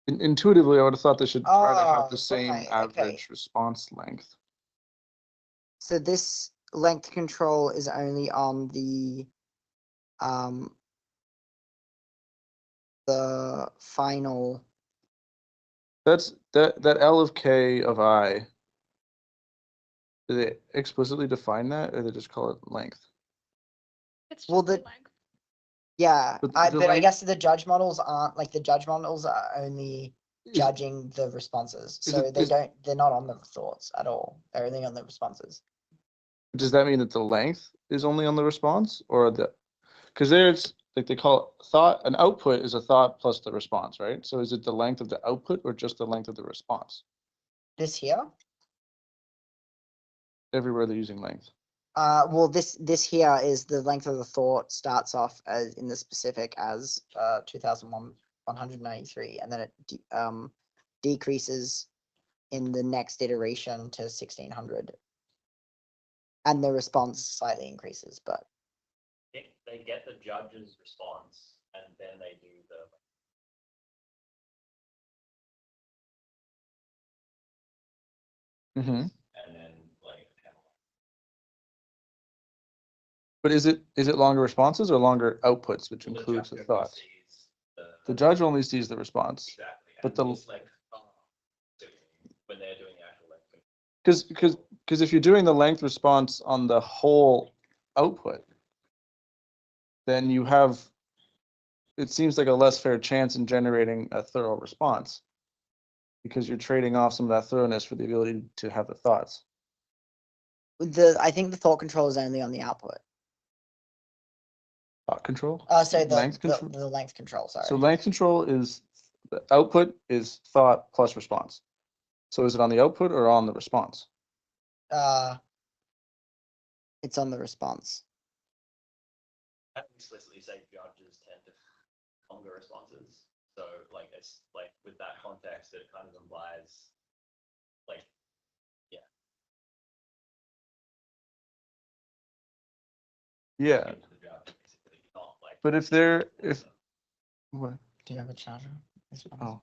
Intuitively, I would have thought they should try to have the same right, average response length. So this length control is only on the final. That's that L of K of I. Do they explicitly define that, or they just call it length? It's just Well, the the length. yeah, But but I length- guess the judge models aren't like the judge models are only Is- judging the responses, is so it- they is- don't. They're not on the thoughts at all. They're only on the responses. Does that mean that the length is only on the response, or the? Because there's like they call it thought. An output is a thought plus the response, right? So is it the length of the output or just the length of the response? This here. Everywhere they're using length. Well, this here is the length of the thought starts off as in the specific as 2193, and then it decreases in the next iteration to 1600, and the response slightly increases. But They get the judge's response and then they do the Mm-hmm. and then like. But is it longer responses or longer outputs, which includes the thought? The judge only sees the response. Exactly. But the like when they're doing the actual length. Because if you're doing the length response on the whole output, then you have, it seems like a less fair chance in generating a thorough response because you're trading off some of that thoroughness for the ability to have the thoughts. I think the thought control is only on the output. Thought control? So the length control. The length control. Sorry. So length control is the output is thought plus response. So is it on the output or on the response? It's on the response. I explicitly say judges tend to longer responses. So like it's like with that context, it kind of implies like Yeah. But if what? Do you have a charger? Oh.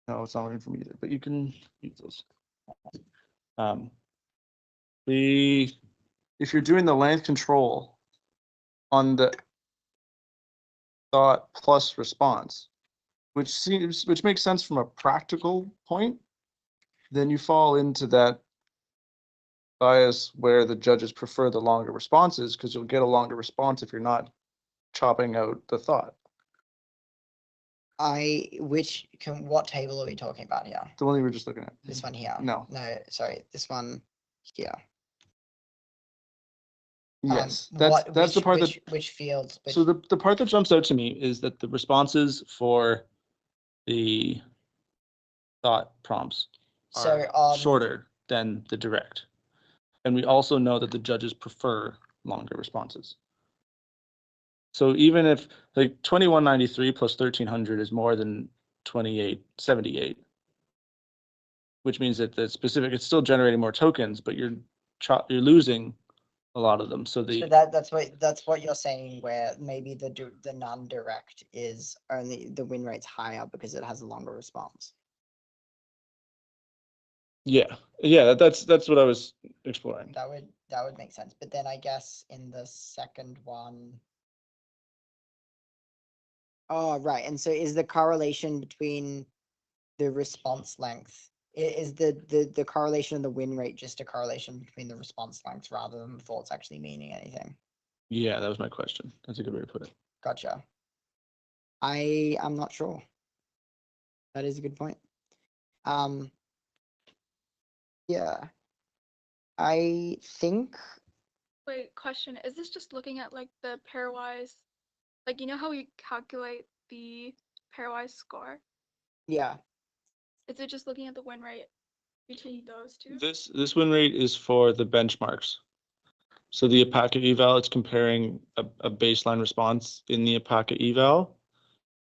No, it's not working for me either, but you can use those. If you're doing the length control on the thought plus response, which makes sense from a practical point, then you fall into that bias where the judges prefer the longer responses because you'll get a longer response if you're not chopping out the thought. What table are we talking about here? The one we were just looking at. This one here? No. No, sorry, this one here. Yes, that's the part which fields? So the part that jumps out to me is that the responses for the thought prompts are shorter than the direct. And we also know that the judges prefer longer responses. So even if like 2193 plus 1300 is more than 2878, which means that the specific, it's still generating more tokens, but you're losing a lot of them. So that's what you're saying, where maybe the non-direct is only the win rate's higher because it has a longer response. Yeah, that's what I was exploring. That would make sense. But then I guess in the second one. Oh, right. And so is the correlation between the response length, is the correlation of the win rate just a correlation between the response lengths rather than the thoughts actually meaning anything? Yeah, that was my question. That's a good way to put it. Gotcha. I'm not sure. That is a good point. Yeah. I think. Wait, question. Is this just looking at like the pairwise, like you know how we calculate the pairwise score? Yeah. Is it just looking at the win rate between those two? This win rate is for the benchmarks. So the AlpacaEval, it's comparing a baseline response in the AlpacaEval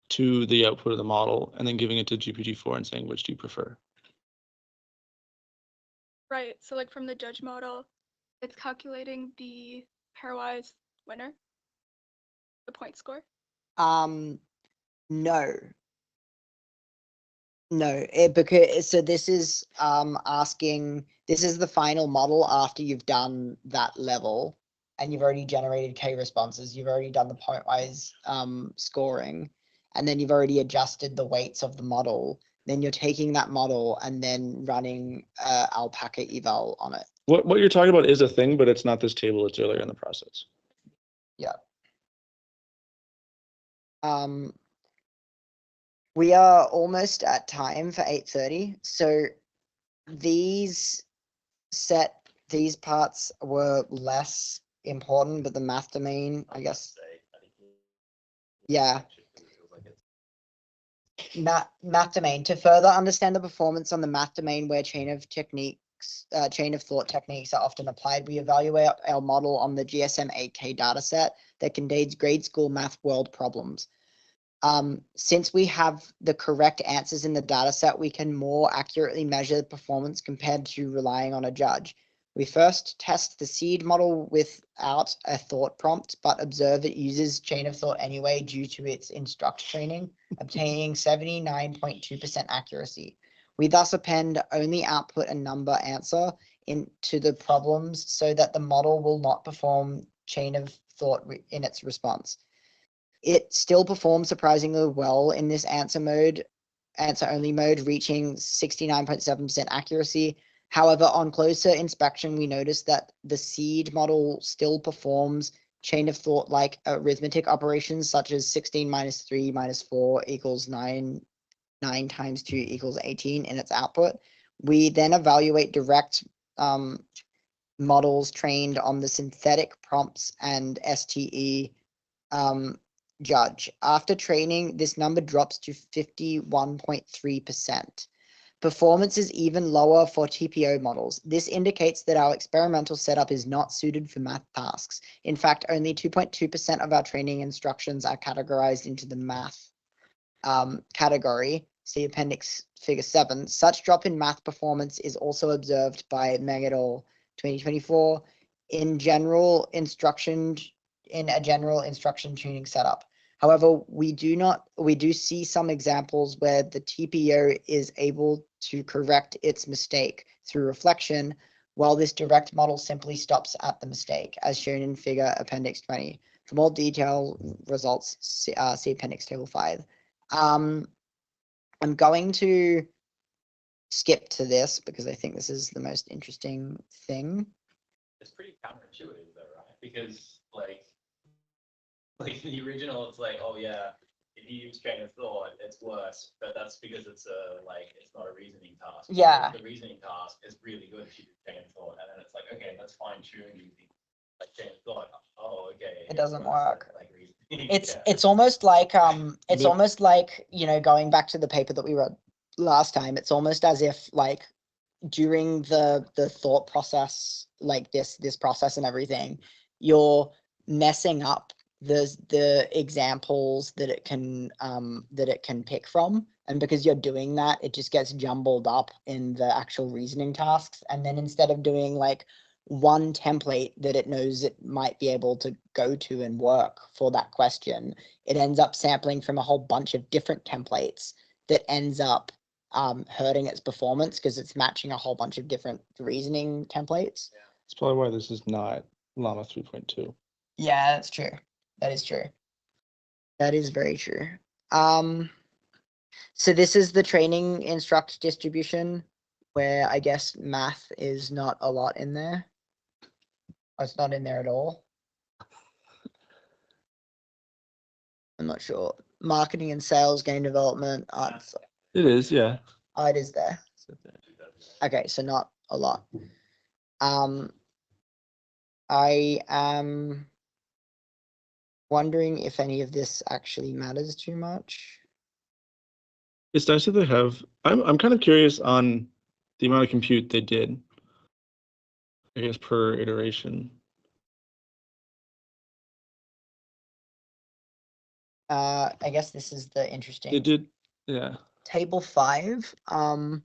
to the output of the model and then giving it to GPT-4 and saying, which do you prefer? Right, so like from the judge model, it's calculating the pairwise winner, the point score? No. No, because so this is asking, this is the final model after you've done that level and you've already generated K responses, you've already done the pointwise scoring, and then you've already adjusted the weights of the model. Then you're taking that model and then running AlpacaEval on it. What you're talking about is a thing, but it's not this table, it's earlier in the process. Yeah. We are almost at time for 8:30. So these parts were less important, but the math domain, I guess. Yeah. Math domain. To further understand the performance on the math domain where chain of thought techniques are often applied, we evaluate our model on the GSM 8K dataset that contains grade school math world problems. Since we have the correct answers in the data set, we can more accurately measure the performance compared to relying on a judge. We first test the seed model without a thought prompt, but observe it uses chain of thought anyway due to its instruct training, obtaining 79.2% accuracy. We thus append only output and number answer into the problems so that the model will not perform chain of thought in its response. It still performs surprisingly well in this answer only mode, reaching 69.7% accuracy. However, on closer inspection, we notice that the seed model still performs chain of thought like arithmetic operations such as 16 minus 3 minus 4 equals 9 times 2 equals 18 in its output. We then evaluate direct models trained on the synthetic prompts and STE judge. After training, this number drops to 51.3%. Performance is even lower for TPO models. This indicates that our experimental setup is not suited for math tasks. In fact, only 2.2% of our training instructions are categorized into the math category. See Appendix Figure 7. Such drop in math performance is also observed by Megadol 2024 in a general instruction tuning setup. However, we do see some examples where the TPO is able to correct its mistake through reflection, while this direct model simply stops at the mistake, as shown in figure Appendix 20. For more detailed results, see Appendix Table 5. I'm going to skip to this because I think this is the most interesting thing. It's pretty counterintuitive though, right? Because like in the original, it's like, oh yeah, if you use chain of thought, it's worse, but that's because it's not a reasoning task. Yeah. The reasoning task is really good if you do chain of thought, and then it's like, okay, let's fine tune using like chain of thought. Oh, okay. It doesn't work. Like reasoning. It's almost like almost like, you know, going back to the paper that we read last time, it's almost as if like during the thought process, like this process and everything, you're messing up the examples that it can pick from, and because you're doing that, it just gets jumbled up in the actual reasoning tasks. And then instead of doing like one template that it knows it might be able to go to and work for that question, it ends up sampling from a whole bunch of different templates that ends up hurting its performance because it's matching a whole bunch of different reasoning templates. Yeah. That's probably why this is not Llama 3.2. Yeah, that's true. That is true. That is very true. So this is the training instruct distribution where I guess math is not a lot in there. Or it's not in there at all. I'm not sure. Marketing and sales, game development, arts. It is, yeah. Oh, it is there. Okay, so not a lot. I am wondering if any of this actually matters too much. It's nice that they have. I'm kind of curious on the amount of compute they did, I guess, per iteration. I guess this is the interesting. They did, yeah. Table 5, GSM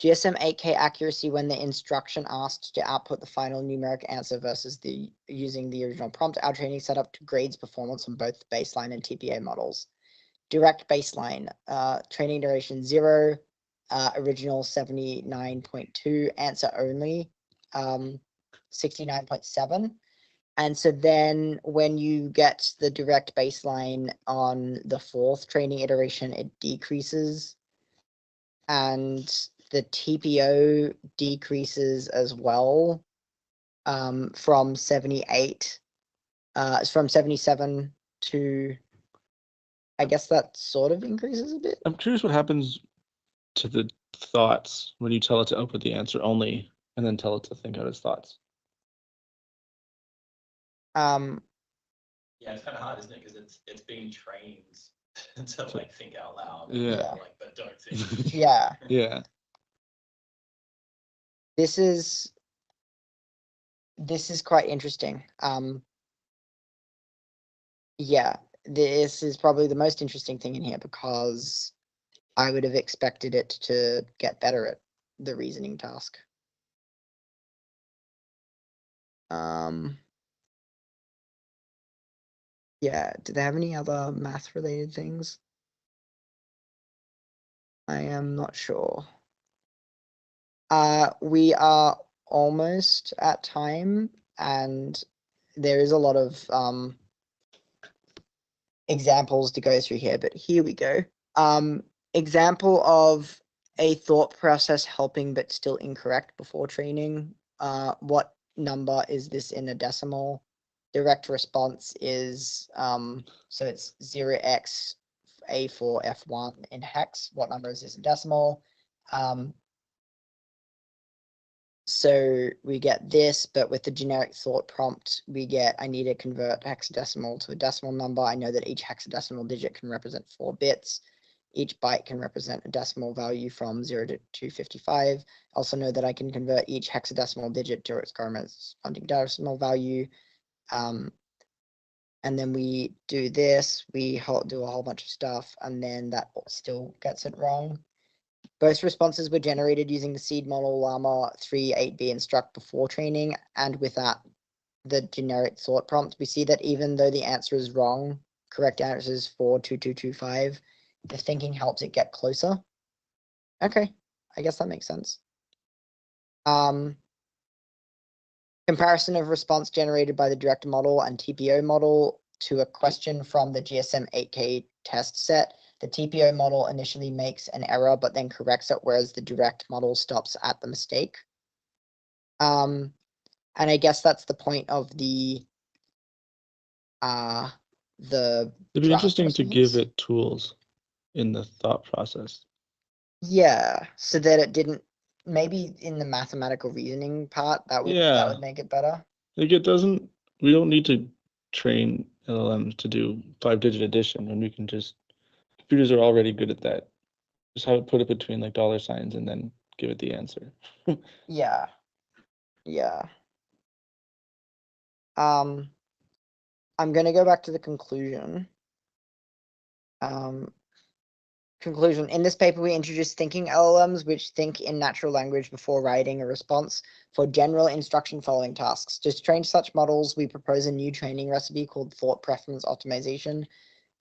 8K accuracy when the instruction asked to output the final numeric answer versus the using the original prompt. Our training setup to grades performance on both baseline and TPA models. Direct baseline, training duration 0, original 79.2, answer only 69.7. And so then when you get the direct baseline on the 4th training iteration, it decreases. And the TPO decreases as well, from 78, from 77 to, I guess that sort of increases a bit. I'm curious what happens to the thoughts when you tell it to output the answer only and then tell it to think out its thoughts. Yeah, it's kind of hard, isn't it? Because it's being trained to like think out loud. Yeah. Like, but don't think. Yeah. Yeah. This is quite interesting. Yeah, this is probably the most interesting thing in here because I would have expected it to get better at the reasoning task. Yeah, do they have any other math related things? I am not sure. We are almost at time, and there is a lot of examples to go through here, but here we go. Example of a thought process helping but still incorrect before training. What number is this in a decimal? Direct response is so it's 0x A4 F1 in hex. What number is this in decimal? So we get this, but with the generic thought prompt, we get, I need to convert hexadecimal to a decimal number. I know that each hexadecimal digit can represent 4 bits. Each byte can represent a decimal value from 0 to 255. I also know that I can convert each hexadecimal digit to its corresponding decimal value. And then we do this, we do a whole bunch of stuff, and then that still gets it wrong. Both responses were generated using the seed model Llama 3, 8B, and Struct before training, and without the generic thought prompt. We see that even though the answer is wrong, correct answer is 42225, the thinking helps it get closer. Okay, I guess that makes sense. Comparison of response generated by the direct model and TPO model to a question from the GSM 8K test set. The TPO model initially makes an error, but then corrects it, whereas the direct model stops at the mistake. And I guess that's the point of the It'd be interesting to give it tools in the thought process. Yeah, so that it didn't, maybe in the mathematical reasoning part, that would make it better. Like it doesn't, we don't need to train LLMs to do 5-digit addition, and we can just, computers are already good at that. Just have it put it between like dollar signs and then give it the answer. Yeah. I'm gonna go back to the conclusion. Conclusion. In this paper, we introduced thinking LLMs, which think in natural language before writing a response for general instruction following tasks. To train such models, we propose a new training recipe called thought preference optimization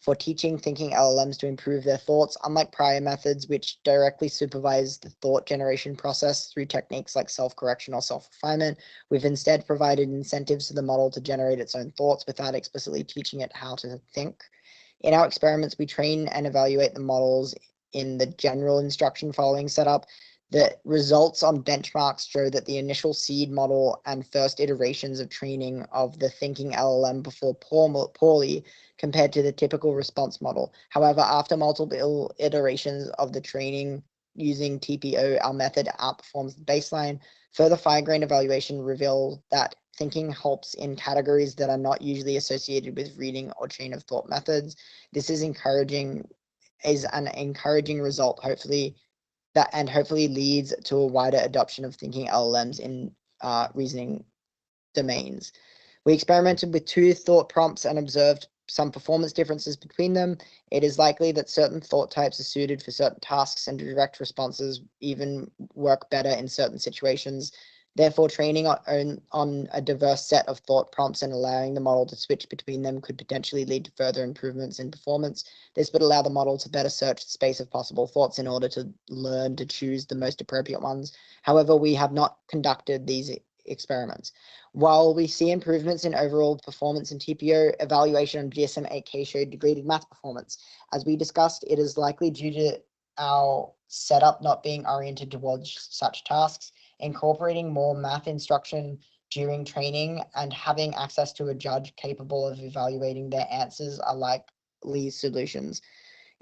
for teaching thinking LLMs to improve their thoughts. Unlike prior methods, which directly supervise the thought generation process through techniques like self-correction or self-refinement, we've instead provided incentives to the model to generate its own thoughts without explicitly teaching it how to think. In our experiments, we train and evaluate the models in the general instruction following setup. The results on benchmarks show that the initial seed model and first iterations of training of the thinking LLM perform poorly compared to the typical response model. However, after multiple iterations of the training using TPO, our method outperforms the baseline. Further fine-grained evaluation reveals that thinking helps in categories that are not usually associated with reading or chain of thought methods. This is an encouraging result. Hopefully, that and hopefully leads to a wider adoption of thinking LLMs in reasoning domains. We experimented with 2 thought prompts and observed some performance differences between them. It is likely that certain thought types are suited for certain tasks and direct responses even work better in certain situations. Therefore, training on a diverse set of thought prompts and allowing the model to switch between them could potentially lead to further improvements in performance. This would allow the model to better search the space of possible thoughts in order to learn to choose the most appropriate ones. However, we have not conducted these experiments. While we see improvements in overall performance in TPO, evaluation on GSM-8K showed degraded math performance. As we discussed, it is likely due to our setup not being oriented towards such tasks. Incorporating more math instruction during training and having access to a judge capable of evaluating their answers are likely solutions.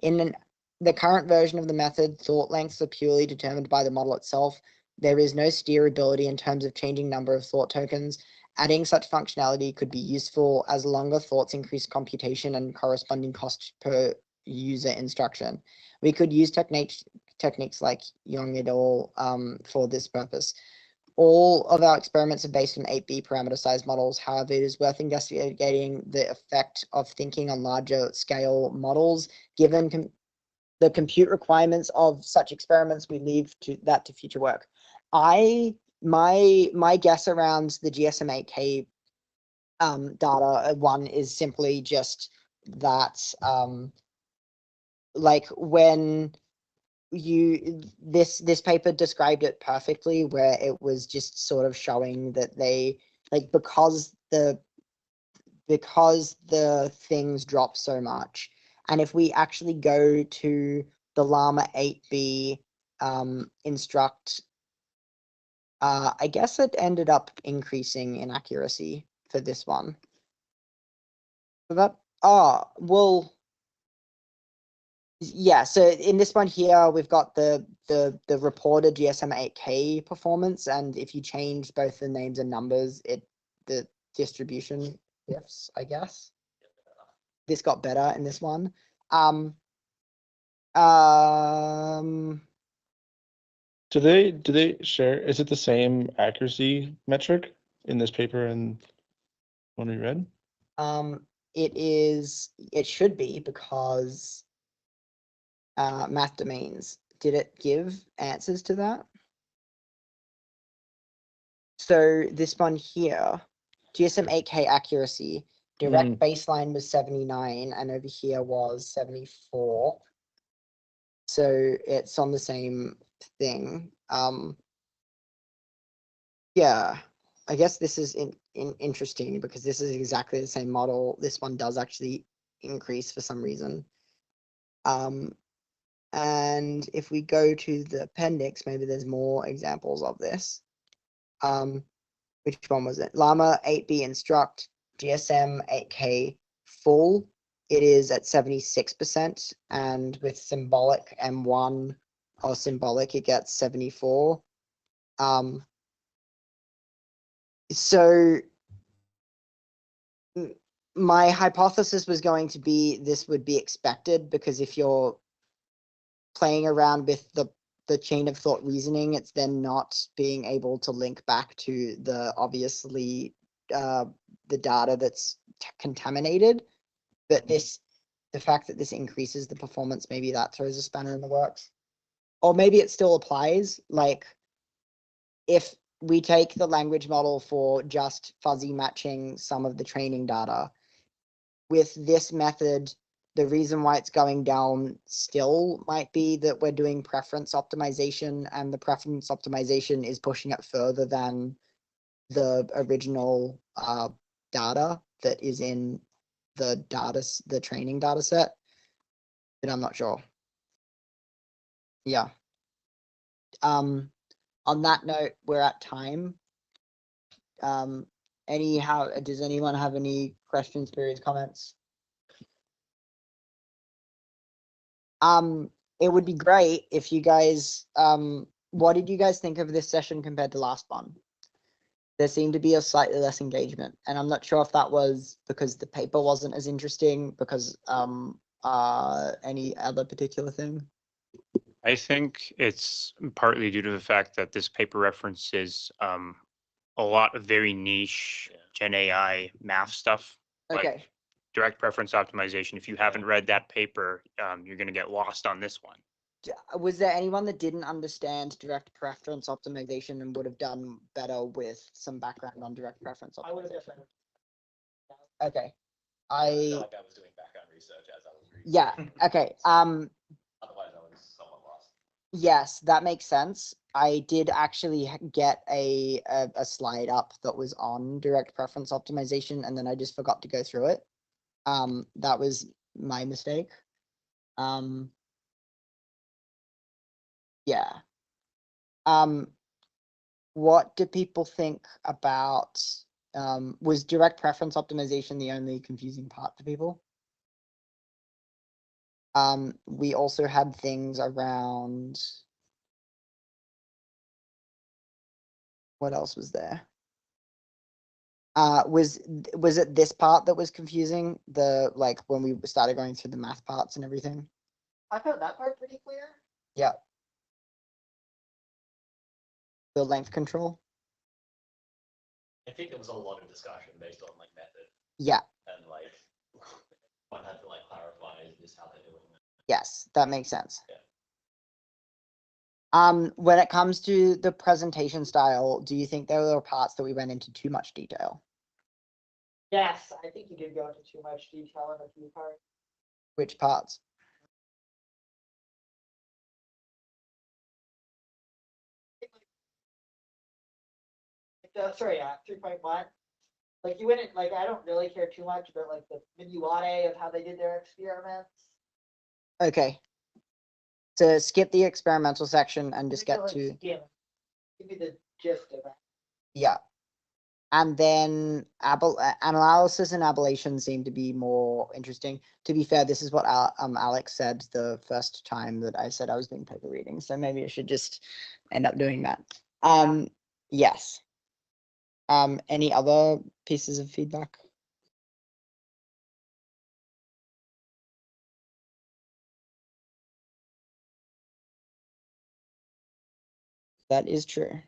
In the current version of the method, thought lengths are purely determined by the model itself. There is no steerability in terms of changing number of thought tokens. Adding such functionality could be useful as longer thoughts increase computation and corresponding cost per user instruction. We could use techniques like Young et al. For this purpose. All of our experiments are based on 8B parameter size models. However, it is worth investigating the effect of thinking on larger scale models. Given the compute requirements of such experiments, we leave that to future work. My guess around the GSM-8K data one is simply just that like when this paper described it perfectly, where it was just sort of showing that they like because the things drop so much, and if we actually go to the Llama 8B instruct, I guess it ended up increasing in accuracy for this one. So that well. Yeah, so in this one here, we've got the reported GSM-8K performance, and if you change both the names and numbers, the distribution shifts, I guess. This got better in this one. Do they share? Is it the same accuracy metric in this paper and one we read? It should be, because math domains, did it give answers to that? So this one here, GSM-8K accuracy, direct baseline was 79, and over here was 74. So it's on the same thing. Yeah, I guess this is interesting because this is exactly the same model. This one does actually increase for some reason. And if we go to the appendix, maybe there's more examples of this. Which one was it? Llama 8B instruct, GSM 8K full. It is at 76%, and with symbolic M1 or symbolic, it gets 74. So my hypothesis was going to be this would be expected, because if you're playing around with the chain of thought reasoning, it's then not being able to link back to the obviously the data that's contaminated. But the fact that this increases the performance, maybe that throws a spanner in the works. Or maybe it still applies. Like if we take the language model for just fuzzy matching some of the training data, with this method, the reason why it's going down still might be that we're doing preference optimization, and the preference optimization is pushing it further than the original data that is in the training data set. But I'm not sure. Yeah. On that note, we're at time. Does anyone have any questions, queries, comments? It would be great if you guys, what did you guys think of this session compared to last one? There seemed to be a slightly less engagement, and I'm not sure if that was because the paper wasn't as interesting, because any other particular thing. I think it's partly due to the fact that this paper references a lot of very niche Gen AI math stuff. Okay. Like direct preference optimization. If you haven't read that paper, you're going to get lost on this one. Was there anyone that didn't understand direct preference optimization and would have done better with some background on direct preference I would have optimization? just. Okay. I feel like I was doing background research as I was reading. Yeah, okay. Otherwise, I was somewhat lost. Yes, that makes sense. I did actually get a slide up that was on direct preference optimization, and then I just forgot to go through it. That was my mistake. Yeah. What do people think about, was direct preference optimization the only confusing part for people? We also had things around, what else was there? Was it this part that was confusing? The, like, when we started going through the math parts and everything? I found that part pretty clear. Yeah. The length control? I think there was a lot of discussion based on like method Yeah, and like one had to like clarify is this how they're doing it. yes, that makes sense. Yeah. When it comes to the presentation style, do you think there were parts that we went into too much detail? Yes, I think you did go into too much detail in a few parts. Which parts? Sorry, 3.1. Like you wouldn't like. I don't really care too much about like the minuare of how they did their experiments. Okay. So skip the experimental section and just get to, Give me the gist of it. yeah. And then analysis and ablation seem to be more interesting. To be fair, this is what Alex said the first time that I said I was doing paper reading, so maybe I should just end up doing that. Yes. Any other pieces of feedback? That is true.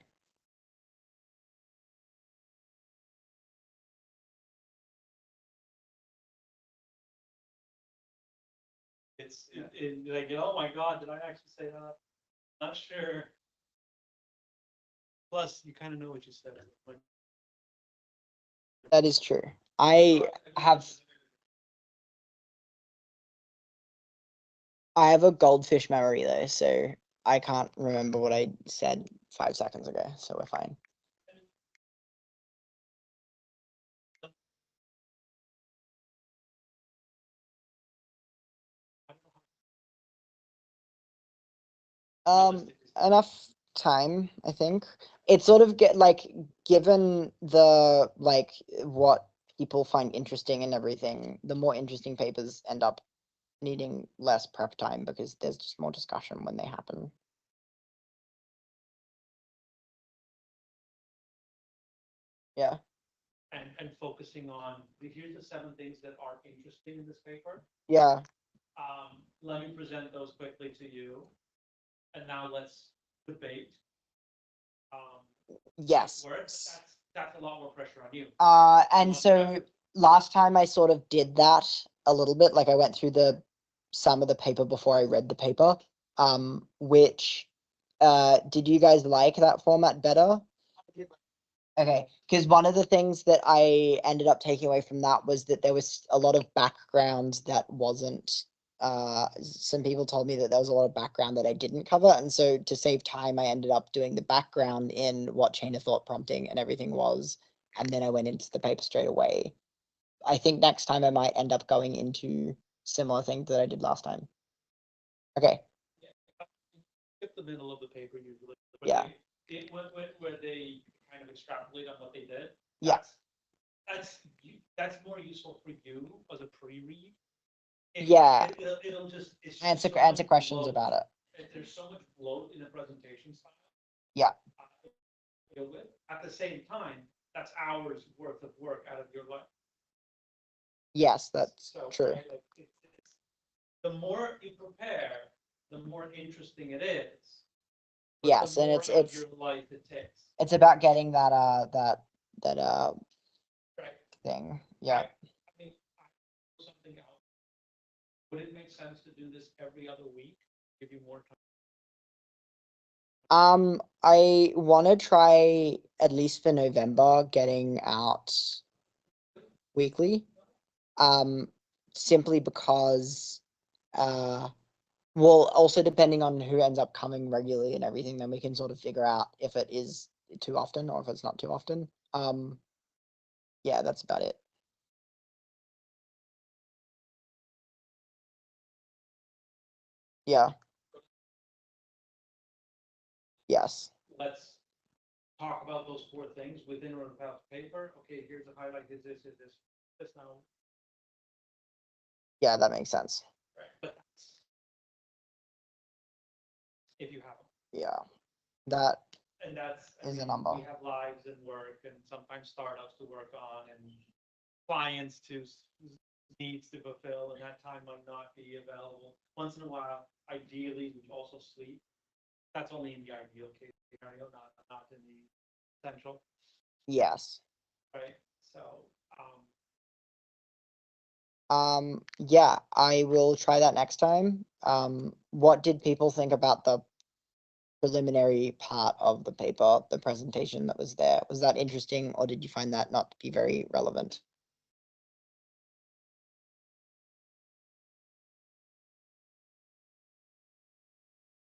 It's like, oh my God, did I actually say that? Not sure. Plus, you kind of know what you said. Like, that is true. I have a goldfish memory though, so I can't remember what I said 5 seconds ago, so we're fine. Enough time, I think. It's sort of given the what people find interesting and everything, the more interesting papers end up needing less prep time because there's just more discussion when they happen. Yeah. And focusing on here's the 7 things that are interesting in this paper. Yeah. Let me present those quickly to you. And now let's debate. Yes. That's a lot more pressure on you. And so last time I sort of did that a little bit, like I went through some of the paper before I read the paper. Which did you guys like that format better? Okay, because one of the things that I ended up taking away from that was that there was a lot of background that wasn't, some people told me that there was a lot of background that I didn't cover. And so to save time, I ended up doing the background in what chain of thought prompting and everything was. And then I went into the paper straight away. I think next time I might end up going into similar things that I did last time. Okay. Skip the middle of the paper usually. Yeah. Where they kind of extrapolate on what they did. Yeah. That's more useful for you as a pre-read. Yeah. It'll just answer so questions about it. There's so much bloat in the presentation style. Yeah. Deal with. At the same time, that's hours worth of work out of your life. Yes, that's true. Right? The more you prepare, the more interesting it is. but Yes, the and more it's of your life it takes. it's about getting that Right. thing. Yeah. I mean, something else. Would it make sense to do this every other week? Give you more time? I want to try at least for November getting out weekly. Simply because well, also depending on who ends up coming regularly and everything, then we can sort of figure out if it is too often or if it's not too often. Yeah, that's about it. Yeah. Yes. Let's talk about those 4 things within or without paper. Okay, here's a highlight, is this now. Yeah, that makes sense. Right, but if you have them. Yeah, that And that's, is a number. we have lives and work and sometimes startups to work on and clients to needs to fulfill, and that time might not be available. Once in a while, ideally, we also sleep. That's only in the ideal case scenario, not in the essential. Yes. Right, so, yeah, I will try that next time. What did people think about the preliminary part of the paper, the presentation that was there? Was that interesting, or did you find that not to be very relevant?